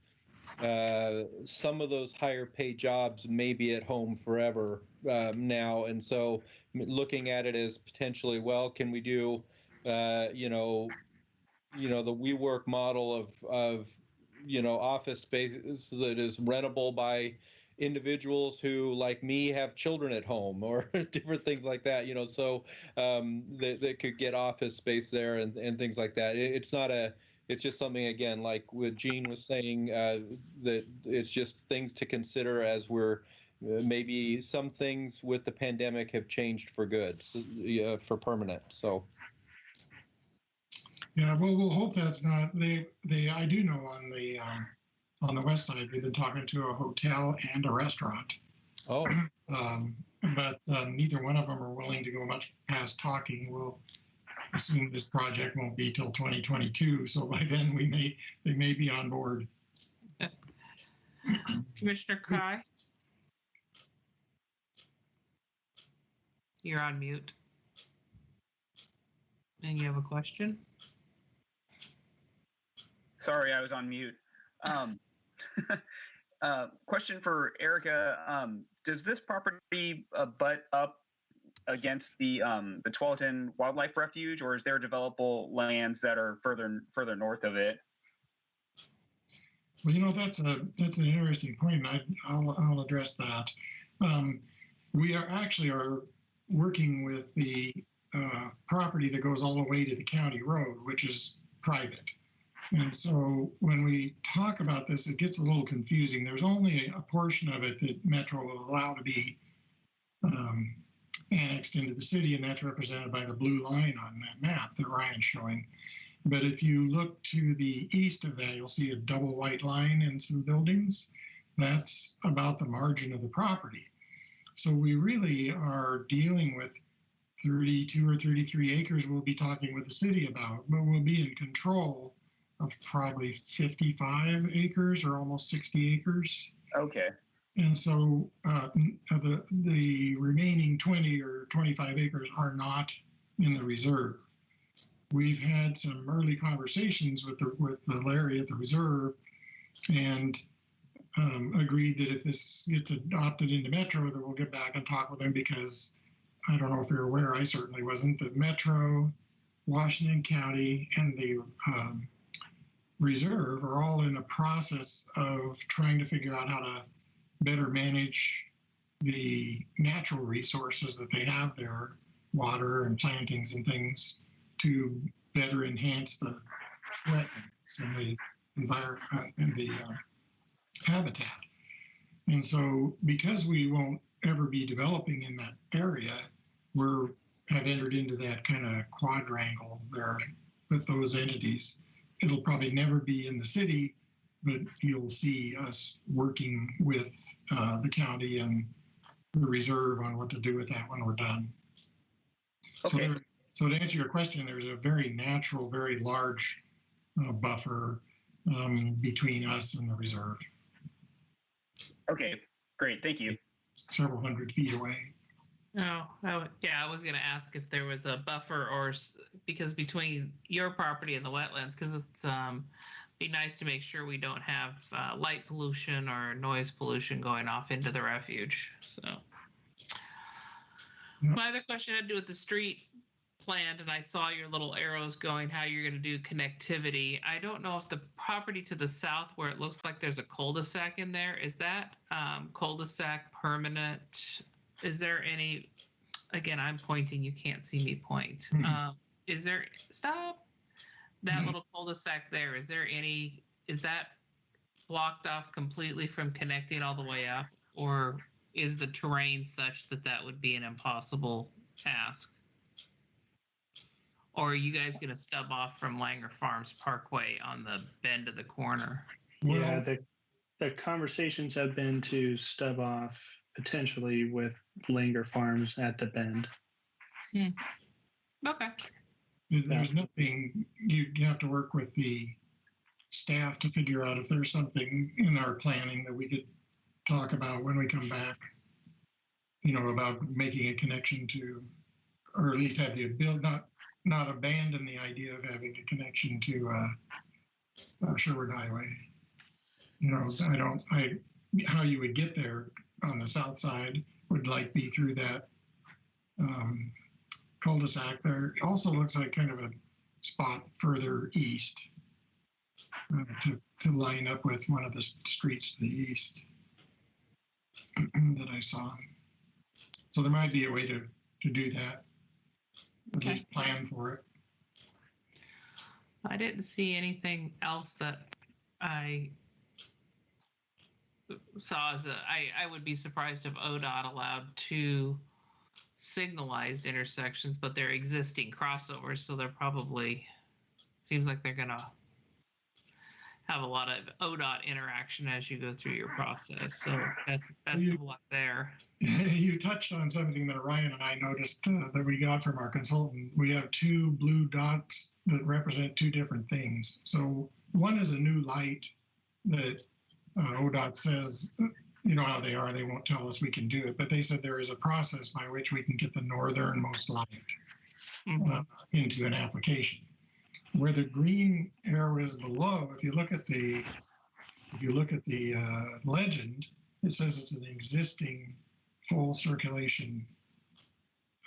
some of those higher pay jobs may be at home forever now. And so looking at it as potentially, well, can we do, you know, the WeWork model of, you know, office spaces that is rentable by individuals who, like me, have children at home, or different things like that, you know, so that could get office space there and things like that. It's not a, it's just something, again, like what Gene was saying, that it's just things to consider as we're maybe some things with the pandemic have changed for good, so, for permanent. So. Yeah, well, we'll hope that's not. I do know on the west side, they've been talking to a hotel and a restaurant. Oh. But neither one of them are willing to go much past talking. We'll assume this project won't be till 2022, so by then they may be on board. Commissioner Kai, you're on mute. And you have a question? Sorry, I was on mute. Question for Erica. Does this property butt up against the Tualatin Wildlife Refuge, or is there developable lands that are further north of it? Well, you know, that's an interesting point, and I'll address that. We are working with the property that goes all the way to the county road, which is private. And so when we talk about this, it gets a little confusing. There's only a portion of it that Metro will allow to be annexed into the city, and that's represented by the blue line on that map that Ryan's showing. But if you look to the east of that, you'll see a double white line and some buildings. That's about the margin of the property. So we really are dealing with 32 or 33 acres we'll be talking with the city about, but we'll be in control of probably 55 acres or almost 60 acres. Okay. And so the remaining 20 or 25 acres are not in the reserve. We've had some early conversations with the Larry at the reserve, and agreed that if this gets adopted into Metro, that we'll get back and talk with them, because I don't know if you're aware, I certainly wasn't, but Metro, Washington County, and the reserve are all in a process of trying to figure out how to better manage the natural resources that they have there, water and plantings and things, to better enhance the wetlands and the environment and the habitat. And so because we won't ever be developing in that area, have entered into that kind of quadrangle there with those entities. It'll probably never be in the city, but you'll see us working with the county and the reserve on what to do with that when we're done. Okay. So to answer your question, there's a very natural, very large buffer between us and the reserve. Okay, great, thank you. Several hundred feet away. Oh, yeah, I was going to ask if there was a buffer, or because between your property and the wetlands, because it's be nice to make sure we don't have light pollution or noise pollution going off into the refuge. So my other question had to do with the street planned, and I saw your little arrows going how you're going to do connectivity. I don't know if the property to the south, where it looks like there's a cul-de-sac in there, is that cul-de-sac permanent? Is there any, again, I'm pointing, you can't see me point. Is there, stop, that little cul-de-sac there, is that blocked off completely from connecting all the way up, or is the terrain such that that would be an impossible task? Or are you guys going to stub off from Langer Farms Parkway on the bend of the corner? Yeah, the conversations have been to stub off potentially with Langer Farms at the bend. Okay. There's nothing, you have to work with the staff to figure out if there's something in our planning that we could talk about when we come back, about making a connection to, or at least have the ability, not abandon the idea of having a connection to Sherwood Highway. How you would get there on the south side would be through that cul-de-sac there. It also looks like kind of a spot further east to line up with one of the streets to the east that I saw. So there might be a way to do that. At least plan for it. I didn't see anything else that I saw as I would be surprised if ODOT allowed 2 signalized intersections, but they're existing crossovers, so they're probably, seems like they're gonna have a lot of ODOT interaction as you go through your process. So best of luck there. You touched on something that Ryan and I noticed that we got from our consultant. We have 2 blue dots that represent 2 different things. So one is a new light that ODOT says, how they are, they won't tell us we can do it, but they said there is a process by which we can get the northernmost light into an application. Where the green arrow is below, if you look at the legend, it says it's an existing full circulation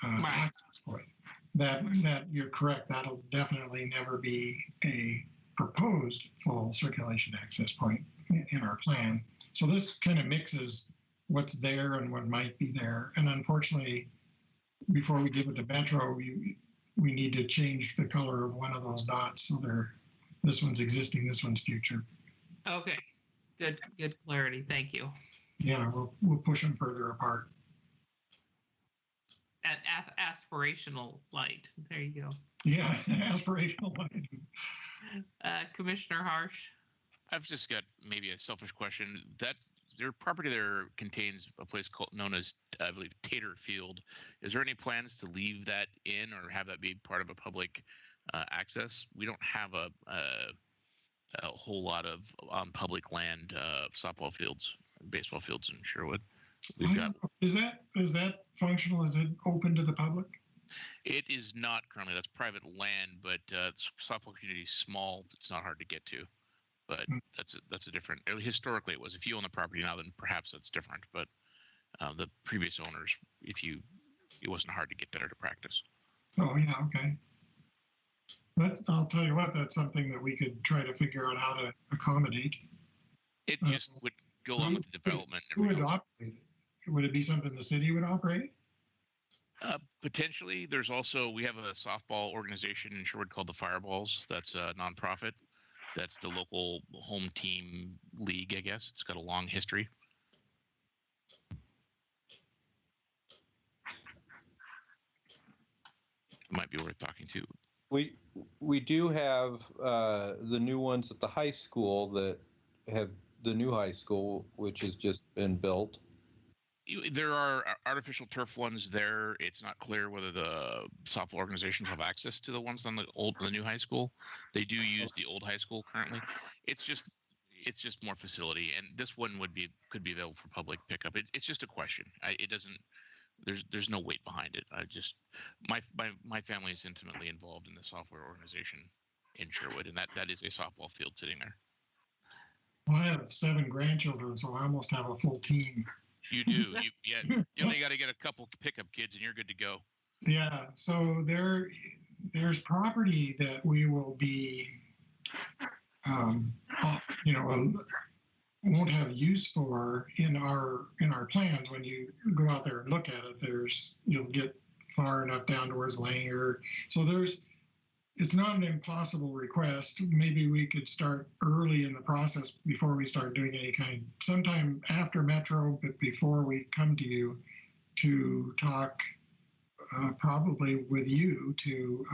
access point. That you're correct. That'll definitely never be a proposed full circulation access point in our plan. So this kind of mixes what's there and what might be there. And unfortunately, before we give it to Metro, we need to change the color of one of those dots. So this one's existing, this one's future. Okay, good clarity. Thank you. Yeah, we'll push them further apart. At aspirational light. There you go. Yeah, aspirational light. Commissioner Harsh. I've just got maybe a selfish question. That their property there contains a place known as, I believe, Tater Field. Is there any plans to leave that in or have that be part of a public access? We don't have a whole lot of on public land softball fields, baseball fields in Sherwood. We've got. Is that functional? Is it open to the public? It is not currently. That's private land, but softball community is small. It's not hard to get to. But that's a different. Historically, it was. If you own the property now, then perhaps that's different. But the previous owners, it wasn't hard to get there to practice. Oh yeah, okay. I'll tell you what. That's something that we could try to figure out how to accommodate. It just would go along with the development. Who would operate it? Would it be something the city would operate? Potentially. There's also, we have a softball organization in Sherwood called the Fireballs. That's a nonprofit. That's the local home team league, I guess. It's got a long history. It might be worth talking to. We do have the new ones at the high school that have the new high school, which has just been built. There are artificial turf ones there. It's not clear whether the softball organizations have access to the ones on the new high school. They do use the old high school currently. It's just more facility, and this one could be available for public pickup. It's just a question. It doesn't. There's no weight behind it. My family is intimately involved in the software organization in Sherwood, and that is a softball field sitting there. Well, I have 7 grandchildren, so I almost have a full team. You do. You only got to get a couple pickup kids, and you're good to go. Yeah. So there's property that we will be, won't have use for in our plans. When you go out there and look at it, you'll get far enough down towards Langer. So there's it's not an impossible request. Maybe we could start early in the process before we start doing any kind, sometime after Metro, but before we come to you to talk probably with you to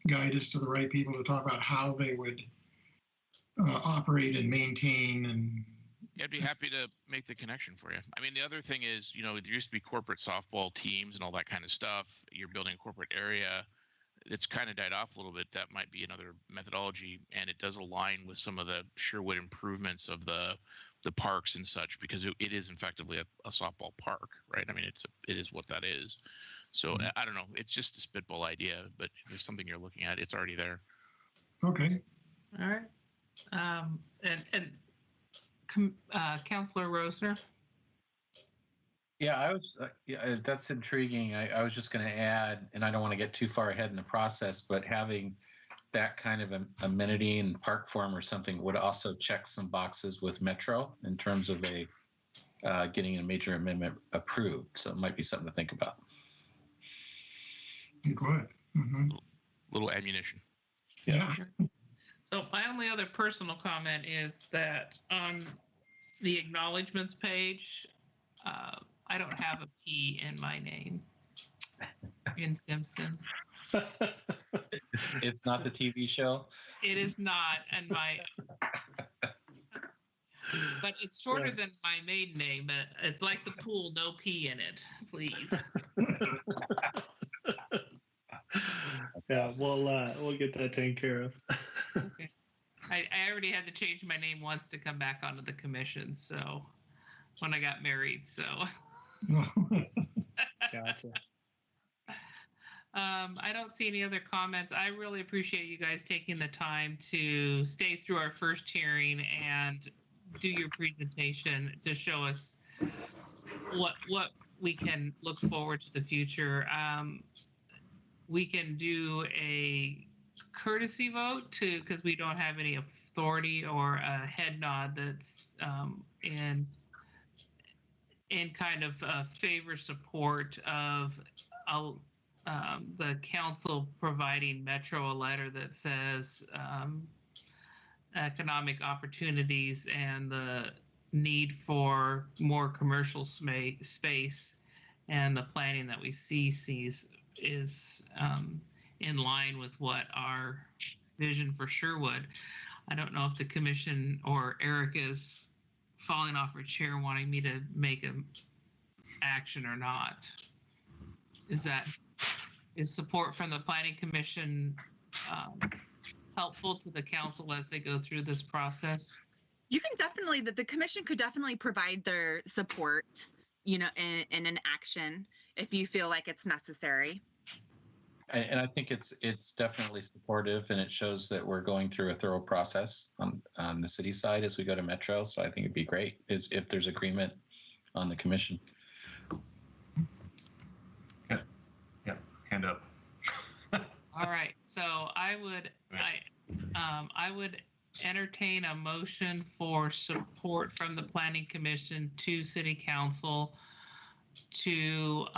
guide us to the right people to talk about how they would operate and maintain. And Yeah, I'd be happy to make the connection for you. I mean, the other thing is, you know, there used to be corporate softball teams and all that kind of stuff. You're building a corporate area. It's kind of died off a little bit. That might be another methodology, and it does align with some of the Sherwood improvements of the parks and such, because it is effectively a softball park, right? I mean, it is what that is. So I don't know. It's just a spitball idea, but if there's something you're looking at, it's already there. Okay. All right. Councilor Rosner. Yeah, that's intriguing. I was just going to add, and I don't want to get too far ahead in the process, but having that kind of an amenity in park form or something would also check some boxes with Metro in terms of getting a major amendment approved. So it might be something to think about. Good. Mm-hmm. Little ammunition. Yeah. So my only other personal comment is that on the acknowledgements page, I don't have a P in my name in Simpson. It's not the TV show? It is not, and but it's shorter than my maiden name. But it's like the pool, no P in it, please. Yeah, we'll get that taken care of. Okay. I already had to change my name once to come back onto the commission. So when I got married, so. Gotcha. I don't see any other comments. I really appreciate you guys taking the time to stay through our first hearing and do your presentation to show us what we can look forward to the future. We can do a courtesy vote because we don't have any authority, or a head nod that's in kind of favor support of the council providing Metro a letter that says economic opportunities and the need for more commercial space, and the planning that we sees is in line with what our vision for Sherwood. I don't know if the commission or Eric is falling off her chair wanting me to make an action or not. Is support from the Planning Commission helpful to the council as they go through this process? You can definitely, the commission could definitely provide their support, in an action if you feel like it's necessary. And I think it's definitely supportive, and it shows that we're going through a thorough process on the city side as we go to Metro. So I think it'd be great if there's agreement on the commission. Yeah, hand up. All right, so I would entertain a motion for support from the Planning Commission to City Council to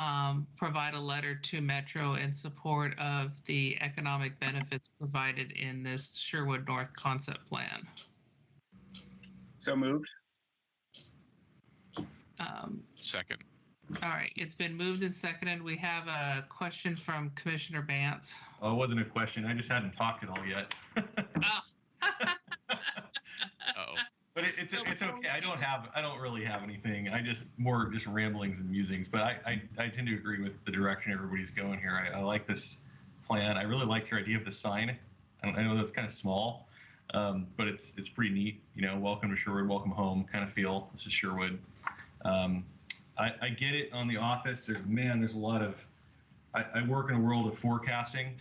provide a letter to Metro in support of the economic benefits provided in this Sherwood North concept plan. So moved. Second. All right, it's been moved and seconded. We have a question from Commissioner Bantz. Oh, it wasn't a question. I just hadn't talked it all yet. Uh-oh. But it's okay. I don't really have anything. I just ramblings and musings. But I tend to agree with the direction everybody's going here. I like this plan. I really like your idea of the sign. I know that's kind of small, but it's pretty neat. Welcome to Sherwood, welcome home kind of feel. This is Sherwood. I get it on the office. There's a lot of. I work in a world of forecasting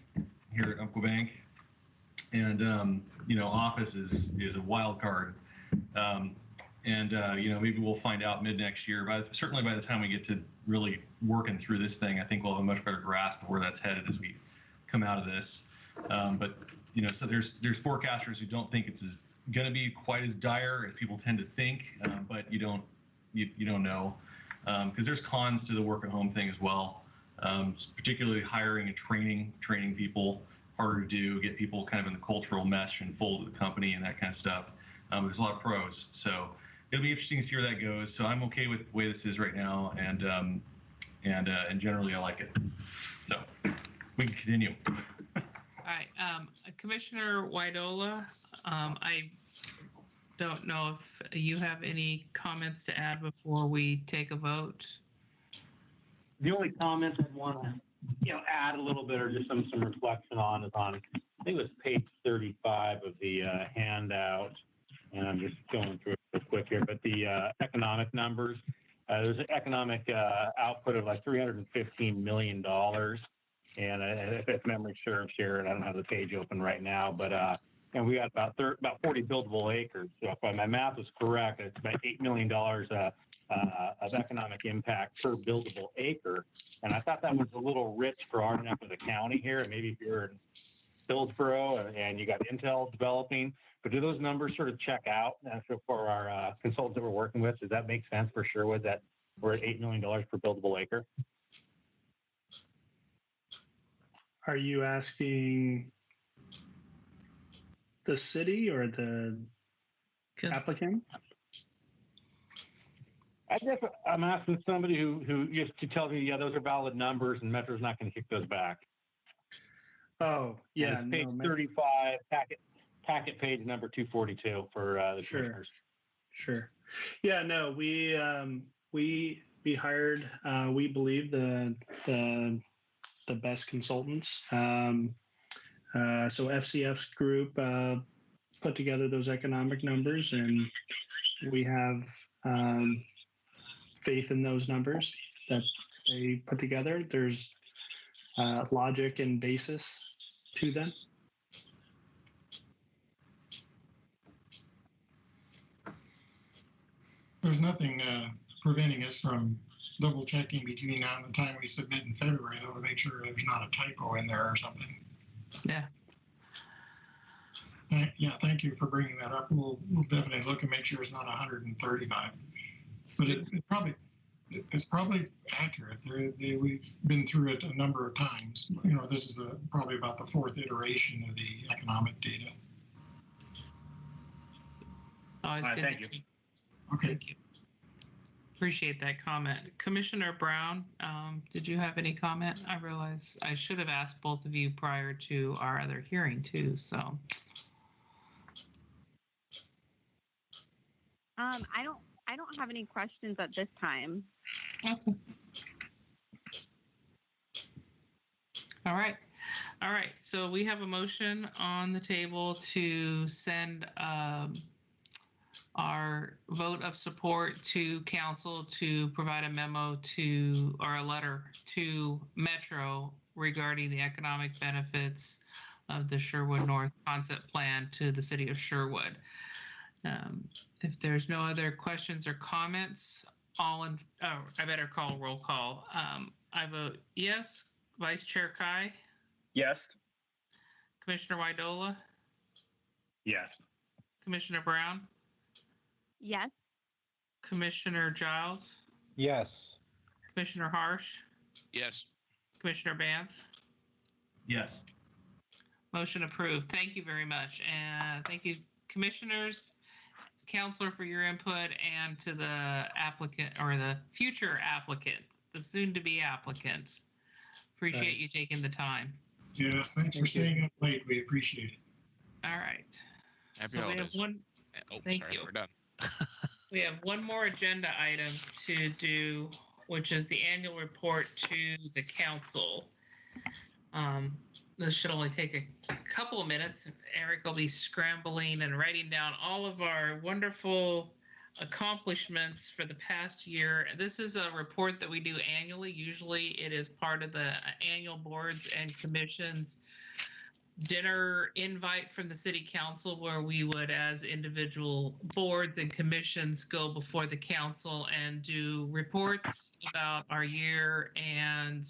here at Umpqua Bank, and office is a wild card. Maybe we'll find out mid next year. Certainly by the time we get to really working through this thing, I think we'll have a much better grasp of where that's headed as we come out of this. So there's forecasters who don't think it's going to be quite as dire as people tend to think, but you don't know, because there's cons to the work at home thing as well, particularly hiring and training people. harder to do, get people kind of in the cultural mesh and fold of the company and that kind of stuff. There's a lot of pros, so it'll be interesting to see where that goes. So I'm okay with the way this is right now, and generally I like it. So we can continue. All right, Commissioner Widola, I don't know if you have any comments to add before we take a vote. The only comment I'd want to, add a little bit or just some reflection on is on, I think it was page 35 of the handout, and I'm just going through it real quick here, but the economic numbers, there's an economic output of like $315 million. And if memory serves here, and I don't have the page open right now, but and we got about 40 buildable acres. So if my math is correct, it's about $8 million of economic impact per buildable acre. And I thought that was a little rich for our neck of the county here. Maybe if you're in Hillsborough and you got Intel developing, but do those numbers sort of check out? And so for our consultants that we're working with, does that make sense for Sherwood that we're at $8 million per buildable acre? Are you asking the city or the applicant? I'm asking somebody who just to tell me, yeah, those are valid numbers and Metro's not going to kick those back. Oh, yeah. Page 35, packet page number 242 for the commissioners. Sure. Yeah, no, we hired, we believe the best consultants. So FCF's group put together those economic numbers, and we have faith in those numbers that they put together. There's logic and basis to them. There's nothing preventing us from double checking between now and the time we submit in February, though, to make sure there's not a typo in there or something. Yeah. Yeah, thank you for bringing that up. We'll definitely look and make sure it's not 135. But it's probably accurate. We've been through it a number of times. This is probably about the fourth iteration of the economic data. Always good thank to you. Okay. Thank you. Appreciate that comment. Commissioner Brown, did you have any comment? I realize I should have asked both of you prior to our other hearing too, so. I don't have any questions at this time. Okay. All right. So we have a motion on the table to send our vote of support to council to provide a memo to, or a letter to Metro regarding the economic benefits of the Sherwood North concept plan to the city of Sherwood. If there's no other questions or comments, I better call roll call. I vote yes. Vice Chair Kai? Yes. Commissioner Widola? Yes. Commissioner Brown? Yes. Commissioner Giles? Yes. Commissioner Harsh? Yes. Commissioner Bance? Yes. Motion approved. Thank you very much. And thank you, commissioners, counselor, for your input, and to the applicant or the future applicant, the soon-to-be applicant. Appreciate you taking the time. Yes, thanks for staying up late. We appreciate it. All right. Happy So holidays. we have one. Thank you. We're done. We have one more agenda item to do, which is the annual report to the council. This should only take a couple of minutes. Eric will be scrambling and writing down all of our wonderful accomplishments for the past year. This is a report that we do annually. Usually it is part of the annual boards and commissions dinner invite from the city council, where we would, as individual boards and commissions, go before the council and do reports about our year, and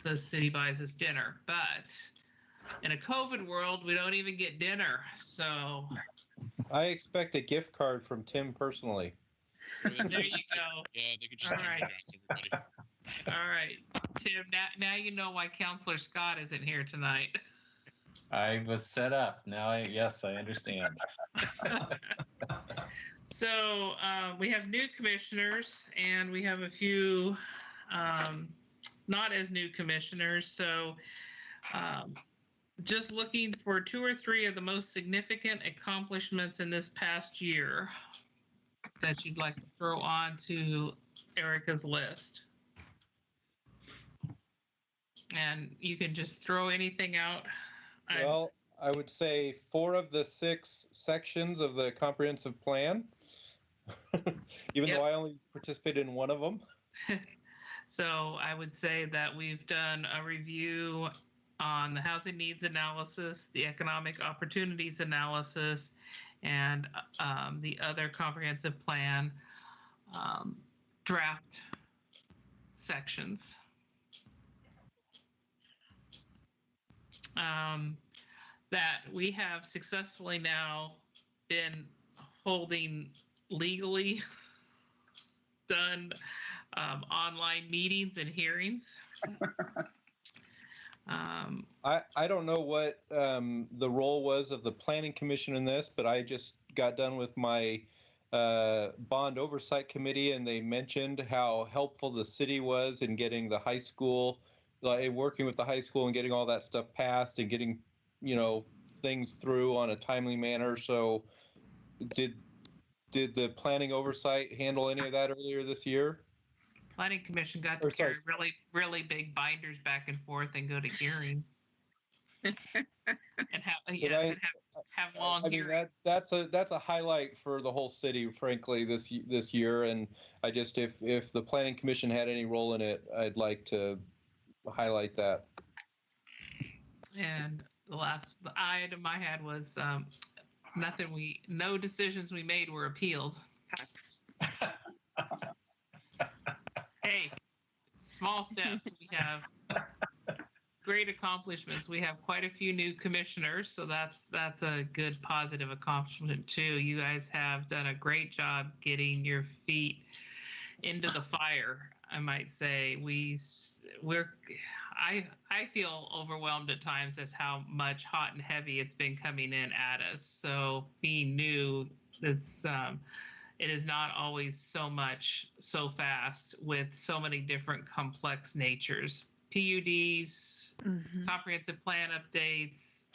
the city buys us dinner. But in a COVID world, we don't even get dinner. So I expect a gift card from Tim personally. there you go. Yeah, they could just All right. everybody. All right, Tim. Now you know why Counselor Scott isn't here tonight. I was set up. Now, yes, I understand. So we have new commissioners, and we have a few not as new commissioners. So just looking for 2 or 3 of the most significant accomplishments in this past year that you'd like to throw on to Erica's list. And you can just throw anything out. Well, I would say 4 of the 6 sections of the comprehensive plan, even though I only participated in one of them. So I would say that we've done a review on the housing needs analysis, the economic opportunities analysis, and the other comprehensive plan draft sections. That we have successfully now been holding legally done online meetings and hearings. I don't know what the role was of the Planning Commission in this, but I just got done with my bond oversight committee, and they mentioned how helpful the city was in getting the high school, working with the high school and getting all that stuff passed and getting, things through on a timely manner. So did the planning oversight handle any of that earlier this year? Planning Commission got to carry really big binders back and forth and go to hearing. and have long hearings. That's a highlight for the whole city, frankly, this year. And I just, if the Planning Commission had any role in it, I'd like to highlight that. And the item I had was no decisions we made were appealed. Hey, small steps. We have great accomplishments. We have quite a few new commissioners, so that's a good positive accomplishment too. You guys have done a great job getting your feet into the fire, I might say. I feel overwhelmed at times as how much hot and heavy it's been coming in at us. So being new, it is not always so fast with so many different complex natures. PUDs, comprehensive plan updates,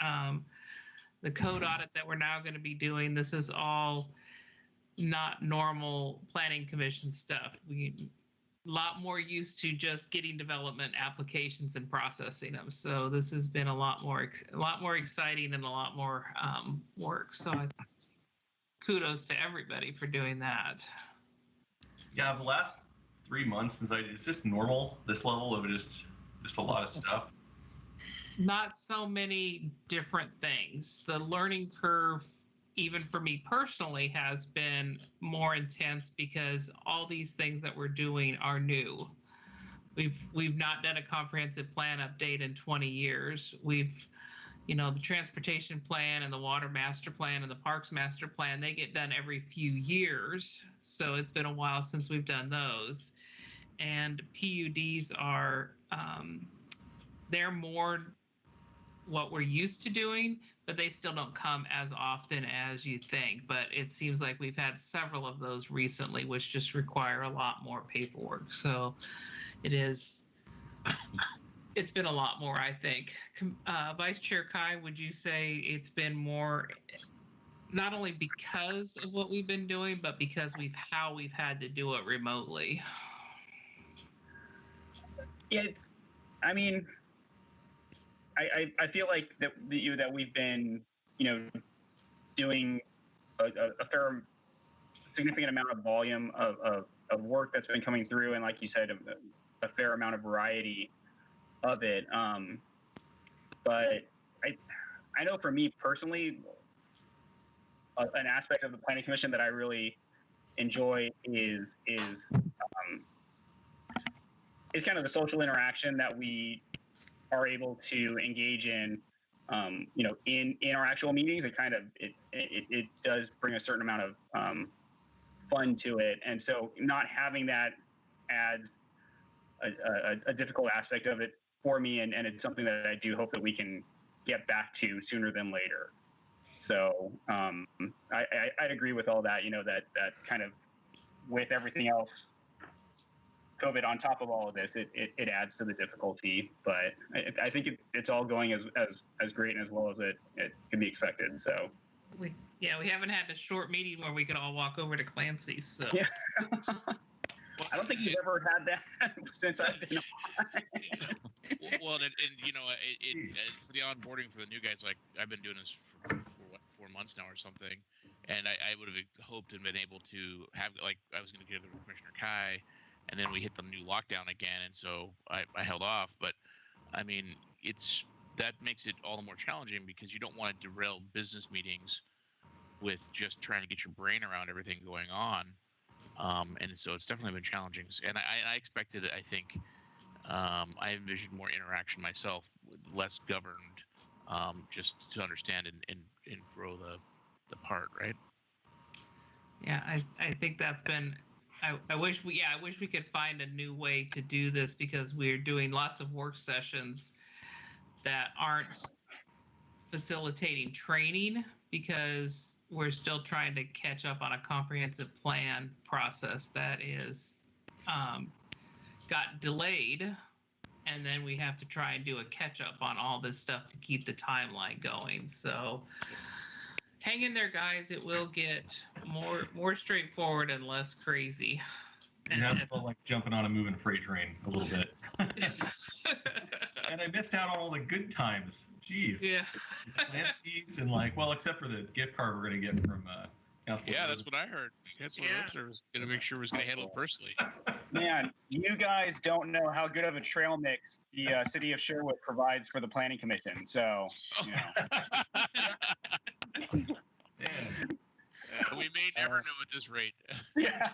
the code audit that we're now going to be doing. This is all not normal planning commission stuff. We a lot more used to just getting development applications and processing them. So this has been a lot more exciting and a lot more work. So kudos to everybody for doing that. Yeah, the last 3 months is this normal, this level of just a lot of stuff? Not so many different things. The learning curve, even for me personally, has been more intense because all these things that we're doing are new. We've not done a comprehensive plan update in 20 years. We've, the transportation plan and the water master plan and the parks master plan, they get done every few years. So it's been a while since we've done those. And PUDs are, they're more what we're used to doing, but they still don't come as often as you think. But it seems like we've had several of those recently, which just require a lot more paperwork. So it's been a lot more, I think. Vice Chair Kai, would you say it's been more, not only because of what we've been doing, but because how we've had to do it remotely? I feel like that we've been, doing a fair, significant amount of volume of work that's been coming through, and like you said, a fair amount of variety of it. But I know for me personally, an aspect of the Planning Commission that I really enjoy is kind of the social interaction that we are able to engage in, in our actual meetings. It does bring a certain amount of fun to it, and so not having that adds a difficult aspect of it for me, and it's something that I do hope that we can get back to sooner than later. So I'd agree with all that. That kind of, with everything else, COVID on top of all of this, it adds to the difficulty. But I think it's all going as great and as well as it can be expected. So we haven't had a short meeting where we could all walk over to Clancy's. So. Yeah. I don't think you've ever had that since I've been on. Well, and for the onboarding for the new guys, like I've been doing this for what, 4 months now or something, and I would have hoped and been able to have, like, I was going to get together with Commissioner Kai, and then we hit the new lockdown again, and so I held off. But I mean, that makes it all the more challenging because you don't want to derail business meetings with just trying to get your brain around everything going on. And so it's definitely been challenging. And I expected it, I think, I envisioned more interaction myself, less governed, just to understand and grow the part, right? Yeah, I think that's been, I wish we could find a new way to do this, because we're doing lots of work sessions that aren't facilitating training, because we're still trying to catch up on a comprehensive plan process that is got delayed, and then we have to try and do a catch up on all this stuff to keep the timeline going. So hang in there, guys. It will get more straightforward and less crazy. It has felt like jumping on a moving freight train a little bit. And I missed out on all the good times. Jeez. Yeah. Clancy's and except for the gift card we're going to get from Council. Yeah, that's what I heard. Council was going to make sure it was going to handle it personally. Man, you guys don't know how good of a trail mix the city of Sherwood provides for the planning commission. So, we may never know at this rate. Yeah.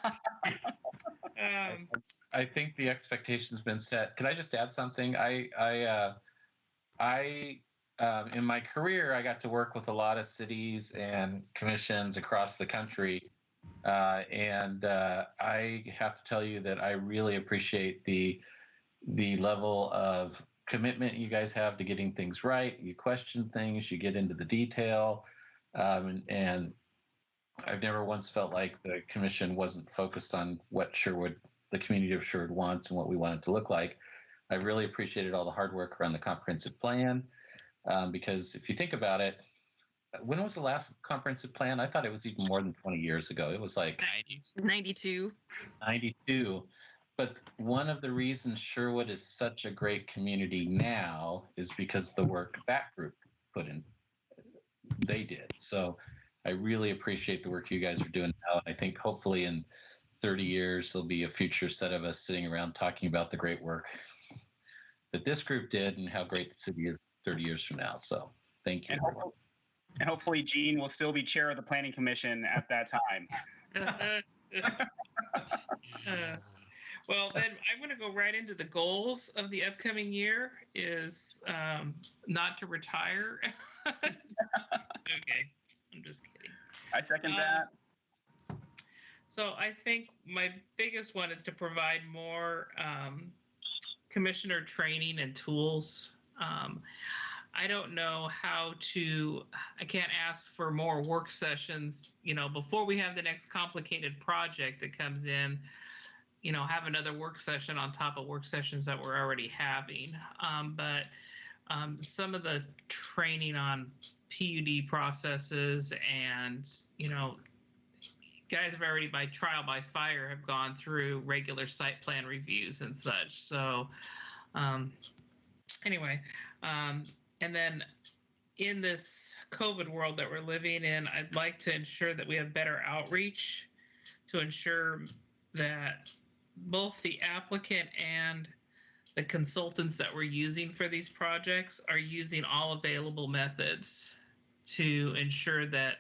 I think the expectation's been set. Could I just add something? I in my career, I got to work with a lot of cities and commissions across the country, and I have to tell you that I really appreciate the level of commitment you guys have to getting things right. You question things, you get into the detail, and I've never once felt like the commission wasn't focused on what Sherwood, the community of Sherwood, wants and what we want it to look like. I really appreciated all the hard work around the comprehensive plan, because if you think about it, when was the last comprehensive plan? I thought it was even more than 20 years ago. It was like 92. 92. But one of the reasons Sherwood is such a great community now is because the work that group put in, they did. So I really appreciate the work you guys are doing now. I think hopefully in 30 years, there'll be a future set of us sitting around talking about the great work that this group did and how great the city is 30 years from now. So thank you. And hopefully Gene will still be chair of the planning commission at that time. Well, then I'm going to go right into the goals of the upcoming year is not to retire. Okay, I'm just kidding. I second that. So I think my biggest one is to provide more commissioner training and tools. I don't know how to, I can't ask for more work sessions, before we have the next complicated project that comes in, have another work session on top of work sessions that we're already having. But some of the training on PUD processes and, guys have already by trial by fire have gone through regular site plan reviews and such. So anyway, and then in this COVID world that we're living in, I'd like to ensure that we have better outreach to ensure that both the applicant and the consultants that we're using for these projects are using all available methods to ensure that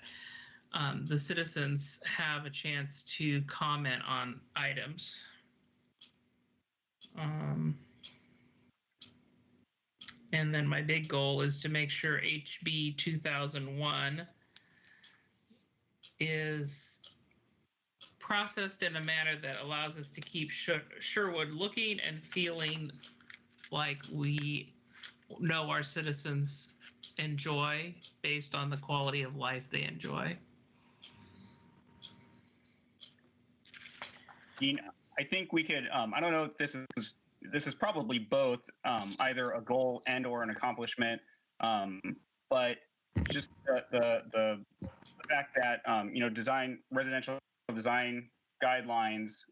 the citizens have a chance to comment on items. And then my big goal is to make sure HB 2001 is processed in a manner that allows us to keep Sherwood looking and feeling like we know our citizens enjoy based on the quality of life they enjoy. Dean, I think we could, I don't know if this is probably both, either a goal and or an accomplishment, but just the fact that, residential design guidelines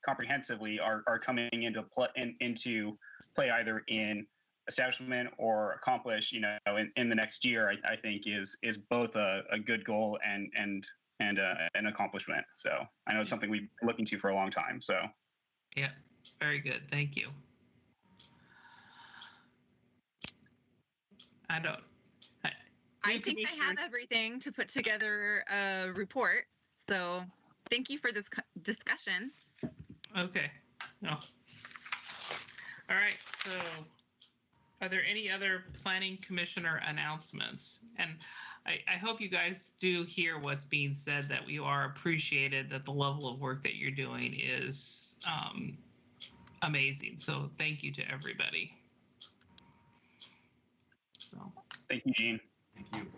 comprehensively are coming into play either in establishment or accomplish, in the next year, I think is both a good goal and an accomplishment. So I know it's something we've been looking to for a long time. So yeah, very good. Thank you. I think I have everything to put together a report. So thank you for this discussion. Okay. No. All right. So are there any other planning commissioner announcements? And I hope you guys do hear what's being said, that we are appreciated, that the level of work that you're doing is amazing. So thank you to everybody. So. Thank you, Gene. Thank you.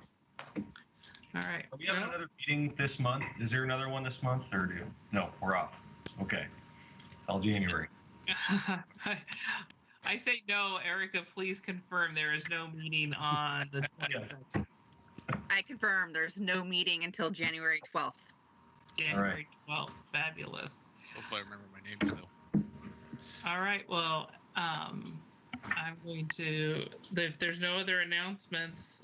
All right. We have another meeting this month. Is there another one this month, or no? We're off. Okay. It's all January. I say no. Erica, please confirm there is no meeting on the 22nd. I confirm there's no meeting until January 12th. January 12th. Fabulous. Hopefully I remember my name though. All right. Well, I'm going to, if there's no other announcements,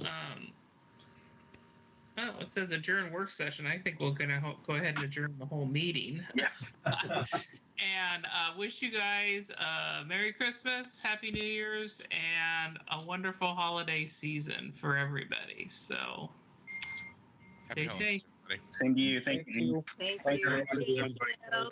oh, it says adjourn work session. I think we're going to go ahead and adjourn the whole meeting. Yeah. And wish you guys Merry Christmas, Happy New Year's, and a wonderful holiday season for everybody. So stay safe. Same to you. Thank you. Thank you.